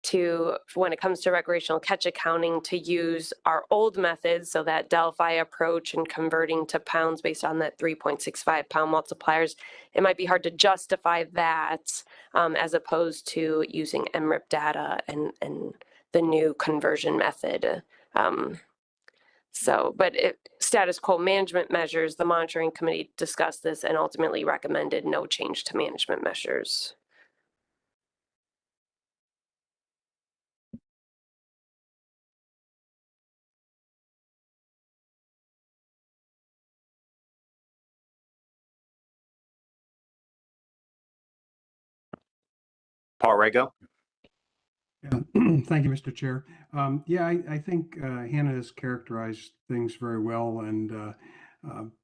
to, when it comes to recreational catch accounting, to use our old methods, so that Delphi approach and converting to pounds based on that 3.65 pound multipliers. It might be hard to justify that as opposed to using MRIP data and the new conversion method. But status quo management measures, the monitoring committee discussed this and ultimately recommended no change to management measures. Paul Rego? Yeah. Thank you, Mr. Chair. I think Hannah has characterized things very well, and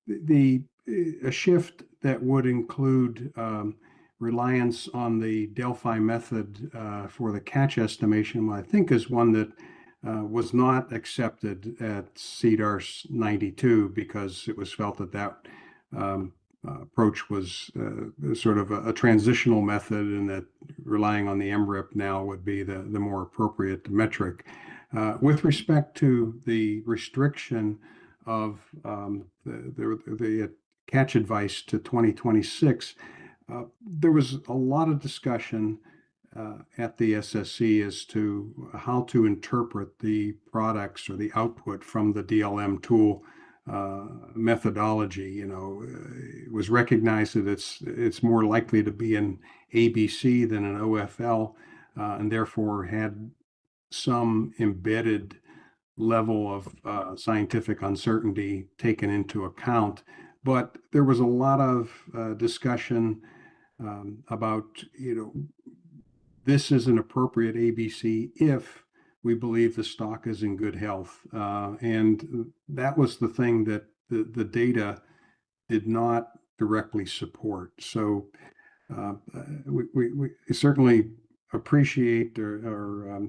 a shift that would include reliance on the Delphi method for the catch estimation, I think, is one that was not accepted at CDAR 92, because it was felt that approach was sort of a transitional method, and that relying on the MRIP now would be the more appropriate metric. With respect to the restriction of the catch advice to 2026, there was a lot of discussion at the SSC as to how to interpret the products or the output from the DLM tool methodology. It was recognized that it's more likely to be an ABC than an OFL, and therefore had some embedded level of scientific uncertainty taken into account. But there was a lot of discussion about, this is an appropriate ABC if we believe the stock is in good health. And that was the thing that the data did not directly support. So we certainly appreciate or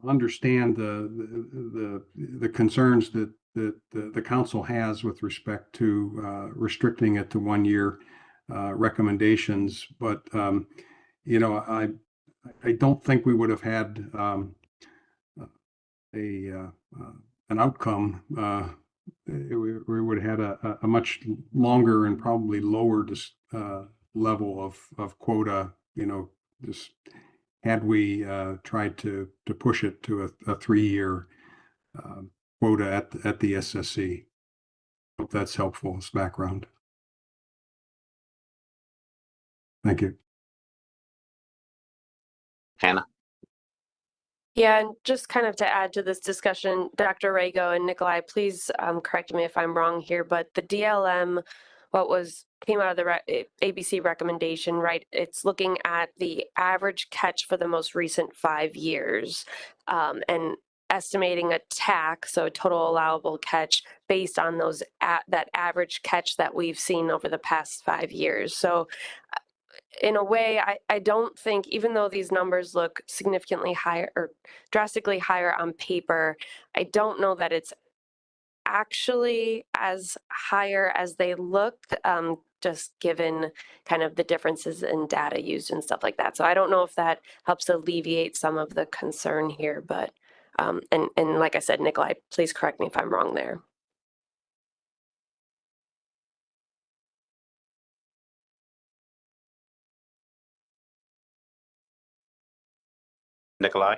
understand the concerns that the council has with respect to restricting it to 1 year recommendations. But I don't think we would have had an outcome. We would have had a much longer and probably lower level of quota. Just had we tried to push it to a 3-year quota at the SSC. Hope that's helpful as background. Thank you. Hannah? Yeah, and just kind of to add to this discussion, Dr. Rago and Nikolai, please correct me if I'm wrong here, but the DLM, came out of the ABC recommendation, right? It's looking at the average catch for the most recent 5 years and estimating a TAC, so a total allowable catch, based on that average catch that we've seen over the past 5 years. So in a way, I don't think, even though these numbers look significantly higher or drastically higher on paper, I don't know that it's actually as higher as they look, just given kind of the differences in data used and stuff like that. So I don't know if that helps alleviate some of the concern here, but, and like I said, Nikolai, please correct me if I'm wrong there. Nikolai?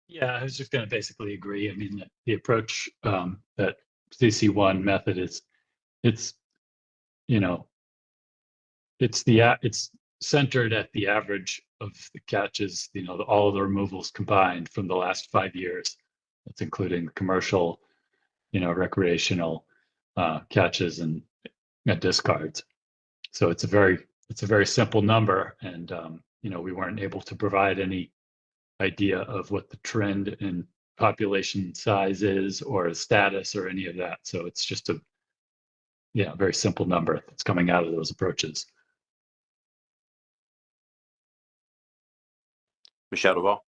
Yeah, I was just going to basically agree. I mean, the approach that CC1 method is, it's centered at the average of the catches, all of the removals combined from the last 5 years. That's including commercial, recreational catches and discards. So it's a very simple number, and we weren't able to provide any idea of what the trend in population size is or status or any of that. So it's just a very simple number that's coming out of those approaches. Michelle Duval?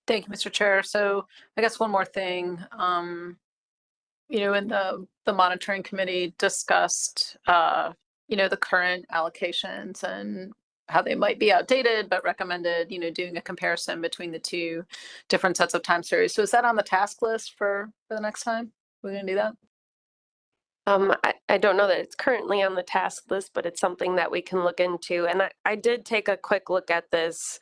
Thank you, Mr. Chair. So I guess one more thing, in the monitoring committee discussed, the current allocations and how they might be outdated, but recommended, doing a comparison between the two different sets of time series. So is that on the task list for the next time? We're going to do that? I don't know that it's currently on the task list, but it's something that we can look into. And I did take a quick look at this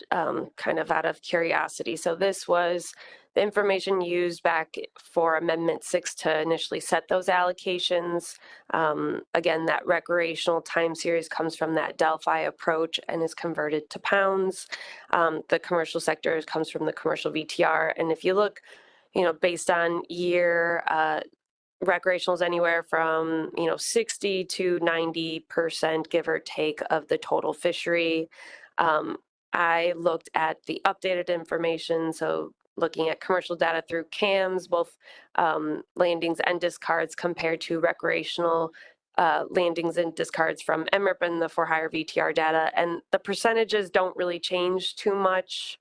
kind of out of curiosity. So this was the information used back for Amendment 6 to initially set those allocations. Again, that recreational time series comes from that Delphi approach and is converted to pounds. The commercial sector comes from the commercial VTR. And if you look, based on year, recreational is anywhere from 60 to 90%, give or take, of the total fishery. I looked at the updated information, so looking at commercial data through CAMs, both landings and discards compared to recreational landings and discards from MRIP and the for-hire VTR data. And the percentages don't really change too much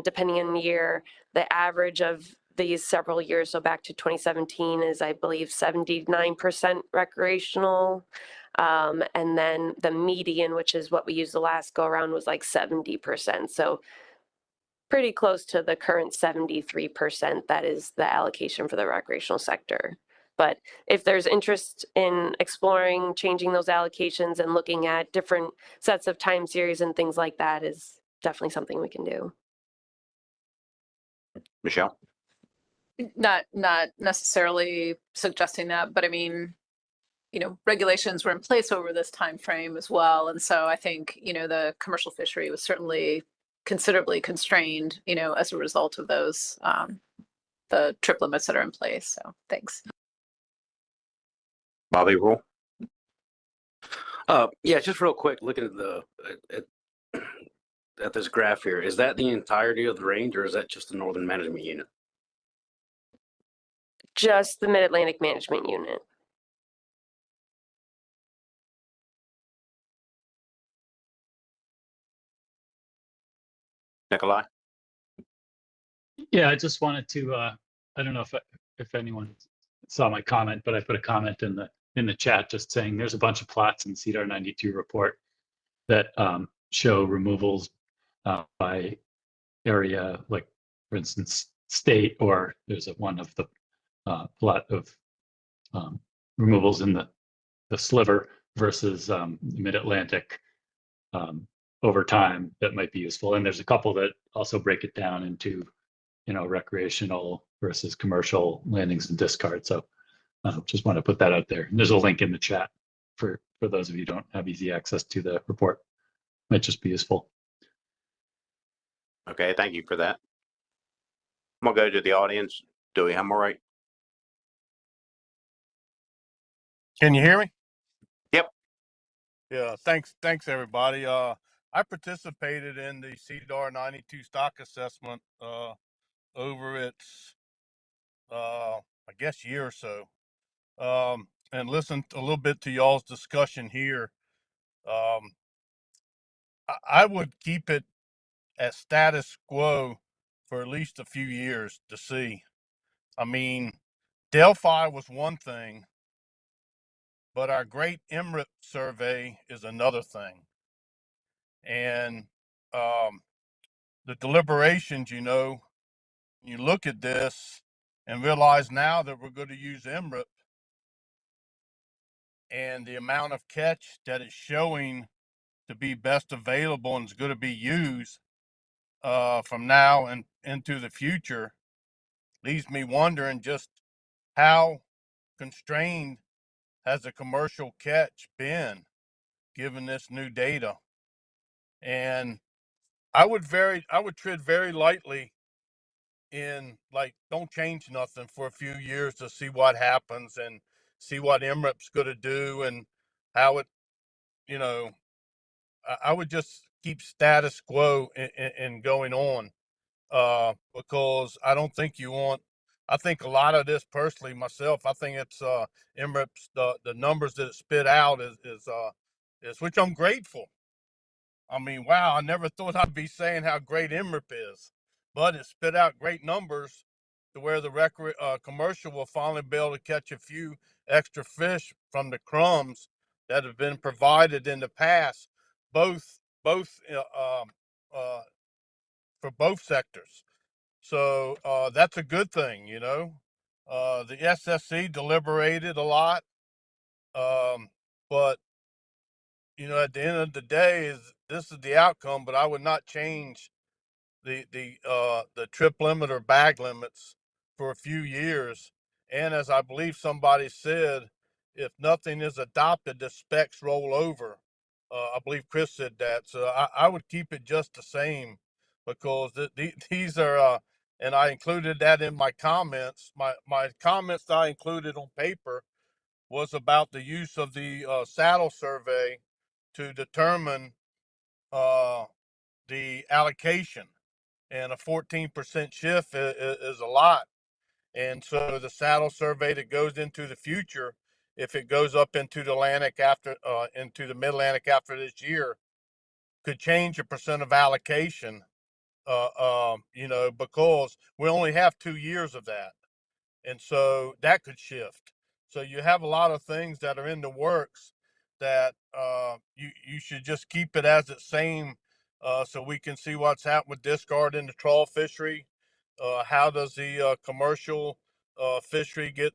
depending on the year. The average of these several years, so back to 2017, is, I believe, 79% recreational. And then the median, which is what we used the last go around, was like 70%. So pretty close to the current 73% that is the allocation for the recreational sector. But if there's interest in exploring changing those allocations and looking at different sets of time series and things like that is definitely something we can do. Michelle? Not necessarily suggesting that, but I mean, regulations were in place over this time frame as well. And so I think, the commercial fishery was certainly considerably constrained, as a result of those, the trip limits that are in place. So thanks. Bobby Rule? Yeah, just real quick, looking at at this graph here, is that the entirety of the range or is that just the Northern Management Unit? Just the Mid-Atlantic Management Unit. Nikolai? Yeah, I just wanted to, I don't know if anyone saw my comment, but I put a comment in the chat just saying there's a bunch of plots in CDR 92 report that show removals by area, like for instance, state, or there's one of the plot of removals in the sliver versus the Mid-Atlantic over time that might be useful. And there's a couple that also break it down into, recreational versus commercial landings and discards. So just want to put that out there. And there's a link in the chat for those of you who don't have easy access to the report. Might just be useful. Okay, thank you for that. I'm gonna go to the audience. Dewey Hemmelwright. Can you hear me? Yep. Yeah, thanks everybody. I participated in the CDR 92 stock assessment over its I guess year or so. And listened a little bit to y'all's discussion here. I would keep it at status quo for at least a few years to see. I mean, Delphi was one thing, but our great MRIP survey is another thing. And the deliberations, you look at this and realize now that we're going to use MRIP and the amount of catch that it's showing to be best available and is going to be used from now and into the future leaves me wondering just how constrained has the commercial catch been given this new data. And I would tread very lightly in, like, don't change nothing for a few years to see what happens and see what MRIP's going to do and how it, I would just keep status quo and going on because I don't think I think a lot of this personally myself, I think it's MRIP's, the numbers that it spit out is which I'm grateful. I mean, wow, I never thought I'd be saying how great MRIP is, but it spit out great numbers to where the commercial will finally be able to catch a few extra fish from the crumbs that have been provided in the past, both for both sectors. So that's a good thing, The SSC deliberated a lot, but at the end of the day, this is the outcome. But I would not change the trip limit or bag limits for a few years. And as I believe somebody said, if nothing is adopted, the specs roll over. I believe Chris said that. So I would keep it just the same because these are, and I included that in my comments. My comments that I included on paper was about the use of the saddle survey to determine the allocation. And a 14% shift is a lot. And so the saddle survey that goes into the future, if it goes up into the Atlantic into the Mid-Atlantic after this year, could change a percent of allocation, because we only have 2 years of that. And so that could shift. So you have a lot of things that are in the works that you should just keep it as it's same so we can see what's happened with discard in the trawl fishery. How does the commercial fishery get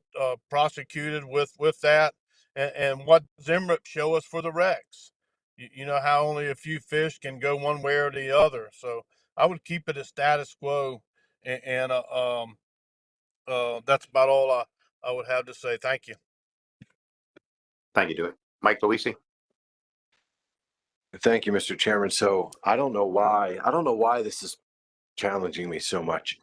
prosecuted with that, and what does MRIP show us for the wrecks? You know how only a few fish can go one way or the other. So I would keep it as status quo, and that's about all I would have to say. Thank you. Thank you, Dewey. Mike Luisi. Thank you, Mr. Chairman. So I don't know why this is challenging me so much.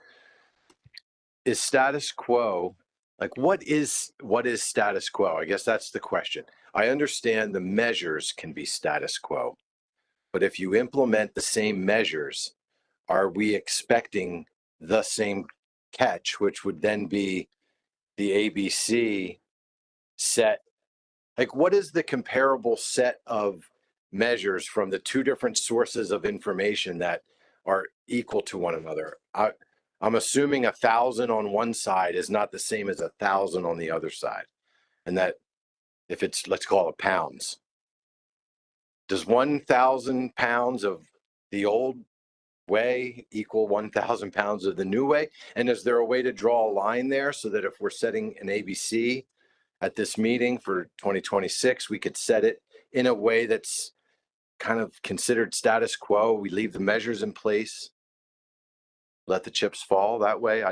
Is status quo, like what is status quo? I guess that's the question. I understand the measures can be status quo, but if you implement the same measures, are we expecting the same catch, which would then be the ABC set? Like, what is the comparable set of measures from the two different sources of information that are equal to one another? I'm assuming 1,000 on one side is not the same as 1,000 on the other side. And that if it's, let's call it pounds, does 1,000 pounds of the old way equal 1,000 pounds of the new way? And is there a way to draw a line there so that if we're setting an ABC at this meeting for 2026, we could set it in a way that's kind of considered status quo? We leave the measures in place, let the chips fall that way.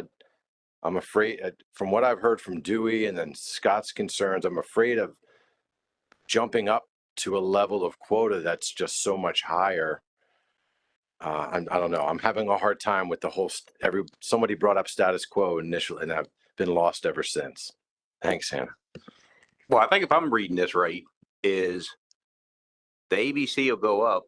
I'm afraid, from what I've heard from Dewey and then Scott's concerns, I'm afraid of jumping up to a level of quota that's just so much higher. I don't know. I'm having a hard time with the whole, somebody brought up status quo initially, and I've been lost ever since. Thanks, Hannah. Well, I think if I'm reading this right, is the ABC will go up,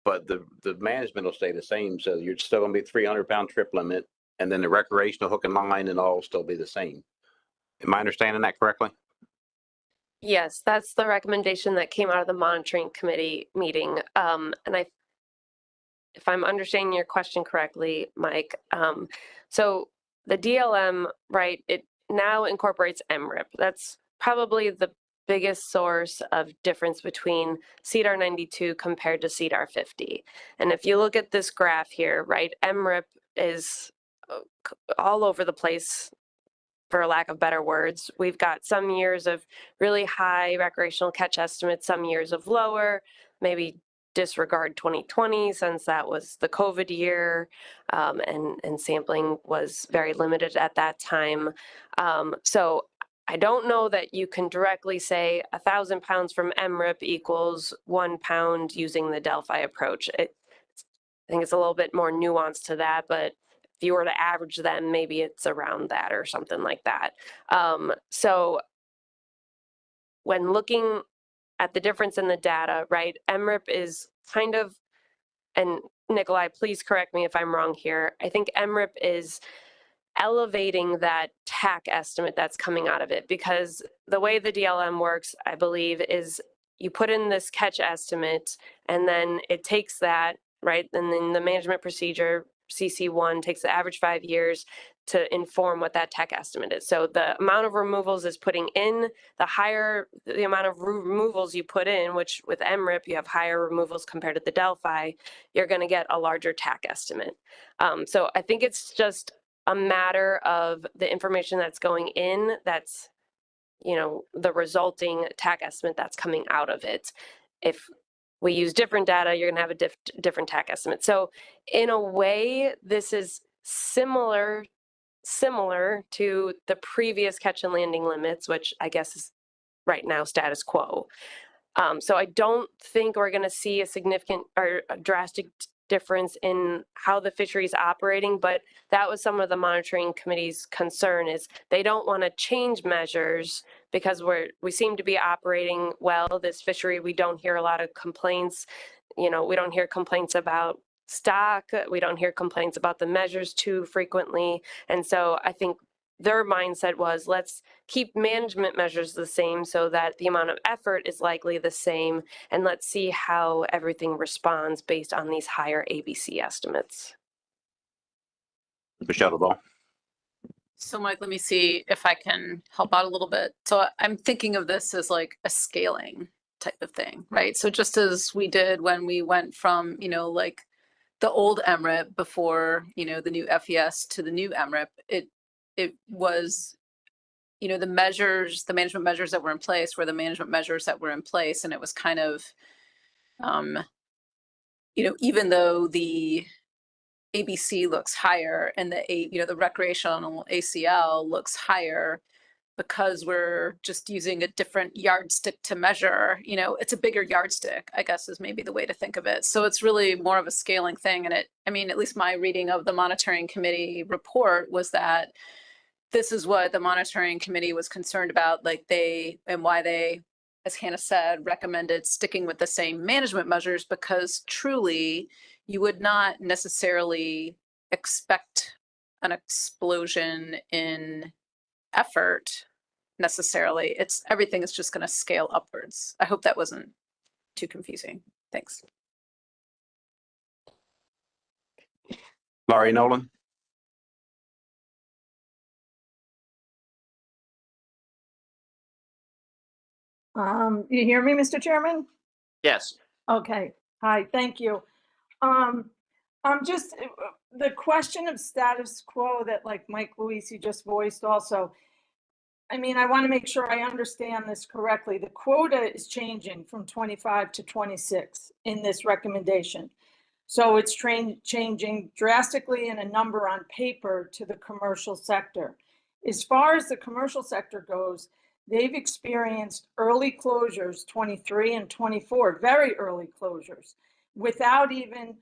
but the management will stay the same. So you're still going to be 300-pound trip limit, and then the recreational hook and line and all will still be the same. Am I understanding that correctly? Yes, that's the recommendation that came out of the monitoring committee meeting. If I'm understanding your question correctly, Mike, so the DLM, right, it now incorporates MRIP. That's probably the biggest source of difference between CDAR 92 compared to CDAR 50. And if you look at this graph here, right, MRIP is all over the place, for lack of better words. We've got some years of really high recreational catch estimates, some years of lower, maybe disregard 2020 since that was the COVID year, and sampling was very limited at that time. So I don't know that you can directly say 1,000 pounds from MRIP equals 1 pound using the Delphi approach. I think it's a little bit more nuanced to that, but if you were to average them, maybe it's around that or something like that. So when looking at the difference in the data, right, MRIP is kind of, and Nikolai, please correct me if I'm wrong here, I think MRIP is elevating that TAC estimate that's coming out of it, because the way the DLM works, I believe, is you put in this catch estimate and then it takes that, right, and then the management procedure CC1 takes the average 5 years to inform what that TAC estimate is. So the amount of removals is putting in, the higher the amount of removals you put in, which with MRIP, you have higher removals compared to the Delphi, you're going to get a larger TAC estimate. So I think it's just a matter of the information that's going in, that's, you know, the resulting TAC estimate that's coming out of it. If we use different data, you're going to have a different TAC estimate. So in a way, this is similar to the previous catch and landing limits, which I guess is right now status quo. So I don't think we're going to see a significant or a drastic difference in how the fishery is operating, but that was some of the monitoring committee's concern, is they don't want to change measures because we seem to be operating well. This fishery, we don't hear a lot of complaints. You know, we don't hear complaints about stock. We don't hear complaints about the measures too frequently. And so I think their mindset was, let's keep management measures the same so that the amount of effort is likely the same, and let's see how everything responds based on these higher ABC estimates. Michelle LeBlanc. So Mike, let me see if I can help out a little bit. So I'm thinking of this as like a scaling type of thing, right? So just as we did when we went from, you know, like the old MRIP before, you know, the new FES to the new MRIP, it was you know, the measures, the management measures that were in place were the management measures that were in place. And it was kind of, you know, even though the ABC looks higher and the recreational ACL looks higher, because we're just using a different yardstick to measure, you know, it's a bigger yardstick, I guess is maybe the way to think of it. So it's really more of a scaling thing. And I mean, at least my reading of the monitoring committee report was that this is what the monitoring committee was concerned about, like why they, as Hannah said, recommended sticking with the same management measures, because truly you would not necessarily expect an explosion in effort necessarily. Everything is just going to scale upwards. I hope that wasn't too confusing. Thanks. Laurie Nolan. You hear me, Mr. Chairman? Yes. Okay. Hi, thank you. I'm just, the question of status quo that like Mike Luisi just voiced also, I mean, I want to make sure I understand this correctly. The quota is changing from 25 to 26 in this recommendation. So it's changing drastically in a number on paper to the commercial sector. As far as the commercial sector goes, they've experienced early closures, 23 and 24, very early closures, without even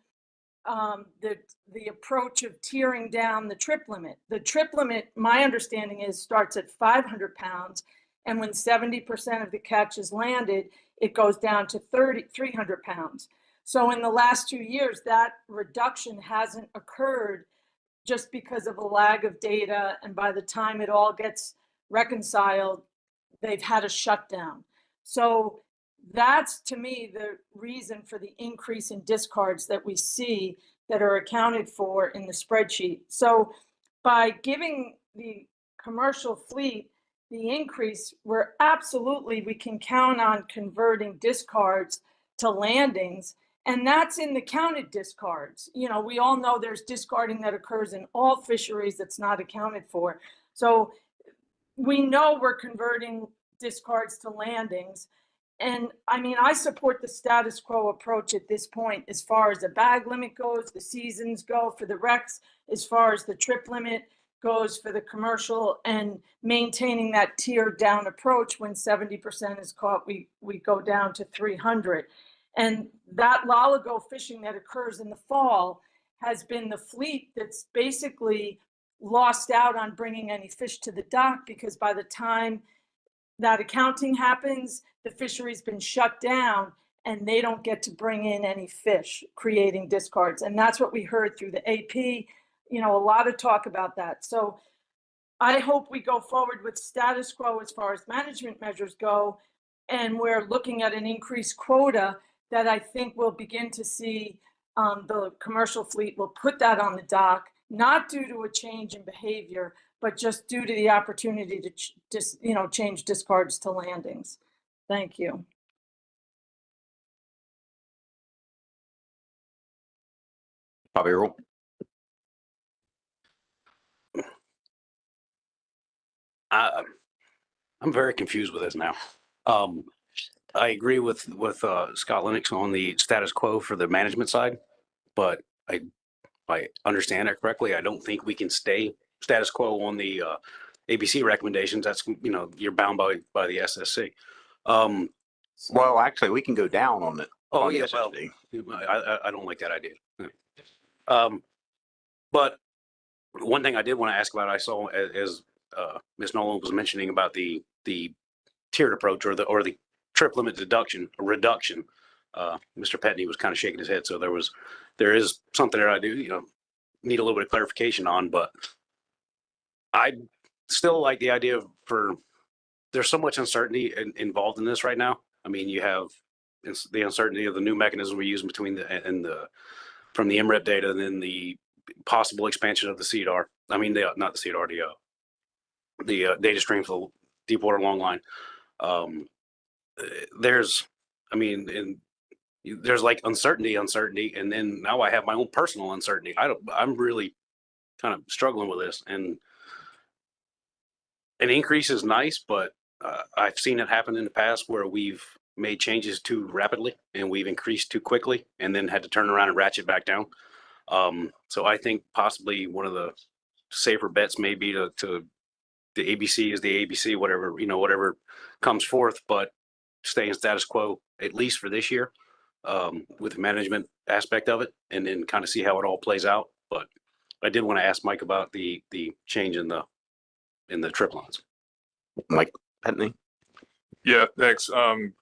the approach of tearing down the trip limit. The trip limit, my understanding is, starts at 500 pounds. And when 70% of the catch is landed, it goes down to 300 pounds. So in the last 2 years, that reduction hasn't occurred just because of a lag of data. And by the time it all gets reconciled, they've had a shutdown. So that's, to me, the reason for the increase in discards that we see that are accounted for in the spreadsheet. So by giving the commercial fleet the increase, we can count on converting discards to landings. And that's in the counted discards. You know, we all know there's discarding that occurs in all fisheries that's not accounted for. So we know we're converting discards to landings. And I mean, I support the status quo approach at this point, as far as the bag limit goes, the seasons go for the recs, as far as the trip limit goes for the commercial, and maintaining that tiered down approach. When 70% is caught, we go down to 300. And that loligo fishing that occurs in the fall has been the fleet that's basically lost out on bringing any fish to the dock, because by the time that accounting happens, the fishery's been shut down and they don't get to bring in any fish, creating discards. And that's what we heard through the AP, you know, a lot of talk about that. So I hope we go forward with status quo as far as management measures go. And we're looking at an increased quota that I think we'll begin to see. The commercial fleet will put that on the dock, not due to a change in behavior, but just due to the opportunity to just, you know, change discards to landings. Thank you. Bobby Earl. I'm very confused with this now. I agree with Scott Lennox on the status quo for the management side, but if I understand it correctly, I don't think we can stay status quo on the ABC recommendations. That's, you know, you're bound by the SSC. Well, actually, we can go down on it. Oh, on the yeah, well, SSD. I don't like that idea. But one thing I did want to ask about, I saw as Ms. Nolan was mentioning about the tiered approach or the trip limit reduction. Mr. Petney was kind of shaking his head. So there is something that I do, you know, need a little bit of clarification on, but I still like the idea there's so much uncertainty involved in this right now. I mean, you have the uncertainty of the new mechanism we're using from the MREP data, and then the possible expansion of the CDR. I mean, not the CDR, the data stream for Deepwater Longline. There's like uncertainty, and then now I have my own personal uncertainty. I'm really kind of struggling with this, and an increase is nice, but I've seen it happen in the past where we've made changes too rapidly and we've increased too quickly and then had to turn around and ratchet back down. So I think possibly one of the safer bets may be to the ABC is the ABC, whatever, whatever comes forth, but stay in status quo, at least for this year, with the management aspect of it, and then kind of see how it all plays out. But I did want to ask Mike about the change in the trip lines. Mike Penny. Yeah, thanks.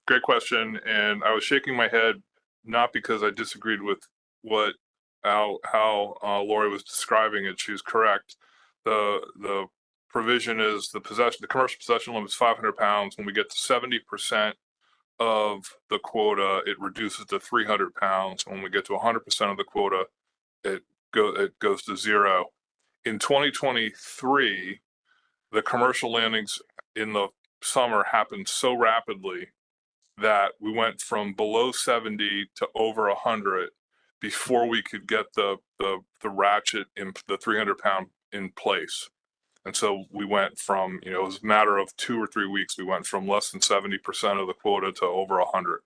Great question. And I was shaking my head, not because I disagreed with what how Lori was describing it. She was correct. The provision is the commercial possession limit is 500 pounds. When we get to 70% of the quota, it reduces to 300 pounds. When we get to 100% of the quota, it goes to 0. In 2023, the commercial landings in the summer happened so rapidly that we went from below 70 to over 100 before we could get the ratchet in the 300-pound in place. And so we went from, it was a matter of 2 or 3 weeks, we went from less than 70% of the quota to over 100.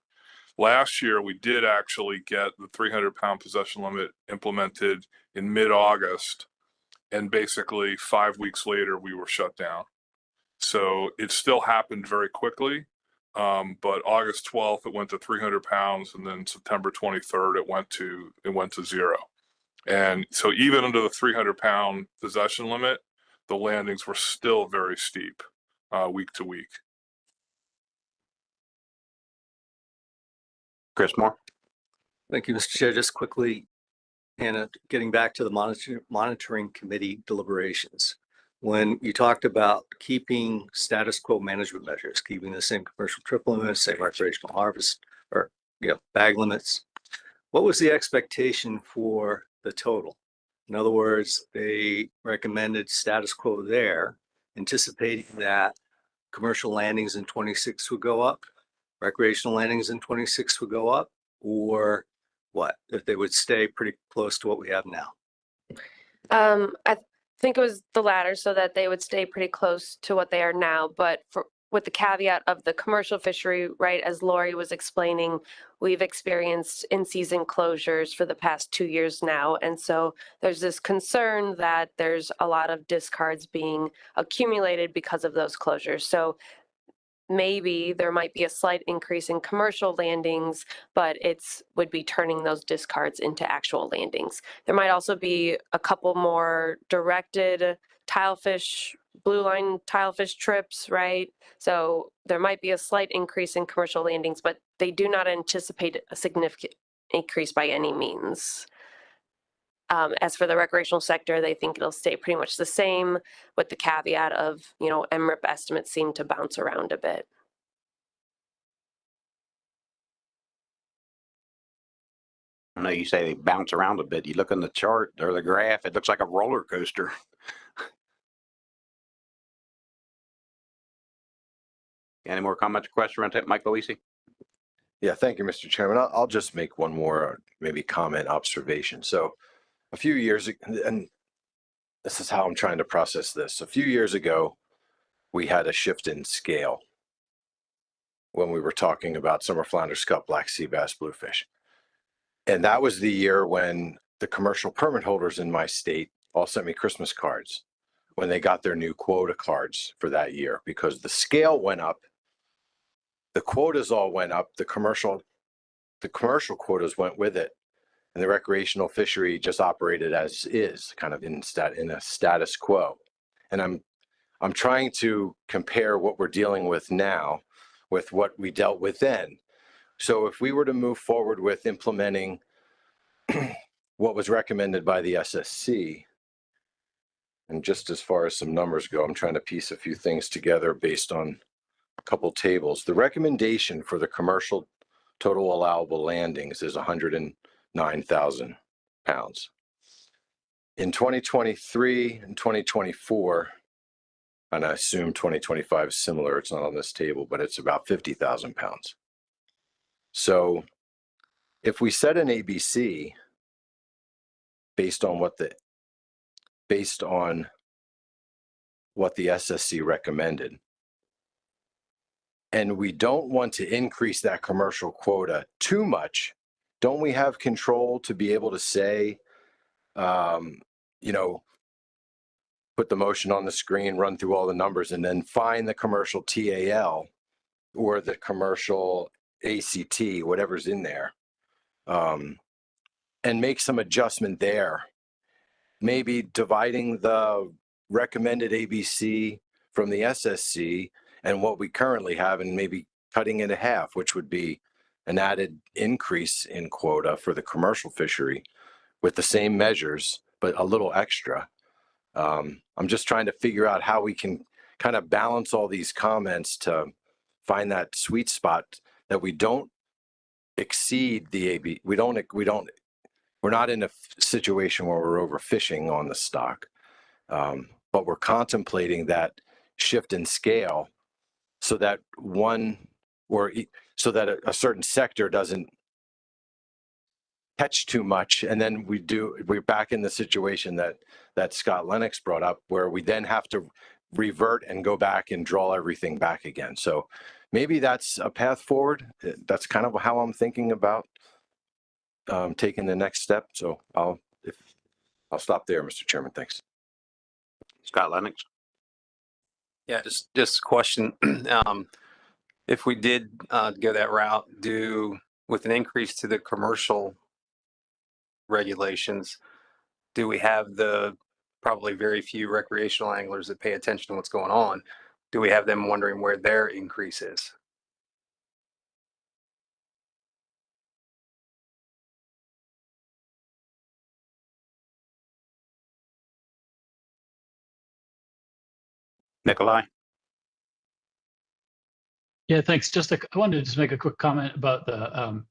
Last year, we did actually get the 300-pound possession limit implemented in mid-August. And basically 5 weeks later, we were shut down. So it still happened very quickly. But August 12th, it went to 300 pounds. And then September 23rd, it went to 0. And so even under the 300-pound possession limit, the landings were still very steep week to week. Chris Moore. Thank you, Mr. Chair. Just quickly, Hannah, getting back to the monitoring committee deliberations. When you talked about keeping status quo management measures, keeping the same commercial trip limits, same recreational harvest, or bag limits, what was the expectation for the total? In other words, they recommended status quo there, anticipating that commercial landings in 26 would go up, recreational landings in 26 would go up, or what? If they would stay pretty close to what we have now? I think it was the latter, so that they would stay pretty close to what they are now, but with the caveat of the commercial fishery, right, as Lori was explaining, we've experienced in-season closures for the past 2 years now. And so there's this concern that there's a lot of discards being accumulated because of those closures. So maybe there might be a slight increase in commercial landings, but would be turning those discards into actual landings. There might also be a couple more directed tilefish, Blueline tilefish trips, right? So there might be a slight increase in commercial landings, but they do not anticipate a significant increase by any means. As for the recreational sector, they think it'll stay pretty much the same, with the caveat of, MRIP estimates seem to bounce around a bit. I know you say they bounce around a bit. You look on the chart or the graph, it looks like a roller coaster. Any more comments or questions around that, Mike Luisi? Yeah, thank you, Mr. Chairman. I'll just make one more maybe comment observation. So a few years ago, and this is how I'm trying to process this. A few years ago, we had a shift in scale when we were talking about summer flounder, scup, black sea bass, bluefish. And that was the year when the commercial permit holders in my state all sent me Christmas cards when they got their new quota cards for that year, because the scale went up. The quotas all went up. The commercial quotas went with it, and the recreational fishery just operated as is, kind of in a status quo. And I'm trying to compare what we're dealing with now with what we dealt with then. So if we were to move forward with implementing what was recommended by the SSC, and just as far as some numbers go, I'm trying to piece a few things together based on a couple tables. The recommendation for the commercial total allowable landings is 109,000 pounds. In 2023 and 2024, and I assume 2025 is similar, it's not on this table, but it's about 50,000 pounds. So if we set an ABC based on what the SSC recommended. And we don't want to increase that commercial quota too much. Don't we have control to be able to say, you know, put the motion on the screen, run through all the numbers, and then find the commercial TAL or the commercial ACT, whatever's in there, and make some adjustment there. Maybe dividing the recommended ABC from the SSC and what we currently have, and maybe cutting it in half, which would be an added increase in quota for the commercial fishery with the same measures, but a little extra. I'm just trying to figure out how we can kind of balance all these comments to find that sweet spot that we don't exceed the AB. We're not in a situation where we're overfishing on the stock, but we're contemplating that shift in scale so that so that a certain sector doesn't catch too much, and then we're back in the situation that Scott Lennox brought up, where we then have to revert and go back and draw everything back again. So maybe that's a path forward. That's kind of how I'm thinking about taking the next step. So I'll stop there, Mr. Chairman. Thanks. Scott Lennox. Yeah, just a question. If we did go that route, with an increase to the commercial regulations, do we have the probably very few recreational anglers that pay attention to what's going on? Do we have them wondering where their increase is? Nikolai. Yeah, thanks. I wanted to just make a quick comment about the,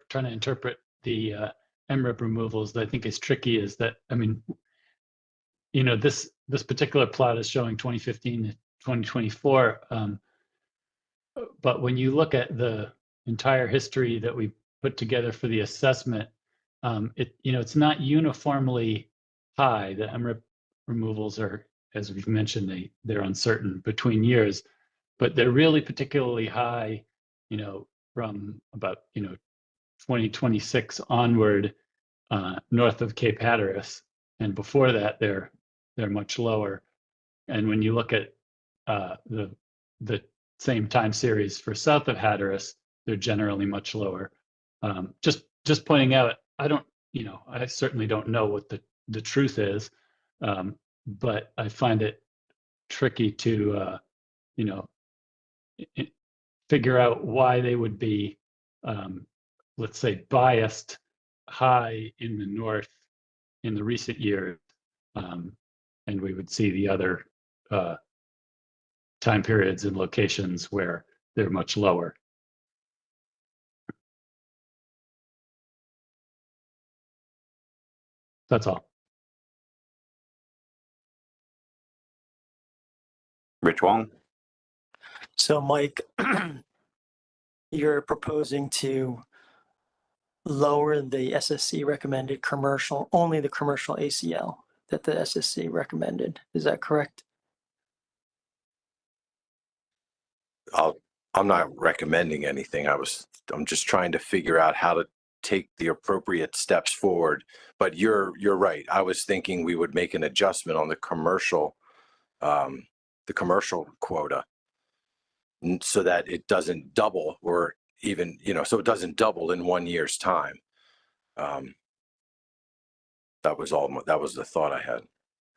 trying to interpret the MRIP removals. That I think is tricky is that, I mean, this particular plot is showing 2015 to 2024. But when you look at the entire history that we put together for the assessment, it's not uniformly high. The MRIP removals are, as we've mentioned, they're uncertain between years, but they're really particularly high, from about, 2026 onward, north of Cape Hatteras. And before that, they're much lower. And when you look at the same time series for south of Hatteras, they're generally much lower. Just pointing out, I certainly don't know what the truth is, but I find it tricky to, figure out why they would be, let's say, biased high in the north in the recent years, and we would see the other time periods and locations where they're much lower. That's all. Rich Wong. So Mike, you're proposing to lower the SSC recommended commercial, only the commercial ACL that the SSC recommended. Is that correct? I'm not recommending anything. I'm just trying to figure out how to take the appropriate steps forward. But you're right. I was thinking we would make an adjustment on the commercial quota so that it doesn't double, or even, so it doesn't double in 1 year's time. That was the thought I had.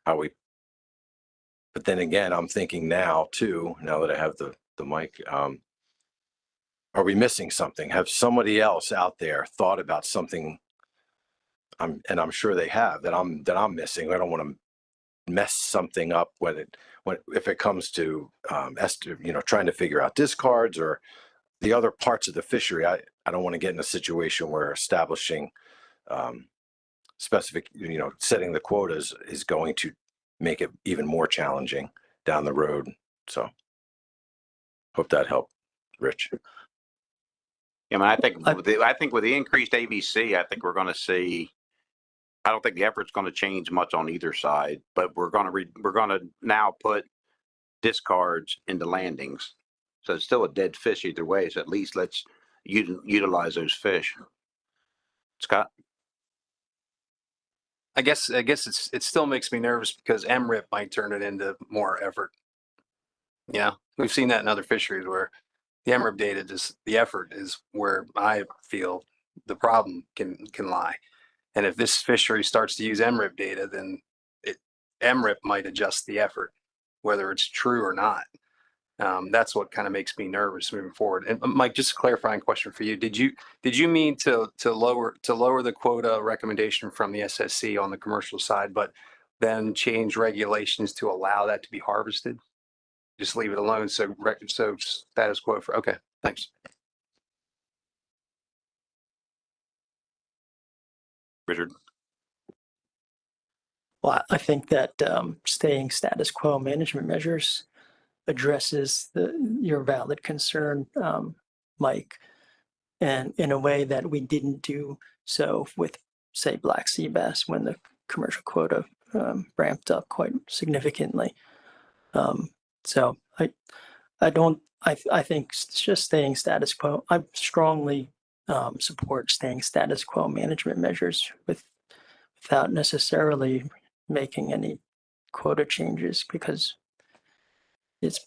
But then again, I'm thinking now that I have the mic, are we missing something? Have somebody else out there thought about something? And I'm sure they have that I'm missing. I don't want to mess something up if it comes to trying to figure out discards or the other parts of the fishery. I don't want to get in a situation where establishing specific, setting the quotas is going to make it even more challenging down the road. So hope that helped, Rich. Yeah, I think with the increased ABC, I think we're going to see. I don't think the effort's going to change much on either side, but we're going to now put discards into landings. So it's still a dead fish either way. So at least let's utilize those fish. Scott? I guess it still makes me nervous because MRIP might turn it into more effort. Yeah, we've seen that in other fisheries where the MRIP data, just the effort is where I feel the problem can lie. And if this fishery starts to use MRIP data, then MRIP might adjust the effort, whether it's true or not. That's what kind of makes me nervous moving forward. And Mike, just a clarifying question for you. Did you mean to lower the quota recommendation from the SSC on the commercial side, but then change regulations to allow that to be harvested? Just leave it alone. So status quo for, okay, thanks. Richard? Well, I think that staying status quo management measures addresses your valid concern, Mike, and in a way that we didn't do so with, say, black sea bass when the commercial quota ramped up quite significantly. So I think it's just staying status quo. I strongly support staying status quo management measures without necessarily making any quota changes, because it's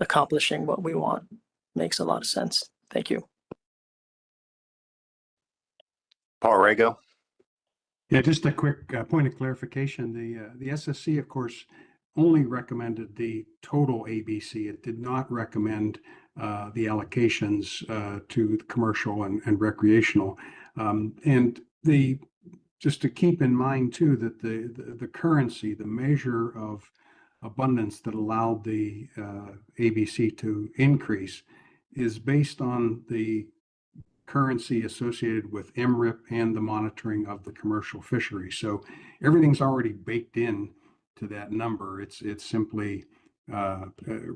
accomplishing what we want. Makes a lot of sense. Thank you. Paul Rego? Yeah, just a quick point of clarification. The SSC, of course, only recommended the total ABC. It did not recommend the allocations to the commercial and recreational. And just to keep in mind too, that the currency, the measure of abundance that allowed the ABC to increase is based on the currency associated with MRIP and the monitoring of the commercial fishery. So everything's already baked in to that number. It's simply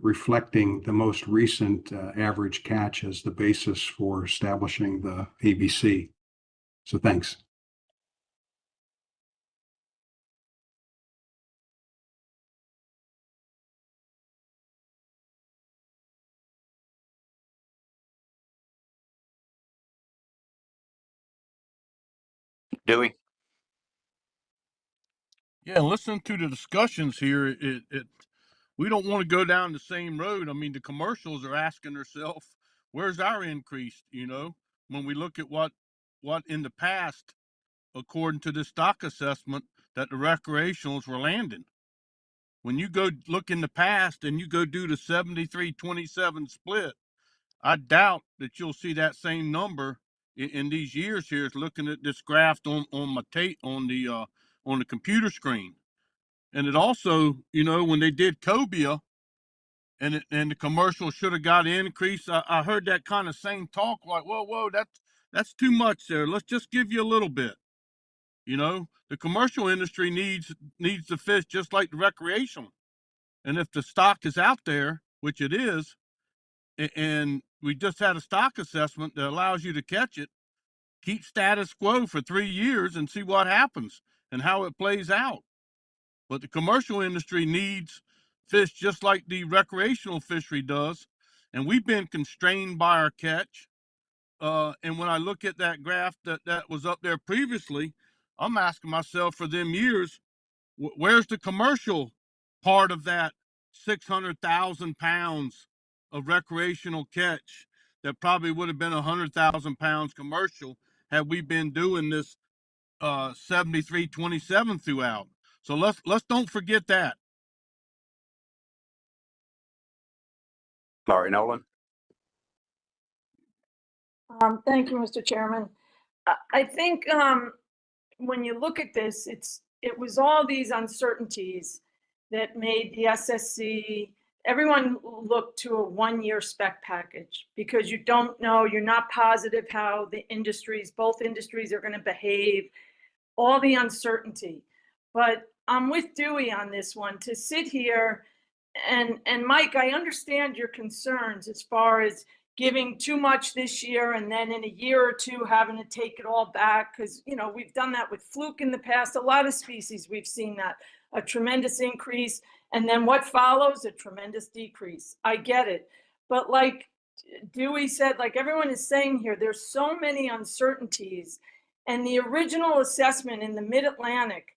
reflecting the most recent average catch as the basis for establishing the ABC. So thanks. Dewey? Yeah, and listening to the discussions here, we don't want to go down the same road. I mean, the commercials are asking themselves, where's our increase? You know, when we look at what in the past, according to the stock assessment, that the recreationals were landing. When you go look in the past and you go do the 73-27 split, I doubt that you'll see that same number in these years here. Looking at this graph on my tape on the computer screen. And it also, you know, when they did cobia and the commercial should have got an increase, I heard that kind of same talk like, whoa, that's too much there. Let's just give you a little bit. You know, the commercial industry needs the fish just like the recreational. And if the stock is out there, which it is, and we just had a stock assessment that allows you to catch it, keep status quo for 3 years and see what happens and how it plays out. But the commercial industry needs fish just like the recreational fishery does. And we've been constrained by our catch. And when I look at that graph that was up there previously, I'm asking myself for them years, where's the commercial part of that 600,000 pounds of recreational catch that probably would have been 100,000 pounds commercial had we been doing this 73-27 throughout. So let's don't forget that. Laurie Nolan? Thank you, Mr. Chairman. I think when you look at this, it was all these uncertainties that made the SSC, everyone looked to a 1-year spec package because you don't know, you're not positive how the industries, both industries are going to behave, all the uncertainty. But I'm with Dewey on this one, to sit here and Mike, I understand your concerns as far as giving too much this year and then in a year or two having to take it all back. Because, you know, we've done that with fluke in the past. A lot of species, we've seen that, a tremendous increase. And then what follows? A tremendous decrease. I get it. But like Dewey said, like everyone is saying here, there's so many uncertainties. And the original assessment in the Mid-Atlantic,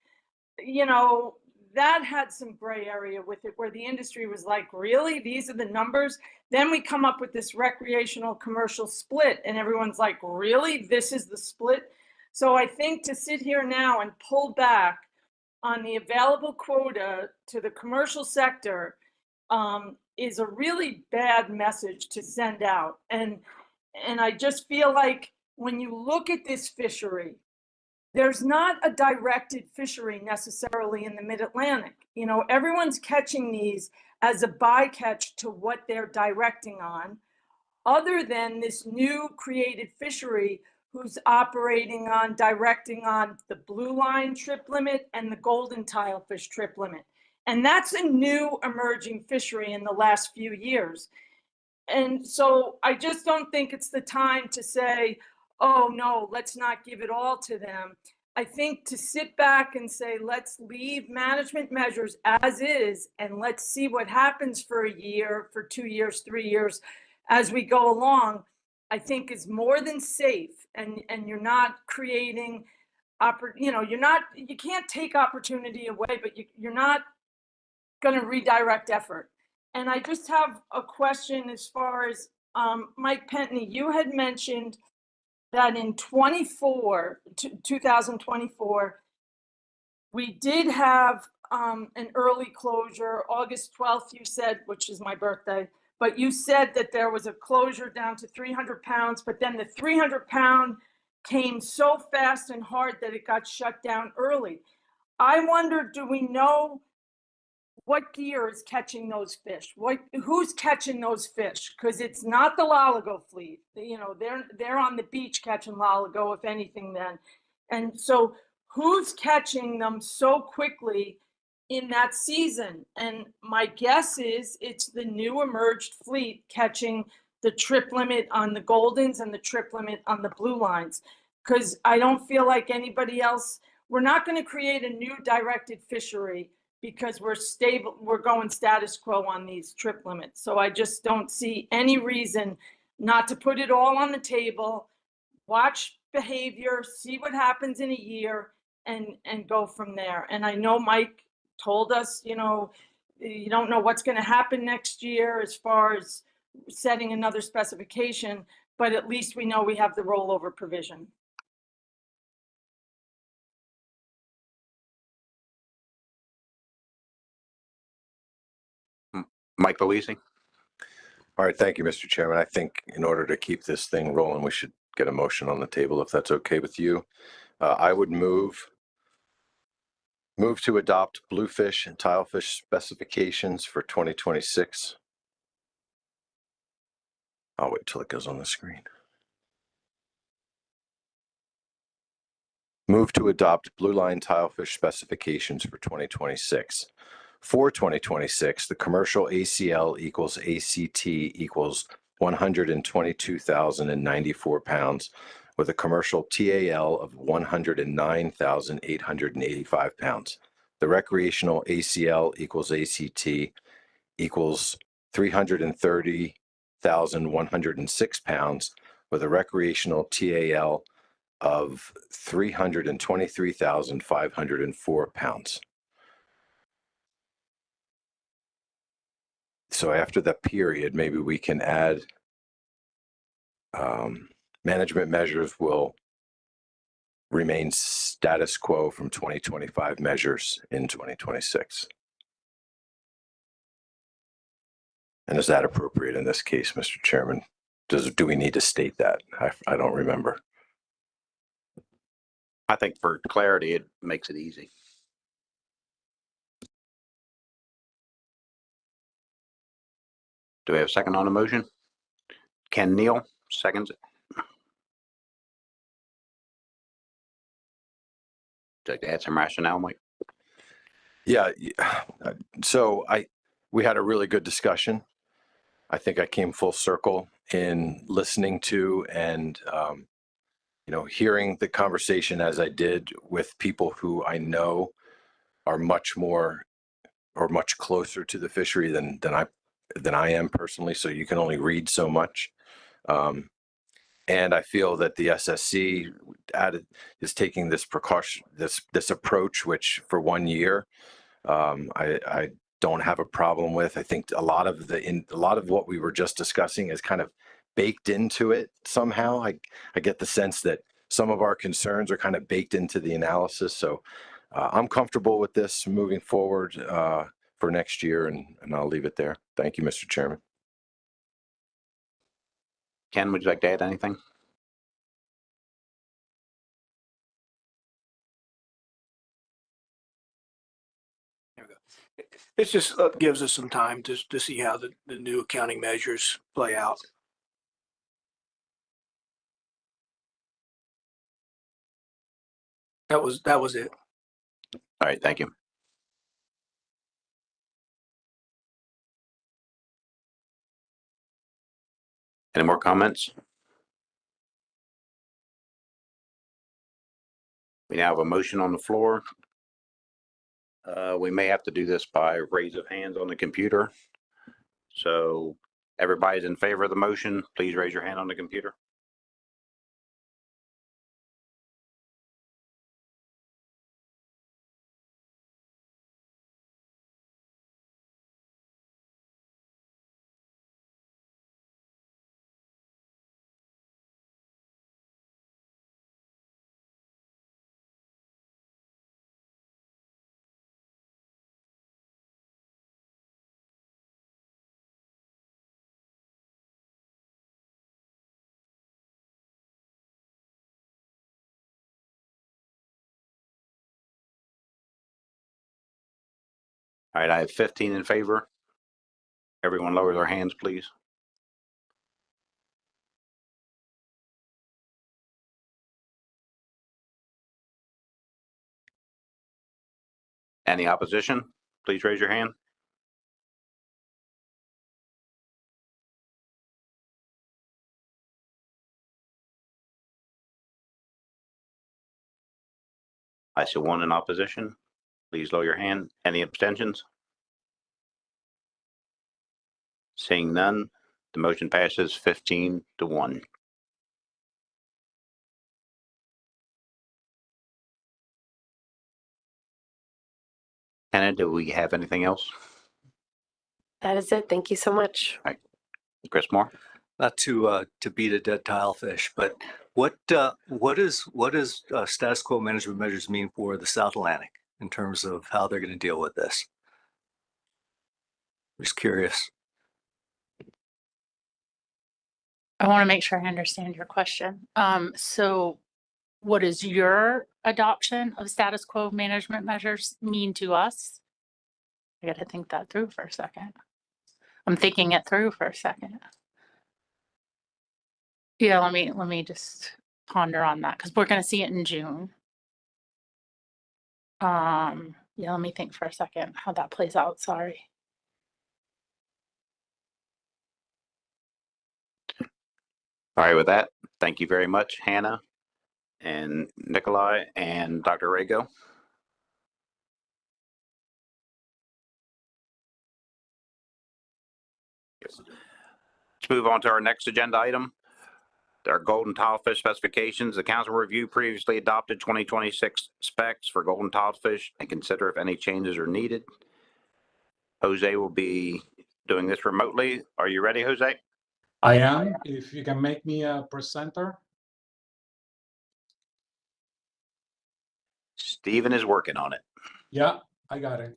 you know, that had some gray area with it where the industry was like, really, these are the numbers? Then we come up with this recreational commercial split and everyone's like, really, this is the split? So I think to sit here now and pull back on the available quota to the commercial sector is a really bad message to send out. And I just feel like when you look at this fishery, there's not a directed fishery necessarily in the Mid-Atlantic. You know, everyone's catching these as a bycatch to what they're directing on, other than this new created fishery who's operating on, directing on the Blueline trip limit and the golden tilefish trip limit. And that's a new emerging fishery in the last few years. And so I just don't think it's the time to say, oh no, let's not give it all to them. I think to sit back and say, let's leave management measures as is, and let's see what happens for a year, for 2 years, 3 years, as we go along, I think is more than safe. And you're not creating, you know, you can't take opportunity away, but you're not going to redirect effort. And I just have a question as far as Mike Pentney, you had mentioned that in 2024, we did have an early closure, August 12th, you said, which is my birthday, but you said that there was a closure down to 300 pounds, but then the 300 pound came so fast and hard that it got shut down early. I wonder, do we know what gear is catching those fish? Who's catching those fish? Because it's not the loligo fleet. You know, they're on the beach catching loligo, if anything, then. And so who's catching them so quickly in that season? And my guess is it's the new emerged fleet catching the trip limit on the Goldens and the trip limit on the Bluelines. Because I don't feel like anybody else, we're not going to create a new directed fishery because we're going status quo on these trip limits. So I just don't see any reason not to put it all on the table, watch behavior, see what happens in a year, and go from there. And I know Mike told us, you know, you don't know what's going to happen next year as far as setting another specification, but at least we know we have the rollover provision. Mike Luisi. All right, thank you, Mr. Chairman. I think in order to keep this thing rolling, we should get a motion on the table if that's okay with you. I would move to adopt bluefish and tilefish specifications for 2026. I'll wait till it goes on the screen. Move to adopt Blueline tilefish specifications for 2026. For 2026, the commercial ACL equals ACT equals 122,094 pounds, with a commercial TAL of 109,885 pounds. The recreational ACL equals ACT equals 330,106 pounds, with a recreational TAL of 323,504 pounds. So after that period, maybe we can add management measures will remain status quo from 2025 measures in 2026. And is that appropriate in this case, Mr. Chairman? Do we need to state that? I don't remember. I think for clarity, it makes it easy. Do we have a second on the motion? Ken Neal seconds it. Would you like to add some rationale, Mike? Yeah. So we had a really good discussion. I think I came full circle in listening to and, hearing the conversation as I did with people who I know are much more or much closer to the fishery than I am personally. So you can only read so much. And I feel that the SSC is taking this precaution, this approach, which for 1 year, I don't have a problem with. I think a lot of what we were just discussing is kind of baked into it somehow. I get the sense that some of our concerns are kind of baked into the analysis. So I'm comfortable with this moving forward for next year, and I'll leave it there. Thank you, Mr. Chairman. Ken, would you like to add anything? It just gives us some time to see how the new accounting measures play out. That was it. All right, thank you. Any more comments? We now have a motion on the floor. We may have to do this by raise of hands on the computer. So everybody's in favor of the motion, please raise your hand on the computer. All right, I have 15 in favor. Everyone lower their hands, please. Any opposition? Please raise your hand. I see one in opposition. Please lower your hand. Any abstentions? Seeing none, the motion passes 15-1. Hannah, do we have anything else? That is it. Thank you so much. All right. Chris Moore? Not to beat a dead tilefish, but what does status quo management measures mean for the South Atlantic in terms of how they're going to deal with this? Just curious. I want to make sure I understand your question. So what does your adoption of status quo management measures mean to us? I got to think that through for a second. I'm thinking it through for a second. Yeah, let me just ponder on that because we're going to see it in June. Yeah, let me think for a second how that plays out. Sorry. All right, with that, thank you very much, Hannah and Nikolai and Dr. Rago. Let's move on to our next agenda item. Our golden tilefish specifications. The council review previously adopted 2026 specs for golden tilefish and consider if any changes are needed. Jose will be doing this remotely. Are you ready, Jose? I am. If you can make me a presenter. Steven is working on it. Yeah, I got it.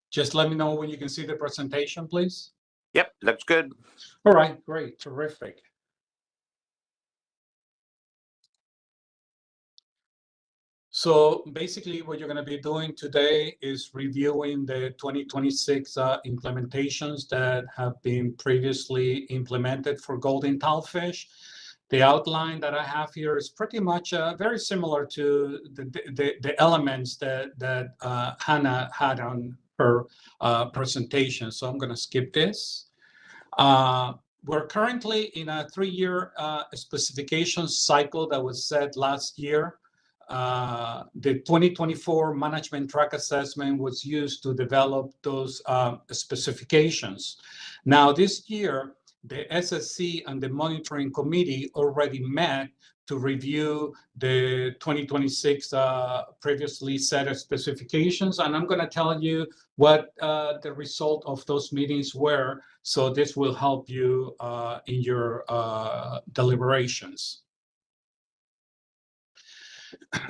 Just let me know when you can see the presentation, please. Yep, looks good. All right, great, terrific. So basically what you're going to be doing today is reviewing the 2026 implementations that have been previously implemented for golden tilefish. The outline that I have here is pretty much very similar to the elements that Hannah had on per presentation. So I'm going to skip this. We're currently in a 3-year specification cycle that was set last year. The 2024 management track assessment was used to develop those specifications. Now, this year, the SSC and the monitoring committee already met to review the 2026 previously set specifications. And I'm going to tell you what the result of those meetings were. So this will help you in your deliberations.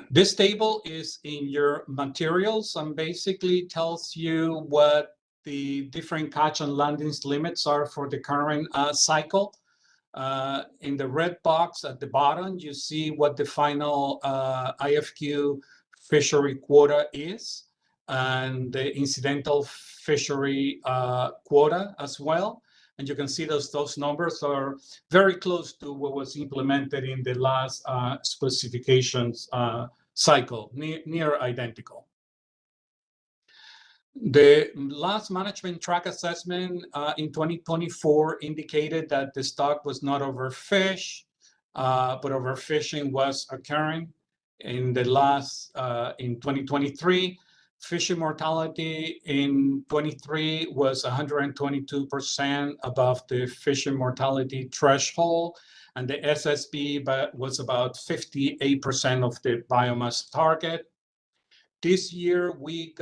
This table is in your materials and basically tells you what the different catch and landings limits are for the current cycle. In the red box at the bottom, you see what the final IFQ fishery quota is, and the incidental fishery quota as well. And you can see those numbers are very close to what was implemented in the last specifications cycle, near identical. The last management track assessment in 2024 indicated that the stock was not overfished, but overfishing was occurring. In the last, in 2023, fishing mortality in 23 was 122% above the fishing mortality threshold, and the SSB was about 58% of the biomass target. This year, we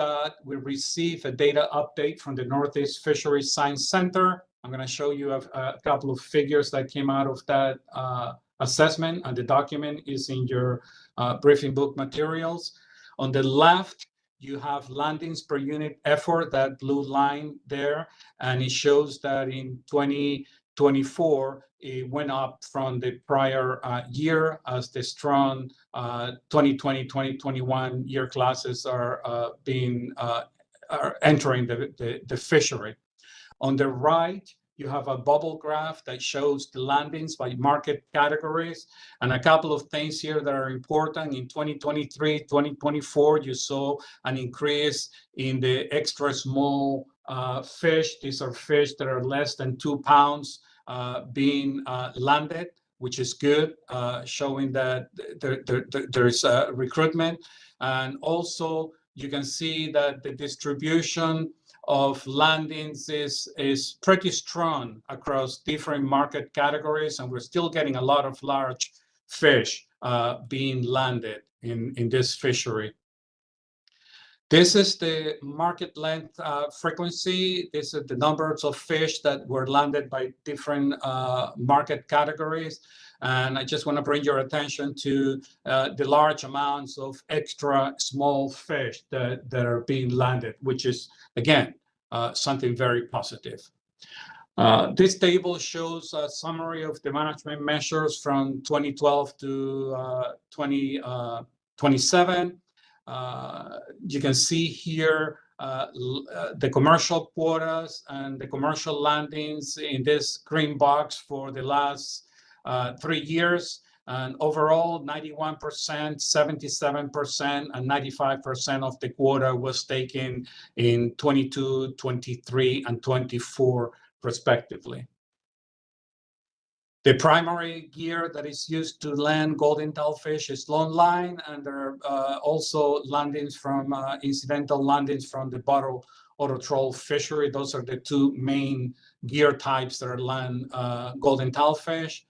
received a data update from the Northeast Fisheries Science Center. I'm going to show you a couple of figures that came out of that assessment, and the document is in your briefing book materials. On the left, you have landings per unit effort, that blue line there, and it shows that in 2024, it went up from the prior year as the strong 2020-2021 year classes are entering the fishery. On the right, you have a bubble graph that shows the landings by market categories, and a couple of things here that are important. In 2023, 2024, you saw an increase in the extra small fish. These are fish that are less than 2 pounds being landed, which is good, showing that there is recruitment. And also, you can see that the distribution of landings is pretty strong across different market categories, and we're still getting a lot of large fish being landed in this fishery. This is the market length frequency. This is the numbers of fish that were landed by different market categories. And I just want to bring your attention to the large amounts of extra small fish that are being landed, which is, again, something very positive. This table shows a summary of the management measures from 2012 to 2027. You can see here the commercial quotas and the commercial landings in this green box for the last 3 years. And overall, 91%, 77%, and 95% of the quota was taken in 22, 23, and 24, respectively. The primary gear that is used to land golden tilefish is long line, and there are also landings from incidental landings from the bottle auto troll fishery. Those are the two main gear types that are land golden tilefish.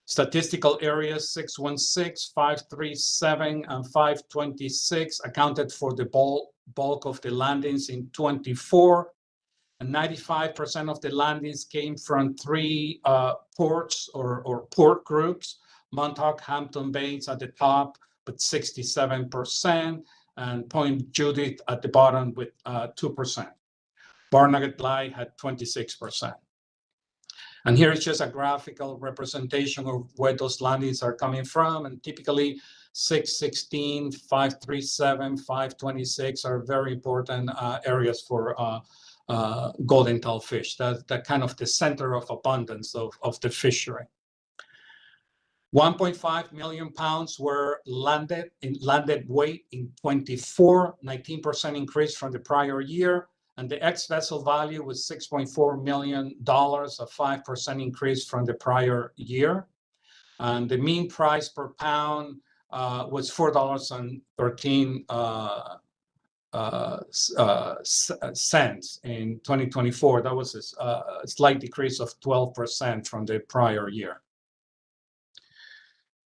Statistical areas 616, 537, and 526 accounted for the bulk of the landings in 24. And 95% of the landings came from 3 ports or port groups. Montauk, Hampton Bays at the top with 67%, and Point Judith at the bottom with 2%. Barnegat Blythe had 26%. And here is just a graphical representation of where those landings are coming from. And typically 616, 537, 526 are very important areas for golden tilefish. That's kind of the center of abundance of the fishery. 1.5 million pounds were landed weight in 24, 19% increase from the prior year. and the ex-vessel value was $6.4 million, a 5% increase from the prior year. And the mean price per pound was $4.13 cents in 2024. That was a slight decrease of 12% from the prior year.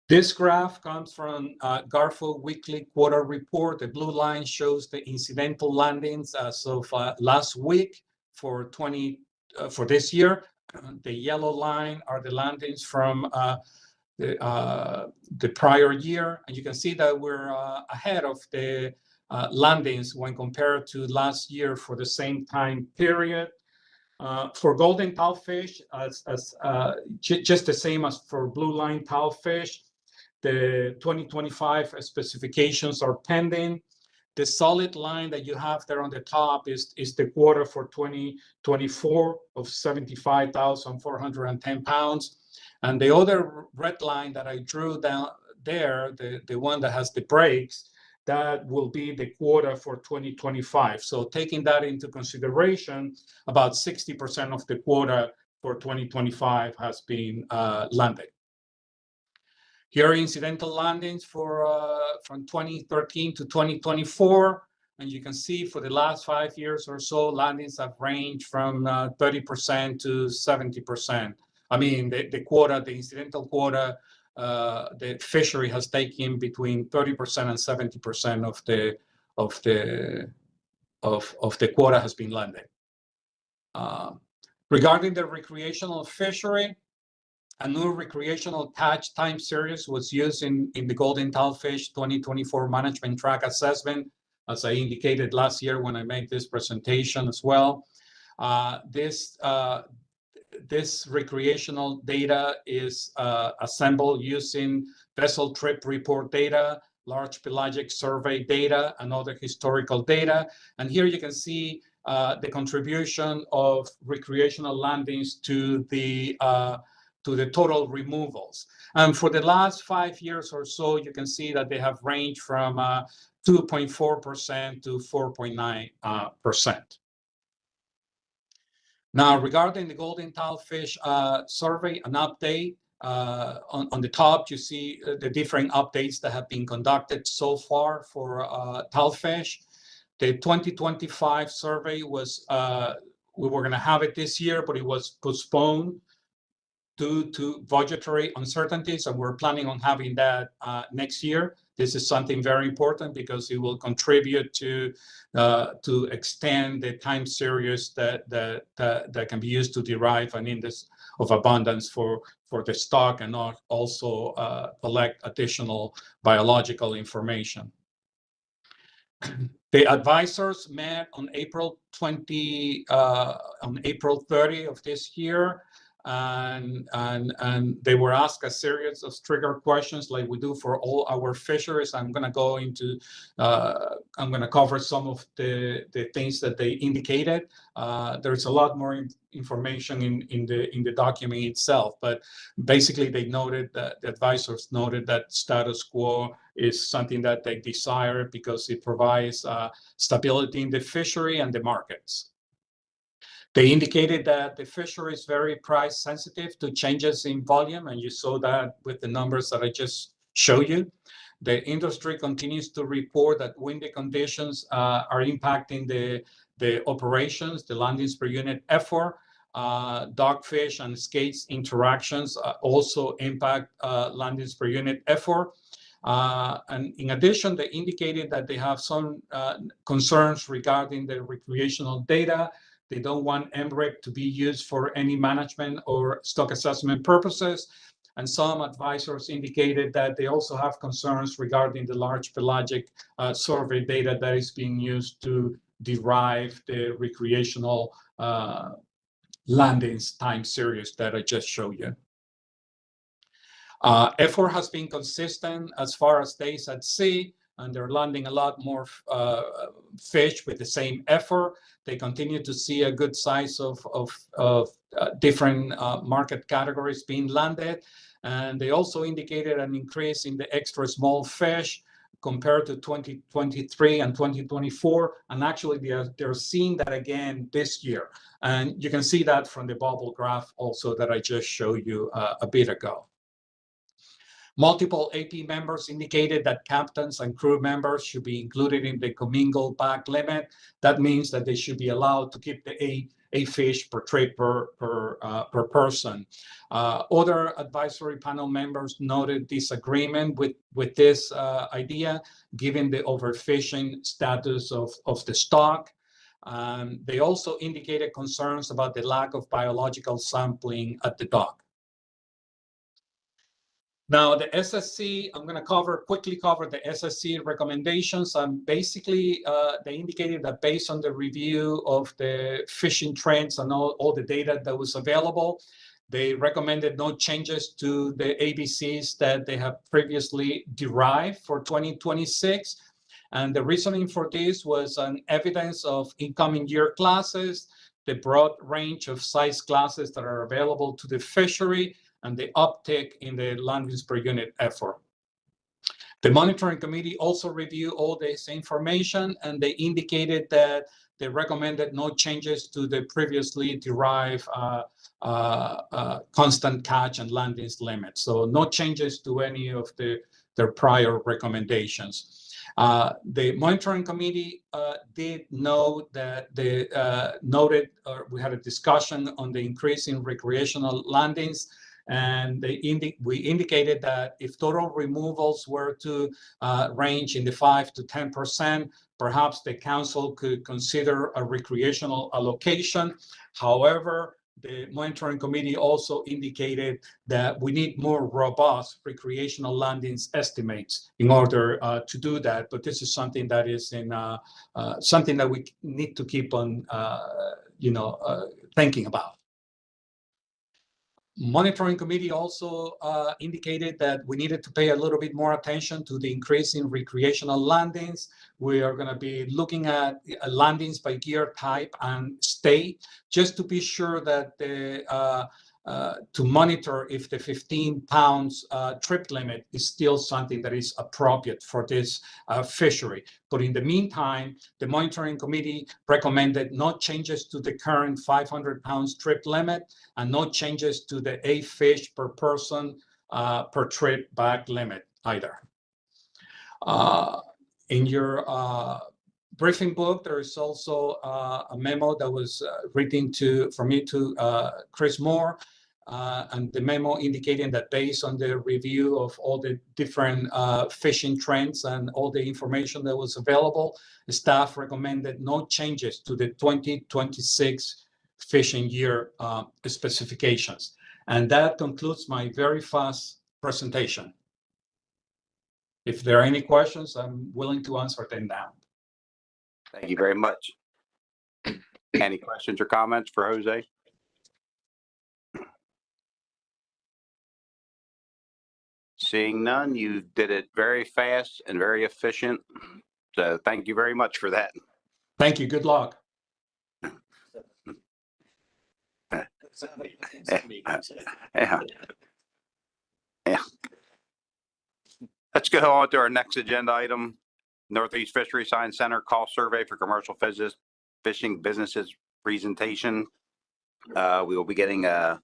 This graph comes from Garfo Weekly Quarter Report. The blue line shows the incidental landings as of last week for this year. The yellow line are the landings from the prior year, and you can see that we're ahead of the landings when compared to last year for the same time period. For golden tilefish, just the same as for blue line tilefish, the 2025 specifications are pending. The solid line that you have there on the top is the quota for 2024 of 75,410 pounds. And the other red line that I drew down there, the one that has the breaks, that will be the quota for 2025. So taking that into consideration, about 60% of the quota for 2025 has been landed. Here are incidental landings for from 2013 to 2024. And you can see for the last 5 years or so, landings have ranged from 30% to 70%. I mean, the quota, the incidental quota, the fishery has taken between 30% and 70% of the quota has been landed. Regarding the recreational fishery, a new recreational catch time series was used in the golden tilefish 2024 management track assessment, as I indicated last year when I made this presentation as well. This recreational data is assembled using vessel trip report data, large pelagic survey data, and other historical data. And here you can see the contribution of recreational landings to the total removals. And for the last 5 years or so, you can see that they have ranged from 2.4% to 4.9%. Now, regarding the golden tilefish survey, an update. On the top, you see the different updates that have been conducted so far for tilefish. The 2025 survey was, we were going to have it this year, but it was postponed due to budgetary uncertainties, and we're planning on having that next year. This is something very important because it will contribute to extend the time series that can be used to derive an index of abundance for the stock and also collect additional biological information. The advisors met on April 30 of this year. And they were asked a series of trigger questions like we do for all our fisheries. I'm going to go into, I'm going to cover some of the things that they indicated. There's a lot more information in the document itself, but basically they noted that the advisors noted that status quo is something that they desire because it provides stability in the fishery and the markets. They indicated that the fishery is very price sensitive to changes in volume, and you saw that with the numbers that I just showed you. The industry continues to report that windy conditions are impacting the operations, the landings per unit effort. Dogfish and skates interactions also impact landings per unit effort. And in addition, they indicated that they have some concerns regarding the recreational data. They don't want MREC to be used for any management or stock assessment purposes. And some advisors indicated that they also have concerns regarding the large pelagic survey data that is being used to derive the recreational landings time series that I just showed you. Effort has been consistent as far as days at sea, and they're landing a lot more fish with the same effort. They continue to see a good size of different market categories being landed. And they also indicated an increase in the extra small fish compared to 2023 and 2024. And actually, they're seeing that again this year. And you can see that from the bubble graph also that I just showed you a bit ago. Multiple AP members indicated that captains and crew members should be included in the commingled bag limit. That means that they should be allowed to keep the a fish per trip per person. Other advisory panel members noted disagreement with this idea, given the overfishing status of the stock. They also indicated concerns about the lack of biological sampling at the dock. Now, the SSC, I'm going to quickly cover the SSC recommendations. Basically, they indicated that based on the review of the fishing trends and all the data that was available, they recommended no changes to the ABCs that they have previously derived for 2026. And the reasoning for this was an evidence of incoming year classes, the broad range of size classes that are available to the fishery, and the uptick in the landings per unit effort. The monitoring committee also reviewed all this information, and they indicated that they recommended no changes to the previously derived constant catch and landings limits. So no changes to any of their prior recommendations. The monitoring committee did note that they we had a discussion on the increase in recreational landings. And we indicated that if total removals were to range in the 5 to 10%, perhaps the council could consider a recreational allocation. However, the monitoring committee also indicated that we need more robust recreational landings estimates in order to do that. But this is something that is something that we need to keep on, thinking about. Monitoring committee also indicated that we needed to pay a little bit more attention to the increase in recreational landings. We are going to be looking at landings by gear type and state, just to be sure that to monitor if the 15 pounds trip limit is still something that is appropriate for this fishery. But in the meantime, the monitoring committee recommended no changes to the current 500 pounds trip limit and no changes to the 8 fish per person per trip bag limit either. In your briefing book, there is also a memo that was written from me to Chris Moore, and the memo indicating that based on the review of all the different fishing trends and all the information that was available, the staff recommended no changes to the 2026 fishing year specifications. And that concludes my very fast presentation. If there are any questions, I'm willing to answer them now. Thank you very much. Any questions or comments for Jose? Seeing none, you did it very fast and very efficient. So thank you very much for that. Thank you. Good luck. Yeah. Let's go on to our next agenda item. Northeast Fishery Science Center cost survey for commercial fishing businesses presentation. We will be getting a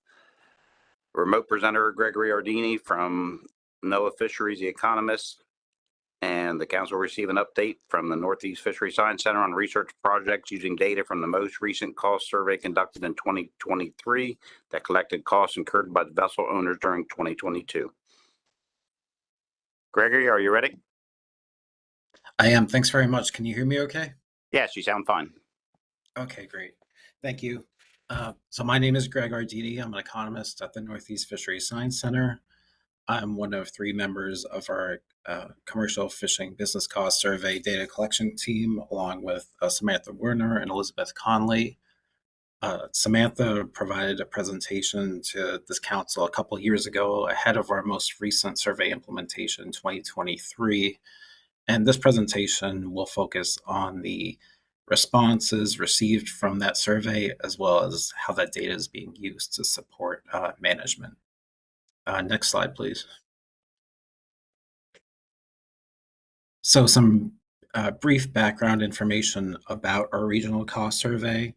remote presenter, Gregory Ardini from NOAA Fisheries, the economist, and the council will receive an update from the Northeast Fishery Science Center on research projects using data from the most recent cost survey conducted in 2023 that collected costs incurred by the vessel owners during 2022. Gregory, are you ready? I am. Thanks very much. Can you hear me okay? Yes, you sound fine. Okay, great. Thank you. So my name is Greg Ardini. I'm an economist at the Northeast Fisheries Science Center. I'm one of 3 members of our commercial fishing business cost survey data collection team, along with Samantha Werner and Elizabeth Conley. Samantha provided a presentation to this council a couple years ago ahead of our most recent survey implementation in 2023. And this presentation will focus on the responses received from that survey, as well as how that data is being used to support management. Next slide, please. So some brief background information about our regional cost survey.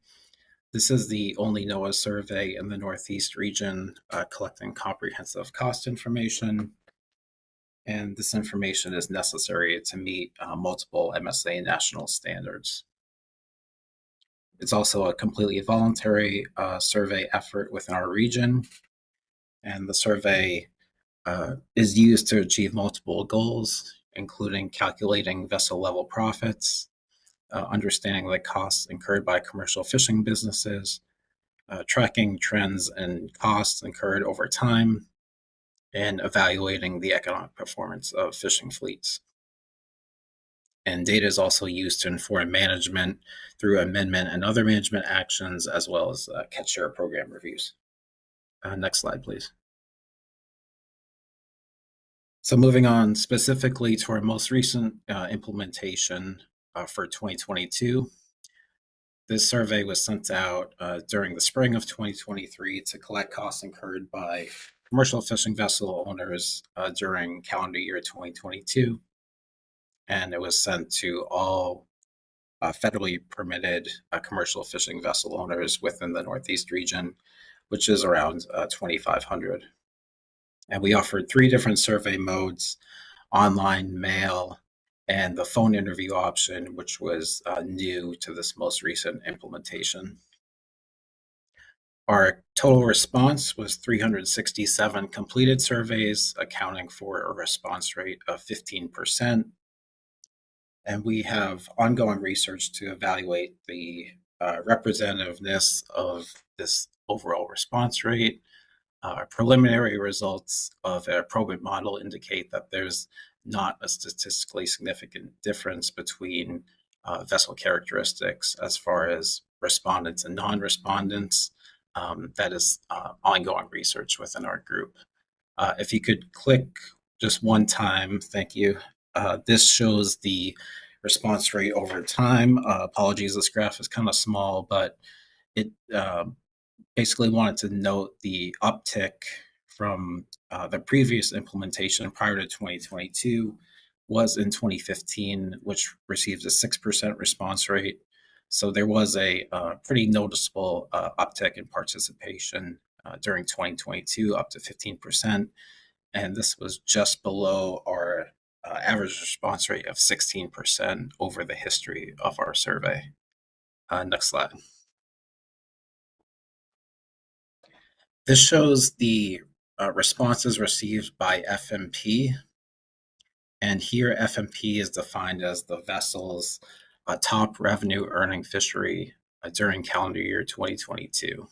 This is the only NOAA survey in the Northeast region collecting comprehensive cost information. And this information is necessary to meet multiple MSA national standards. It's also a completely voluntary survey effort within our region. And the survey is used to achieve multiple goals, including calculating vessel level profits, understanding the costs incurred by commercial fishing businesses, tracking trends and costs incurred over time, and evaluating the economic performance of fishing fleets. And data is also used to inform management through amendment and other management actions, as well as catch share program reviews. Next slide, please. So moving on specifically to our most recent implementation for 2022. This survey was sent out during the spring of 2023 to collect costs incurred by commercial fishing vessel owners during calendar year 2022. And it was sent to all federally permitted commercial fishing vessel owners within the Northeast region, which is around 2,500. And we offered 3 different survey modes: online, mail, and the phone interview option, which was new to this most recent implementation. Our total response was 367 completed surveys, accounting for a response rate of 15%. And we have ongoing research to evaluate the representativeness of this overall response rate. Preliminary results of a probate model indicate that there's not a statistically significant difference between vessel characteristics as far as respondents and non-respondents. That is ongoing research within our group. If you could click just one time, thank you. This shows the response rate over time. Apologies, this graph is kind of small, but it basically wanted to note the uptick from the previous implementation prior to 2022 was in 2015, which received a 6% response rate. So there was a pretty noticeable uptick in participation during 2022, up to 15%. And this was just below our average response rate of 16% over the history of our survey. Next slide. This shows the responses received by FMP. And here FMP is defined as the vessel's top revenue earning fishery during calendar year 2022.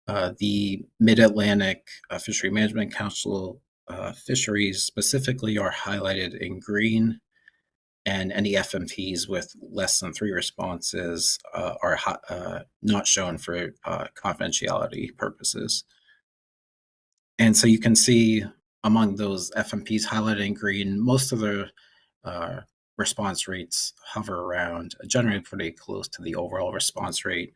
The Mid-Atlantic Fishery Management Council fisheries specifically are highlighted in green, and any FMPs with less than 3 responses are not shown for confidentiality purposes. And so you can see among those FMPs highlighted in green, most of the response rates hover around generally pretty close to the overall response rate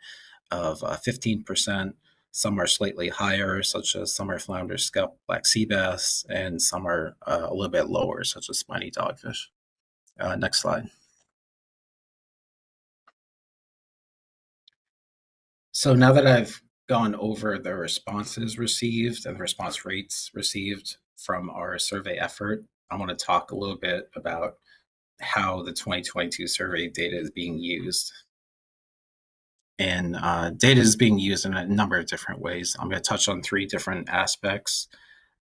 of 15%. Some are slightly higher, such as summer flounder, scalp, black sea bass, and some are a little bit lower, such as spiny dogfish. Next slide. So now that I've gone over the responses received and the response rates received from our survey effort, I want to talk a little bit about how the 2022 survey data is being used. And data is being used in a number of different ways. I'm going to touch on 3 different aspects: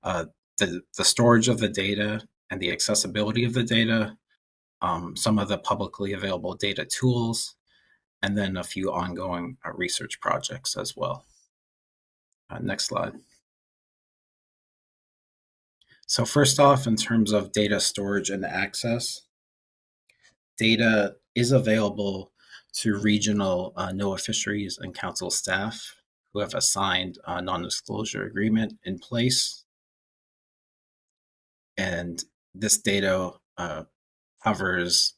the storage of the data and the accessibility of the data, some of the publicly available data tools, and then a few ongoing research projects as well. Next slide. So first off, in terms of data storage and access, data is available to regional NOAA fisheries and council staff who have a signed non-disclosure agreement in place. And this data covers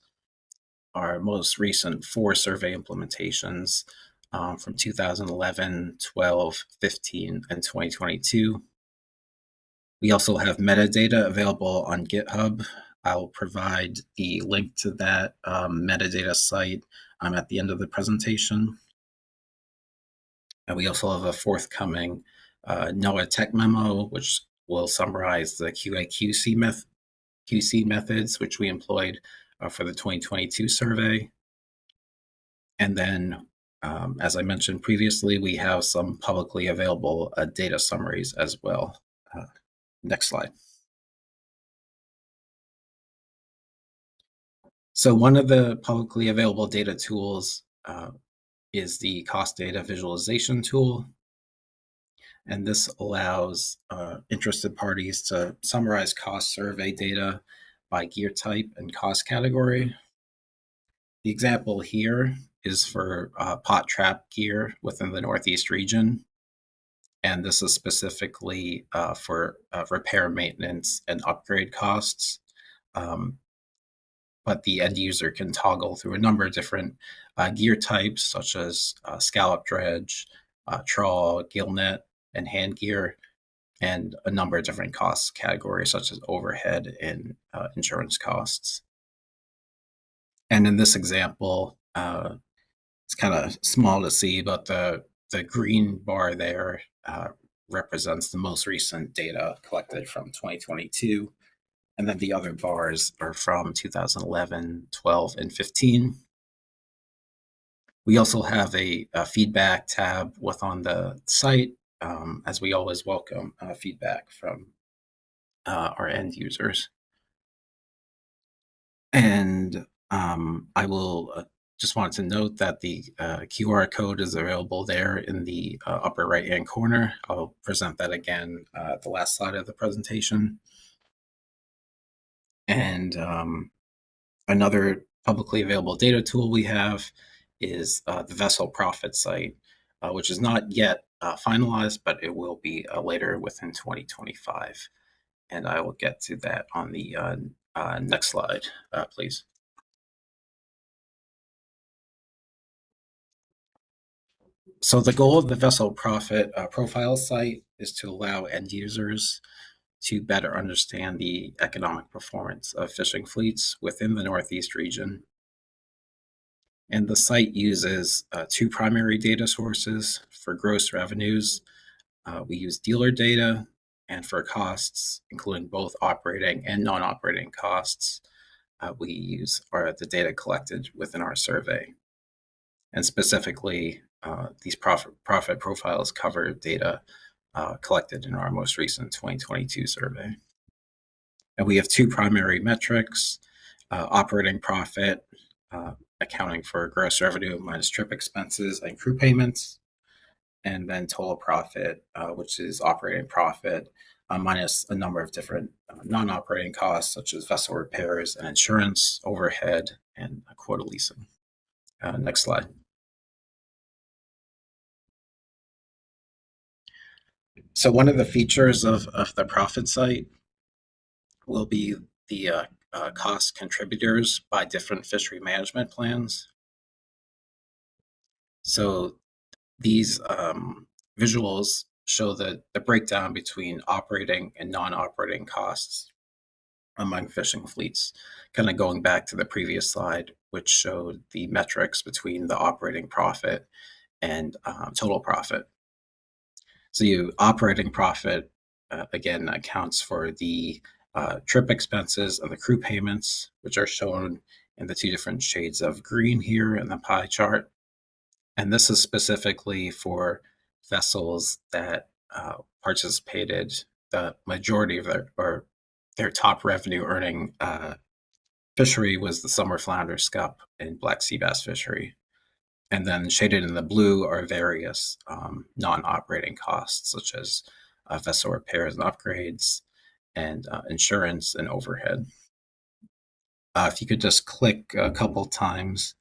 our most recent 4 survey implementations from 2011, 12, 15, and 2022. We also have metadata available on GitHub I'll provide the link to that metadata site at the end of the presentation. And we also have a forthcoming NOAA tech memo, which will summarize the QA/QC methods which we employed for the 2022 survey. And then, as I mentioned previously, we have some publicly available data summaries as well. Next slide. So one of the publicly available data tools is the cost data visualization tool. And this allows interested parties to summarize cost survey data by gear type and cost category. The example here is for pot trap gear within the Northeast region. And this is specifically for repair, maintenance, and upgrade costs. But the end user can toggle through a number of different gear types, such as scallop dredge, trawl, gill net, and hand gear, and a number of different cost categories, such as overhead and insurance costs. And in this example, it's kind of small to see, but the green bar there represents the most recent data collected from 2022. And then the other bars are from 2011, 12, and 15. We also have a feedback tab on the site, as we always welcome feedback from our end users. And I will just wanted to note that the QR code is available there in the upper right-hand corner. I'll present that again at the last slide of the presentation. And another publicly available data tool we have is the vessel profit site, which is not yet finalized, but it will be later within 2025. And I will get to that on the next slide, please. So the goal of the vessel profit profile site is to allow end users to better understand the economic performance of fishing fleets within the Northeast region. And the site uses two primary data sources. For gross revenues, we use dealer data, and for costs, including both operating and non-operating costs, we use the data collected within our survey. And specifically, these profit profiles cover data collected in our most recent 2022 survey. And we have two primary metrics: operating profit, accounting for gross revenue minus trip expenses and crew payments, and then total profit, which is operating profit minus a number of different non-operating costs, such as vessel repairs and insurance, overhead, and quota leasing. Next slide. So one of the features of the profit site will be the cost contributors by different fishery management plans. So these visuals show the breakdown between operating and non-operating costs among fishing fleets, kind of going back to the previous slide, which showed the metrics between the operating profit and total profit. So operating profit, again, accounts for the trip expenses and the crew payments, which are shown in the two different shades of green here in the pie chart. And this is specifically for vessels that participated, the majority of their top revenue earning fishery was the summer flounder, scup, and black sea bass fishery. And then shaded in the blue are various non-operating costs, such as vessel repairs and upgrades, and insurance and overhead. If you could just click a couple times,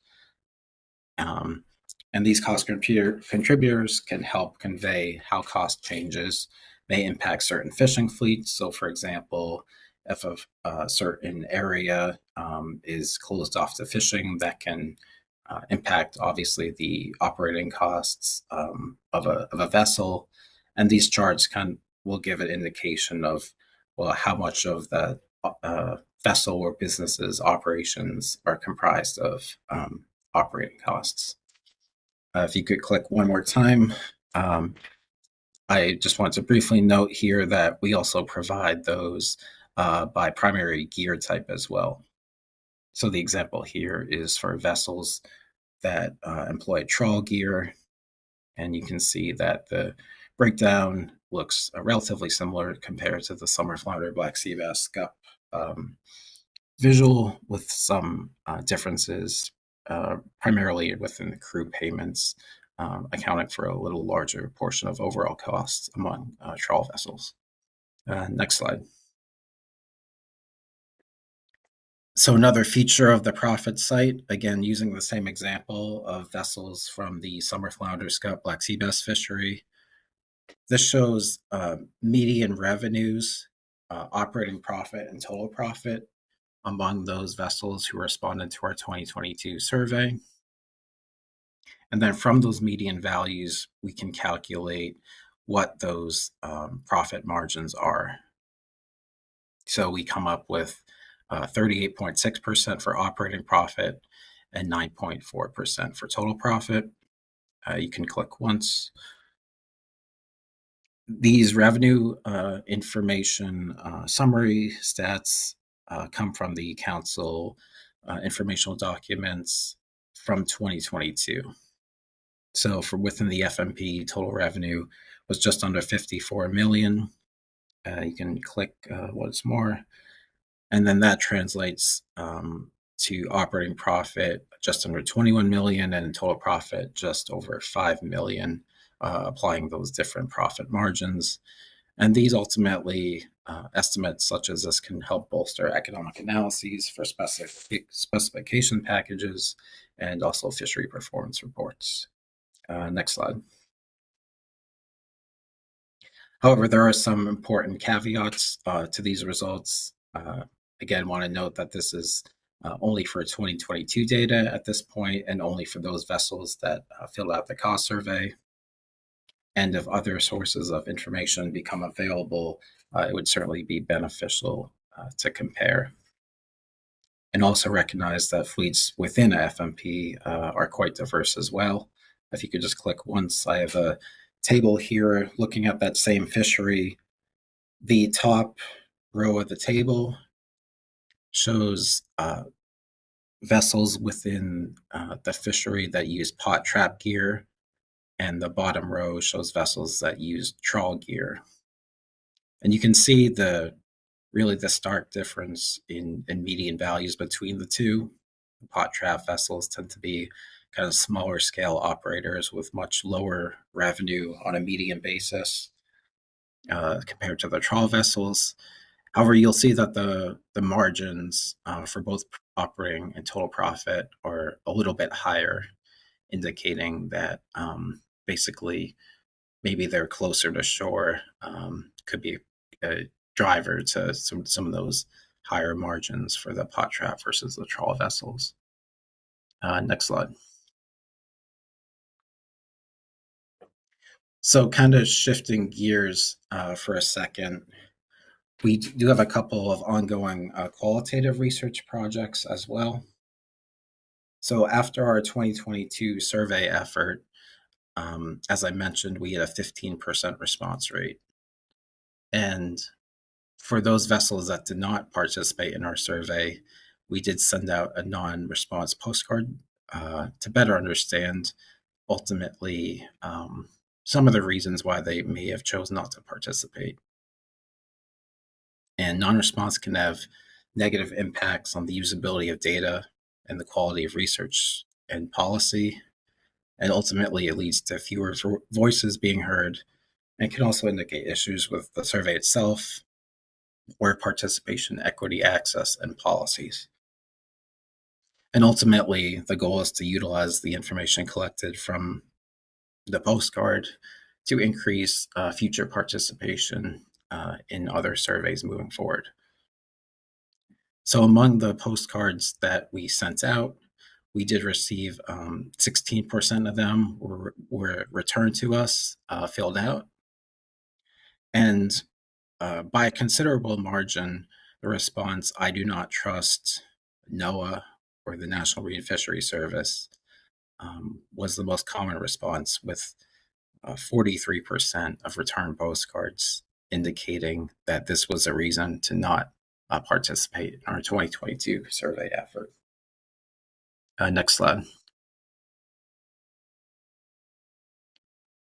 and these cost contributors can help convey how cost changes may impact certain fishing fleets. So, for example, if a certain area is closed off to fishing, that can impact, obviously, the operating costs of a vessel. And these charts will give an indication of, well, how much of the vessel or business's operations are comprised of operating costs. If you could click one more time. I just want to briefly note here that we also provide those by primary gear type as well. So the example here is for vessels that employ trawl gear, and you can see that the breakdown looks relatively similar compared to the summer flounder, black sea bass, scup visual, with some differences primarily within the crew payments, accounting for a little larger portion of overall costs among trawl vessels. Next slide. So another feature of the profit site, again, using the same example of vessels from the summer flounder, scup, black sea bass fishery. This shows median revenues, operating profit, and total profit among those vessels who responded to our 2022 survey. And then from those median values, we can calculate what those profit margins are. So we come up with 38.6% for operating profit and 9.4% for total profit. You can click once. These revenue information summary stats come from the council informational documents from 2022. So for within the FMP, total revenue was just under 54 million. You can click once more, and then that translates to operating profit just under 21 million and total profit just over 5 million, applying those different profit margins. And these ultimately estimates such as this can help bolster economic analyses for specification packages and also fishery performance reports. Next slide. However, there are some important caveats to these results. Again, want to note that this is only for 2022 data at this point, and only for those vessels that filled out the cost survey. And if other sources of information become available, it would certainly be beneficial to compare. And also recognize that fleets within FMP are quite diverse as well. If you could just click once, I have a table here looking at that same fishery. The top row of the table shows vessels within the fishery that use pot trap gear, and the bottom row shows vessels that use trawl gear. And you can see really the stark difference in median values between the two. The pot trap vessels tend to be kind of smaller scale operators with much lower revenue on a median basis compared to the trawl vessels. However, you'll see that the margins for both operating and total profit are a little bit higher, indicating that basically maybe they're closer to shore, could be a driver to some of those higher margins for the pot trap versus the trawl vessels. Next slide. So kind of shifting gears for a second, we do have a couple of ongoing qualitative research projects as well. So after our 2022 survey effort, as I mentioned, we had a 15% response rate. And for those vessels that did not participate in our survey, we did send out a non-response postcard to better understand ultimately some of the reasons why they may have chosen not to participate. And non-response can have negative impacts on the usability of data and the quality of research and policy. And ultimately, it leads to fewer voices being heard, and can also indicate issues with the survey itself, or participation, equity, access, and policies. And ultimately, the goal is to utilize the information collected from the postcard to increase future participation in other surveys moving forward. So among the postcards that we sent out, we did receive 16% of them were returned to us, filled out. And by a considerable margin, the response, "I do not trust NOAA or the National Marine Fishery Service," was the most common response, with 43% of return postcards indicating that this was a reason to not participate in our 2022 survey effort. Next slide.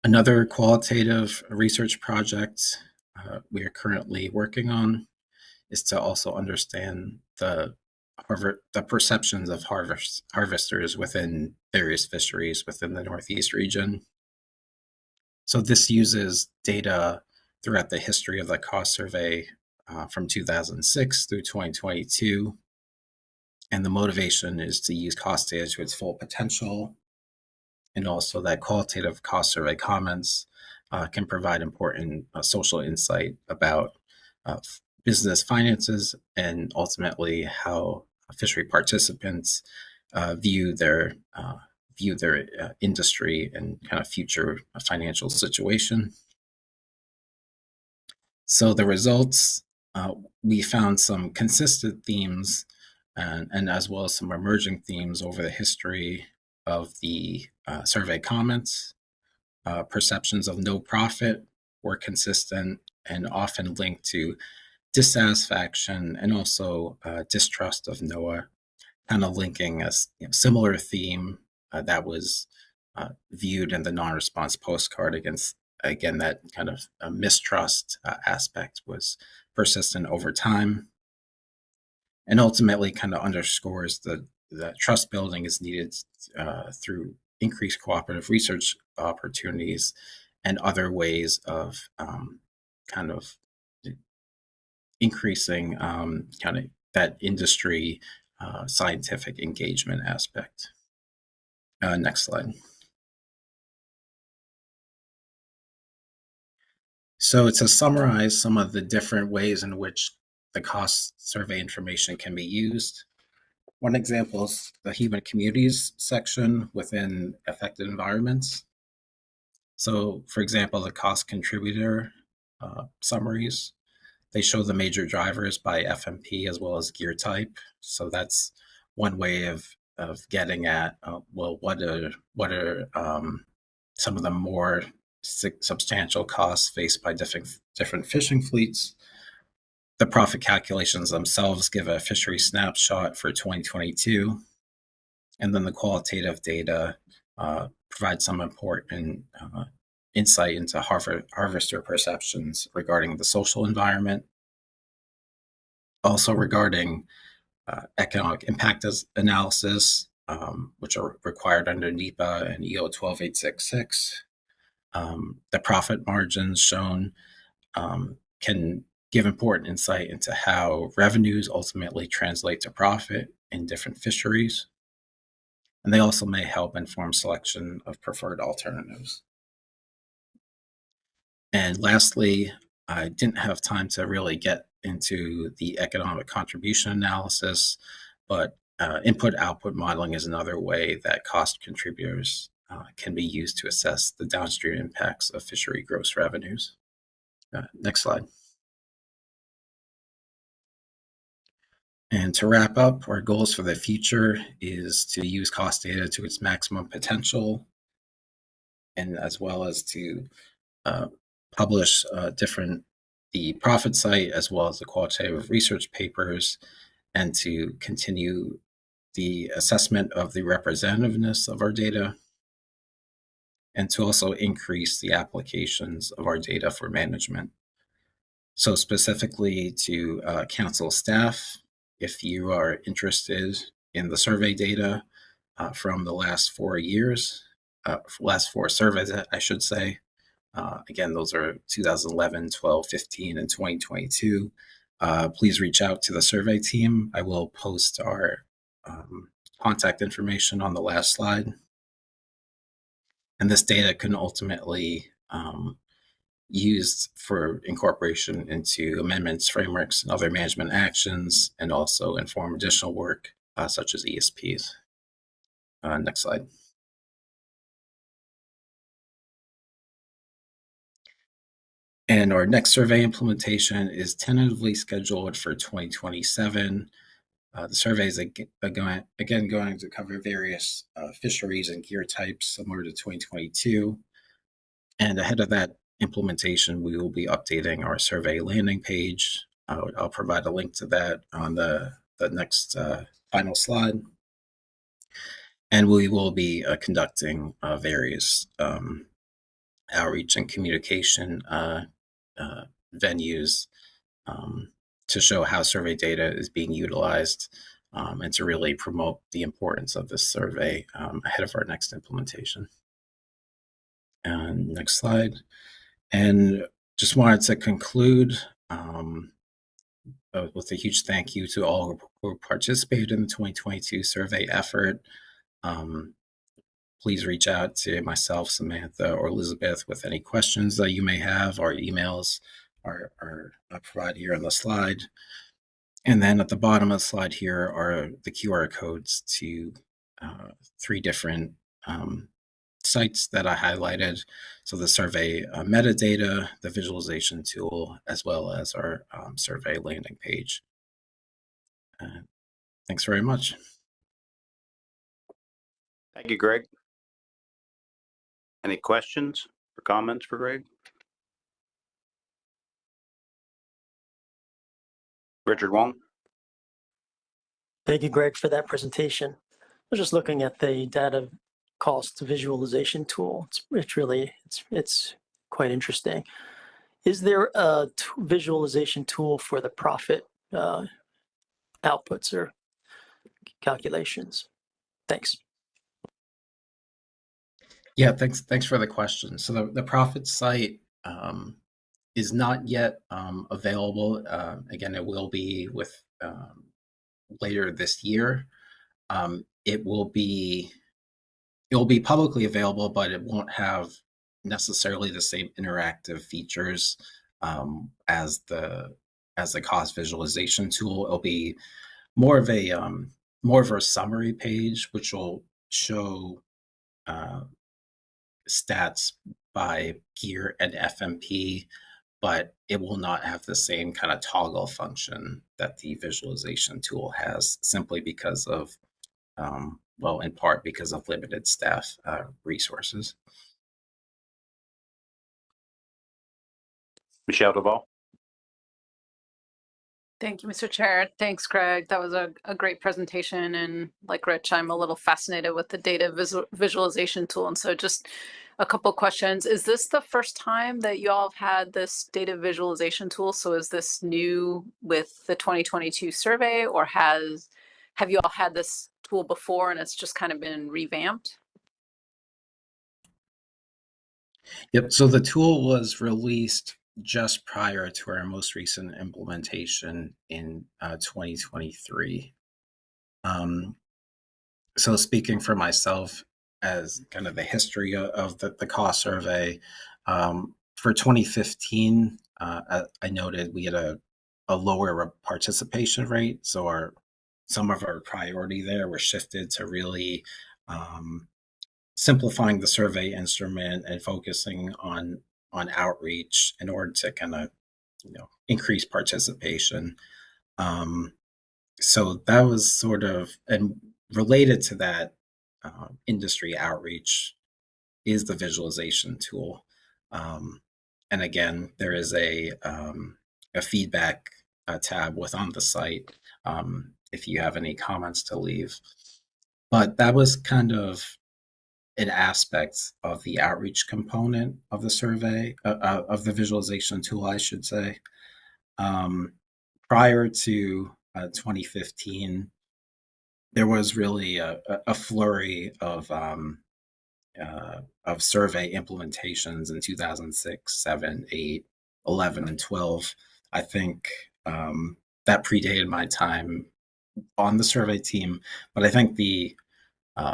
Another qualitative research project we are currently working on is to also understand the perceptions of harvesters within various fisheries within the Northeast region. So this uses data throughout the history of the cost survey from 2006 through 2022. And the motivation is to use cost data to its full potential, and also that qualitative cost survey comments can provide important social insight about business finances and ultimately how fishery participants view their industry and kind of future financial situation. So the results, we found some consistent themes and as well as some emerging themes over the history of the survey comments. Perceptions of no profit were consistent and often linked to dissatisfaction and also distrust of NOAA, kind of linking a similar theme that was viewed in the non-response postcard against, again, that kind of mistrust aspect was persistent over time, and ultimately kind of underscores that trust building is needed through increased cooperative research opportunities and other ways of kind of increasing kind of that industry scientific engagement aspect. Next slide. So to summarize some of the different ways in which the cost survey information can be used, one example is the human communities section within affected environments. So for example, the cost contributor summaries, they show the major drivers by FMP as well as gear type. So that's one way of getting at, well, what are some of the more substantial costs faced by different fishing fleets. The profit calculations themselves give a fishery snapshot for 2022. And then the qualitative data provide some important insight into harvester perceptions regarding the social environment. Also regarding economic impact analysis, which are required under NEPA and EO 12866. The profit margins shown can give important insight into how revenues ultimately translate to profit in different fisheries. And they also may help inform selection of preferred alternatives. And lastly, I didn't have time to really get into the economic contribution analysis, but input-output modeling is another way that cost contributors can be used to assess the downstream impacts of fishery gross revenues. Next slide. And to wrap up, our goals for the future is to use cost data to its maximum potential, and as well as to publish the profit site as well as the qualitative research papers, and to continue the assessment of the representativeness of our data, and to also increase the applications of our data for management. So specifically to council staff, if you are interested in the survey data from the last 4 years, last 4 surveys, I should say, again, those are 2011, 12, 15, and 2022. Please reach out to the survey team. I will post our contact information on the last slide. And this data can ultimately used for incorporation into amendments, frameworks, and other management actions, and also inform additional work such as ESPs. Next slide. And our next survey implementation is tentatively scheduled for 2027. The survey is again going to cover various fisheries and gear types similar to 2022. And ahead of that implementation, we will be updating our survey landing page. I'll provide a link to that on the next final slide. And we will be conducting various outreach and communication venues to show how survey data is being utilized and to really promote the importance of this survey ahead of our next implementation. And next slide. And just wanted to conclude with a huge thank you to all who participated in the 2022 survey effort. Please reach out to myself, Samantha, or Elizabeth with any questions that you may have. Our emails are provided here on the slide. And then at the bottom of the slide here are the QR codes to 3 different sites that I highlighted. So the survey metadata, the visualization tool, as well as our survey landing page. Thanks very much. Thank you, Greg. Any questions or comments for Greg? Richard Wong. Thank you, Greg, for that presentation. I was just looking at the data cost visualization tool. It's quite interesting. Is there a visualization tool for the profit outputs or calculations? Thanks. Yeah, thanks for the question. So the profit site is not yet available. Again, it will be with later this year. It will be publicly available, but it won't have necessarily the same interactive features as the cost visualization tool. It'll be more of a summary page, which will show stats by gear and FMP, but it will not have the same kind of toggle function that the visualization tool has, simply because of, well, in part because of limited staff resources. Michelle Duval. Thank you, Mr. Chair. Thanks, Greg. That was a great presentation. And like Rich, I'm a little fascinated with the data visualization tool. And so just a couple questions. Is this the first time that you all have had this data visualization tool? So is this new with the 2022 survey, or have you all had this tool before and it's just kind of been revamped? Yep. So the tool was released just prior to our most recent implementation in 2023. So speaking for myself as kind of the history of the cost survey, for 2015, I noted we had a lower participation rate. So some of our priority there were shifted to really simplifying the survey instrument and focusing on outreach in order to kind of, increase participation. So that was sort of, and related to that industry outreach is the visualization tool. And again, there is a feedback tab within the site if you have any comments to leave. But that was kind of an aspect of the outreach component of the survey, of the visualization tool, I should say. Prior to 2015, there was really a flurry of survey implementations in 2006, 7, 8, 11, and 12. I think that predated my time on the survey team, but I think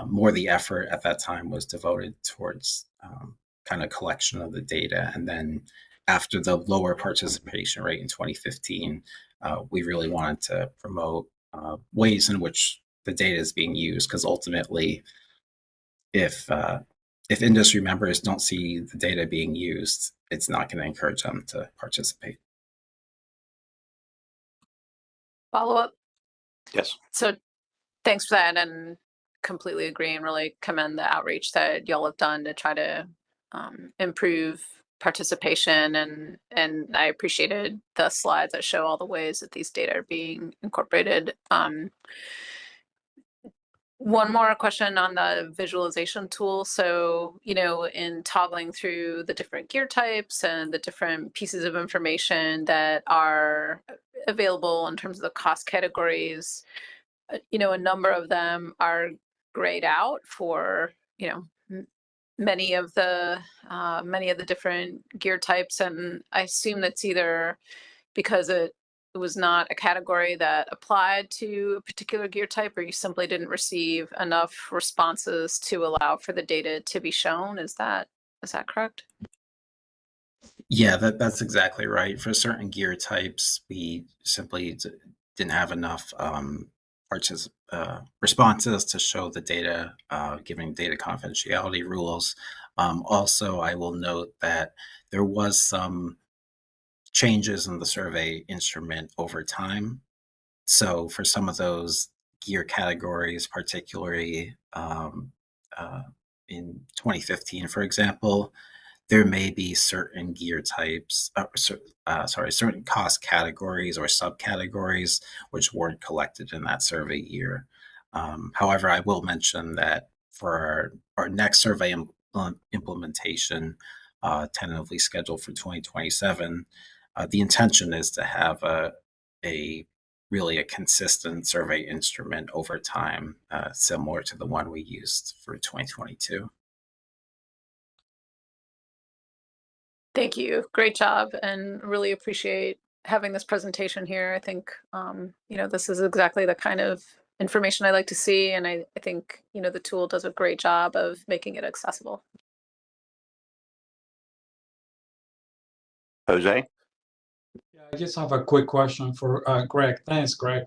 more the effort at that time was devoted towards kind of collection of the data. And then after the lower participation rate in 2015, we really wanted to promote ways in which the data is being used, because ultimately, if if industry members don't see the data being used, it's not going to encourage them to participate. Follow up. Yes. So thanks for that, and completely agree and really commend the outreach that y'all have done to try to improve participation, and I appreciated the slides that show all the ways that these data are being incorporated. One more question on the visualization tool. So, in toggling through the different gear types and the different pieces of information that are available in terms of the cost categories, a number of them are grayed out for, many of the different gear types. And I assume that's either because it was not a category that applied to a particular gear type, or you simply didn't receive enough responses to allow for the data to be shown. Is that correct? Yeah, that's exactly right. For certain gear types, we simply didn't have enough responses to show the data, giving data confidentiality rules. Also, I will note that there was some changes in the survey instrument over time. So for some of those gear categories, particularly in 2015, for example, there may be certain gear types, certain cost categories or subcategories which weren't collected in that survey year. However, I will mention that for our next survey implementation, tentatively scheduled for 2027, the intention is to have a really consistent survey instrument over time, similar to the one we used for 2022. Thank you. Great job, and really appreciate having this presentation here. I think, this is exactly the kind of information I like to see, and I think, the tool does a great job of making it accessible. Jose? Yeah, I just have a quick question for Greg. Thanks, Greg.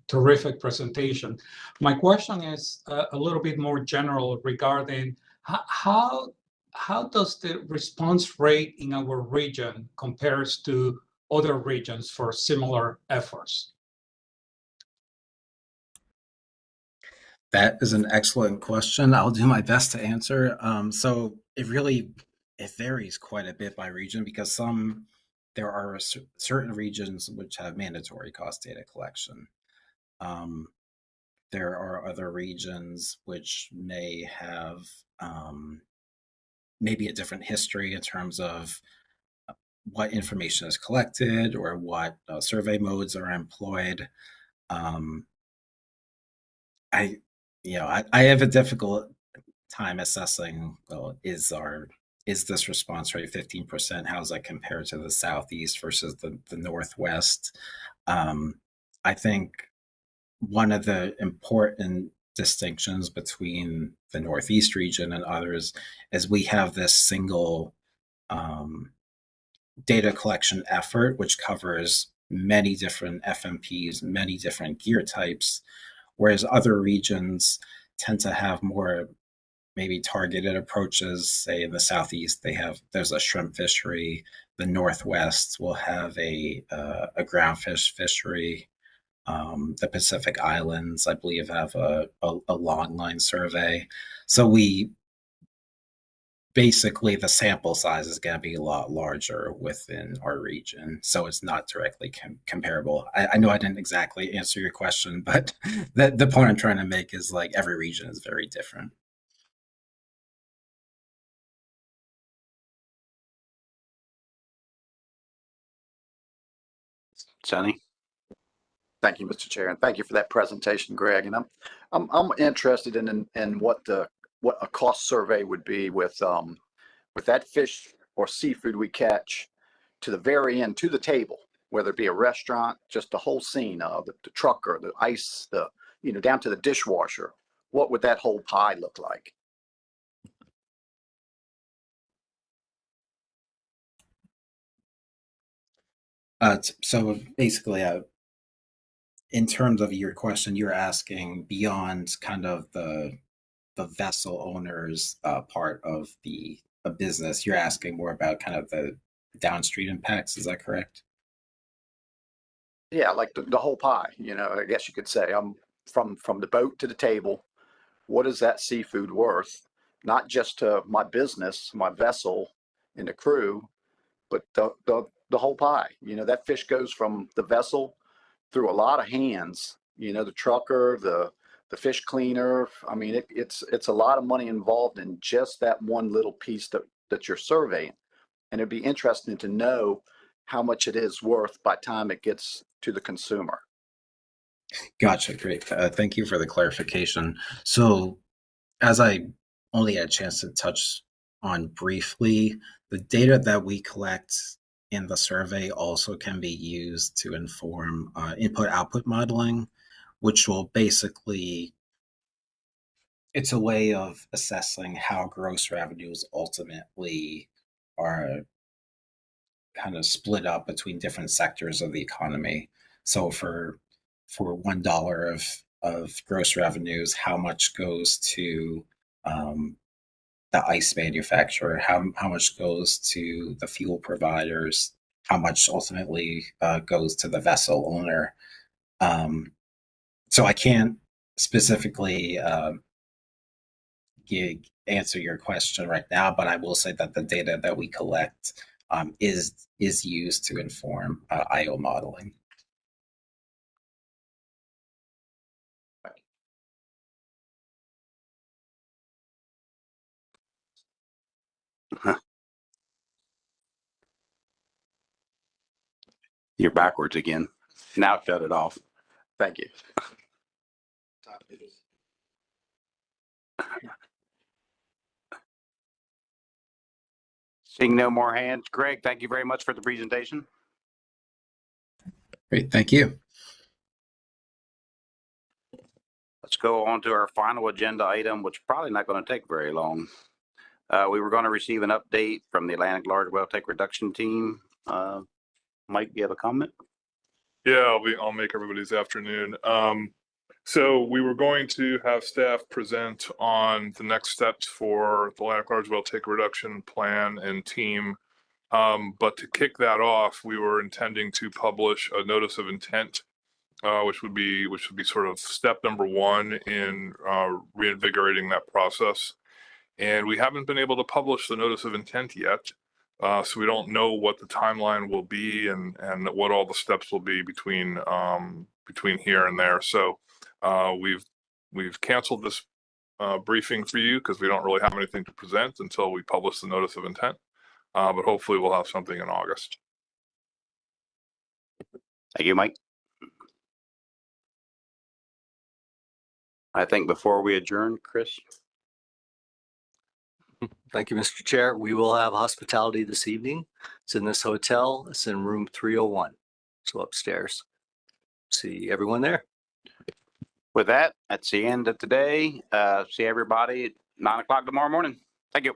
Terrific presentation. My question is a little bit more general regarding how does the response rate in our region compares to other regions for similar efforts? That is an excellent question. I'll do my best to answer. So it varies quite a bit by region, because there are certain regions which have mandatory cost data collection. There are other regions which may have maybe a different history in terms of what information is collected or what survey modes are employed. I have a difficult time assessing, well, is this response rate 15%? How does that compare to the Southeast versus the Northwest? I think one of the important distinctions between the Northeast region and others is we have this single data collection effort, which covers many different FMPs, many different gear types, whereas other regions tend to have more maybe targeted approaches. Say in the Southeast, there's a shrimp fishery. The Northwest will have a groundfish fishery. The Pacific Islands, I believe, have a long line survey. So basically the sample size is going to be a lot larger within our region. So it's not directly comparable. I know I didn't exactly answer your question, but the point I'm trying to make is like every region is very different. Sunny? Thank you, Mr. Chair, and thank you for that presentation, Greg. And I'm interested in what a cost survey would be with that fish or seafood we catch to the very end, to the table, whether it be a restaurant, just the whole scene, the trucker, the ice, down to the dishwasher. What would that whole pie look like? So basically, in terms of your question, you're asking beyond kind of the the vessel owner's part of the a business. You're asking more about kind of the downstream impacts. Is that correct? Yeah, like the whole pie, you know, I guess you could say. From the boat to the table, what is that seafood worth? Not just to my business, my vessel, and the crew, but the whole pie. You know, that fish goes from the vessel through a lot of hands. You know, the trucker, the fish cleaner. I mean, it's a lot of money involved in just that one little piece that you're surveying. And it'd be interesting to know how much it is worth by the time it gets to the consumer. Gotcha. Great. Thank you for the clarification. So, as I only had a chance to touch on briefly, the data that we collect in the survey also can be used to inform input-output modeling, which will basically, it's a way of assessing how gross revenues ultimately are kind of split up between different sectors of the economy. So for $1 of gross revenues, how much goes to the ice manufacturer, how much goes to the fuel providers, how much ultimately goes to the vessel owner. So I can't specifically answer your question right now, but I will say that the data that we collect is used to inform IO modeling. You're backwards again. Now shut it off. Thank you. Seeing no more hands, Greg, thank you very much for the presentation. Great, thank you. Let's go on to our final agenda item, which is probably not going to take very long. We were going to receive an update from the Atlantic Large Whale Take Reduction team. Mike, you have a comment? Yeah, I'll make everybody's afternoon. So we were going to have staff present on the next steps for the Atlantic Large Whale Take Reduction plan and team. But to kick that off, we were intending to publish a notice of intent, which would be sort of step number one in reinvigorating that process. And we haven't been able to publish the notice of intent yet. So we don't know what the timeline will be and what all the steps will be between here and there. So we've canceled this briefing for you because we don't really have anything to present until we publish the notice of intent. But hopefully we'll have something in August. Thank you, Mike. I think before we adjourn, Chris. Thank you, Mr. Chair. We will have hospitality this evening. It's in this hotel. It's in room 301. So upstairs. See everyone there. With that, that's the end of today. See everybody at 9 o'clock tomorrow morning. Thank you.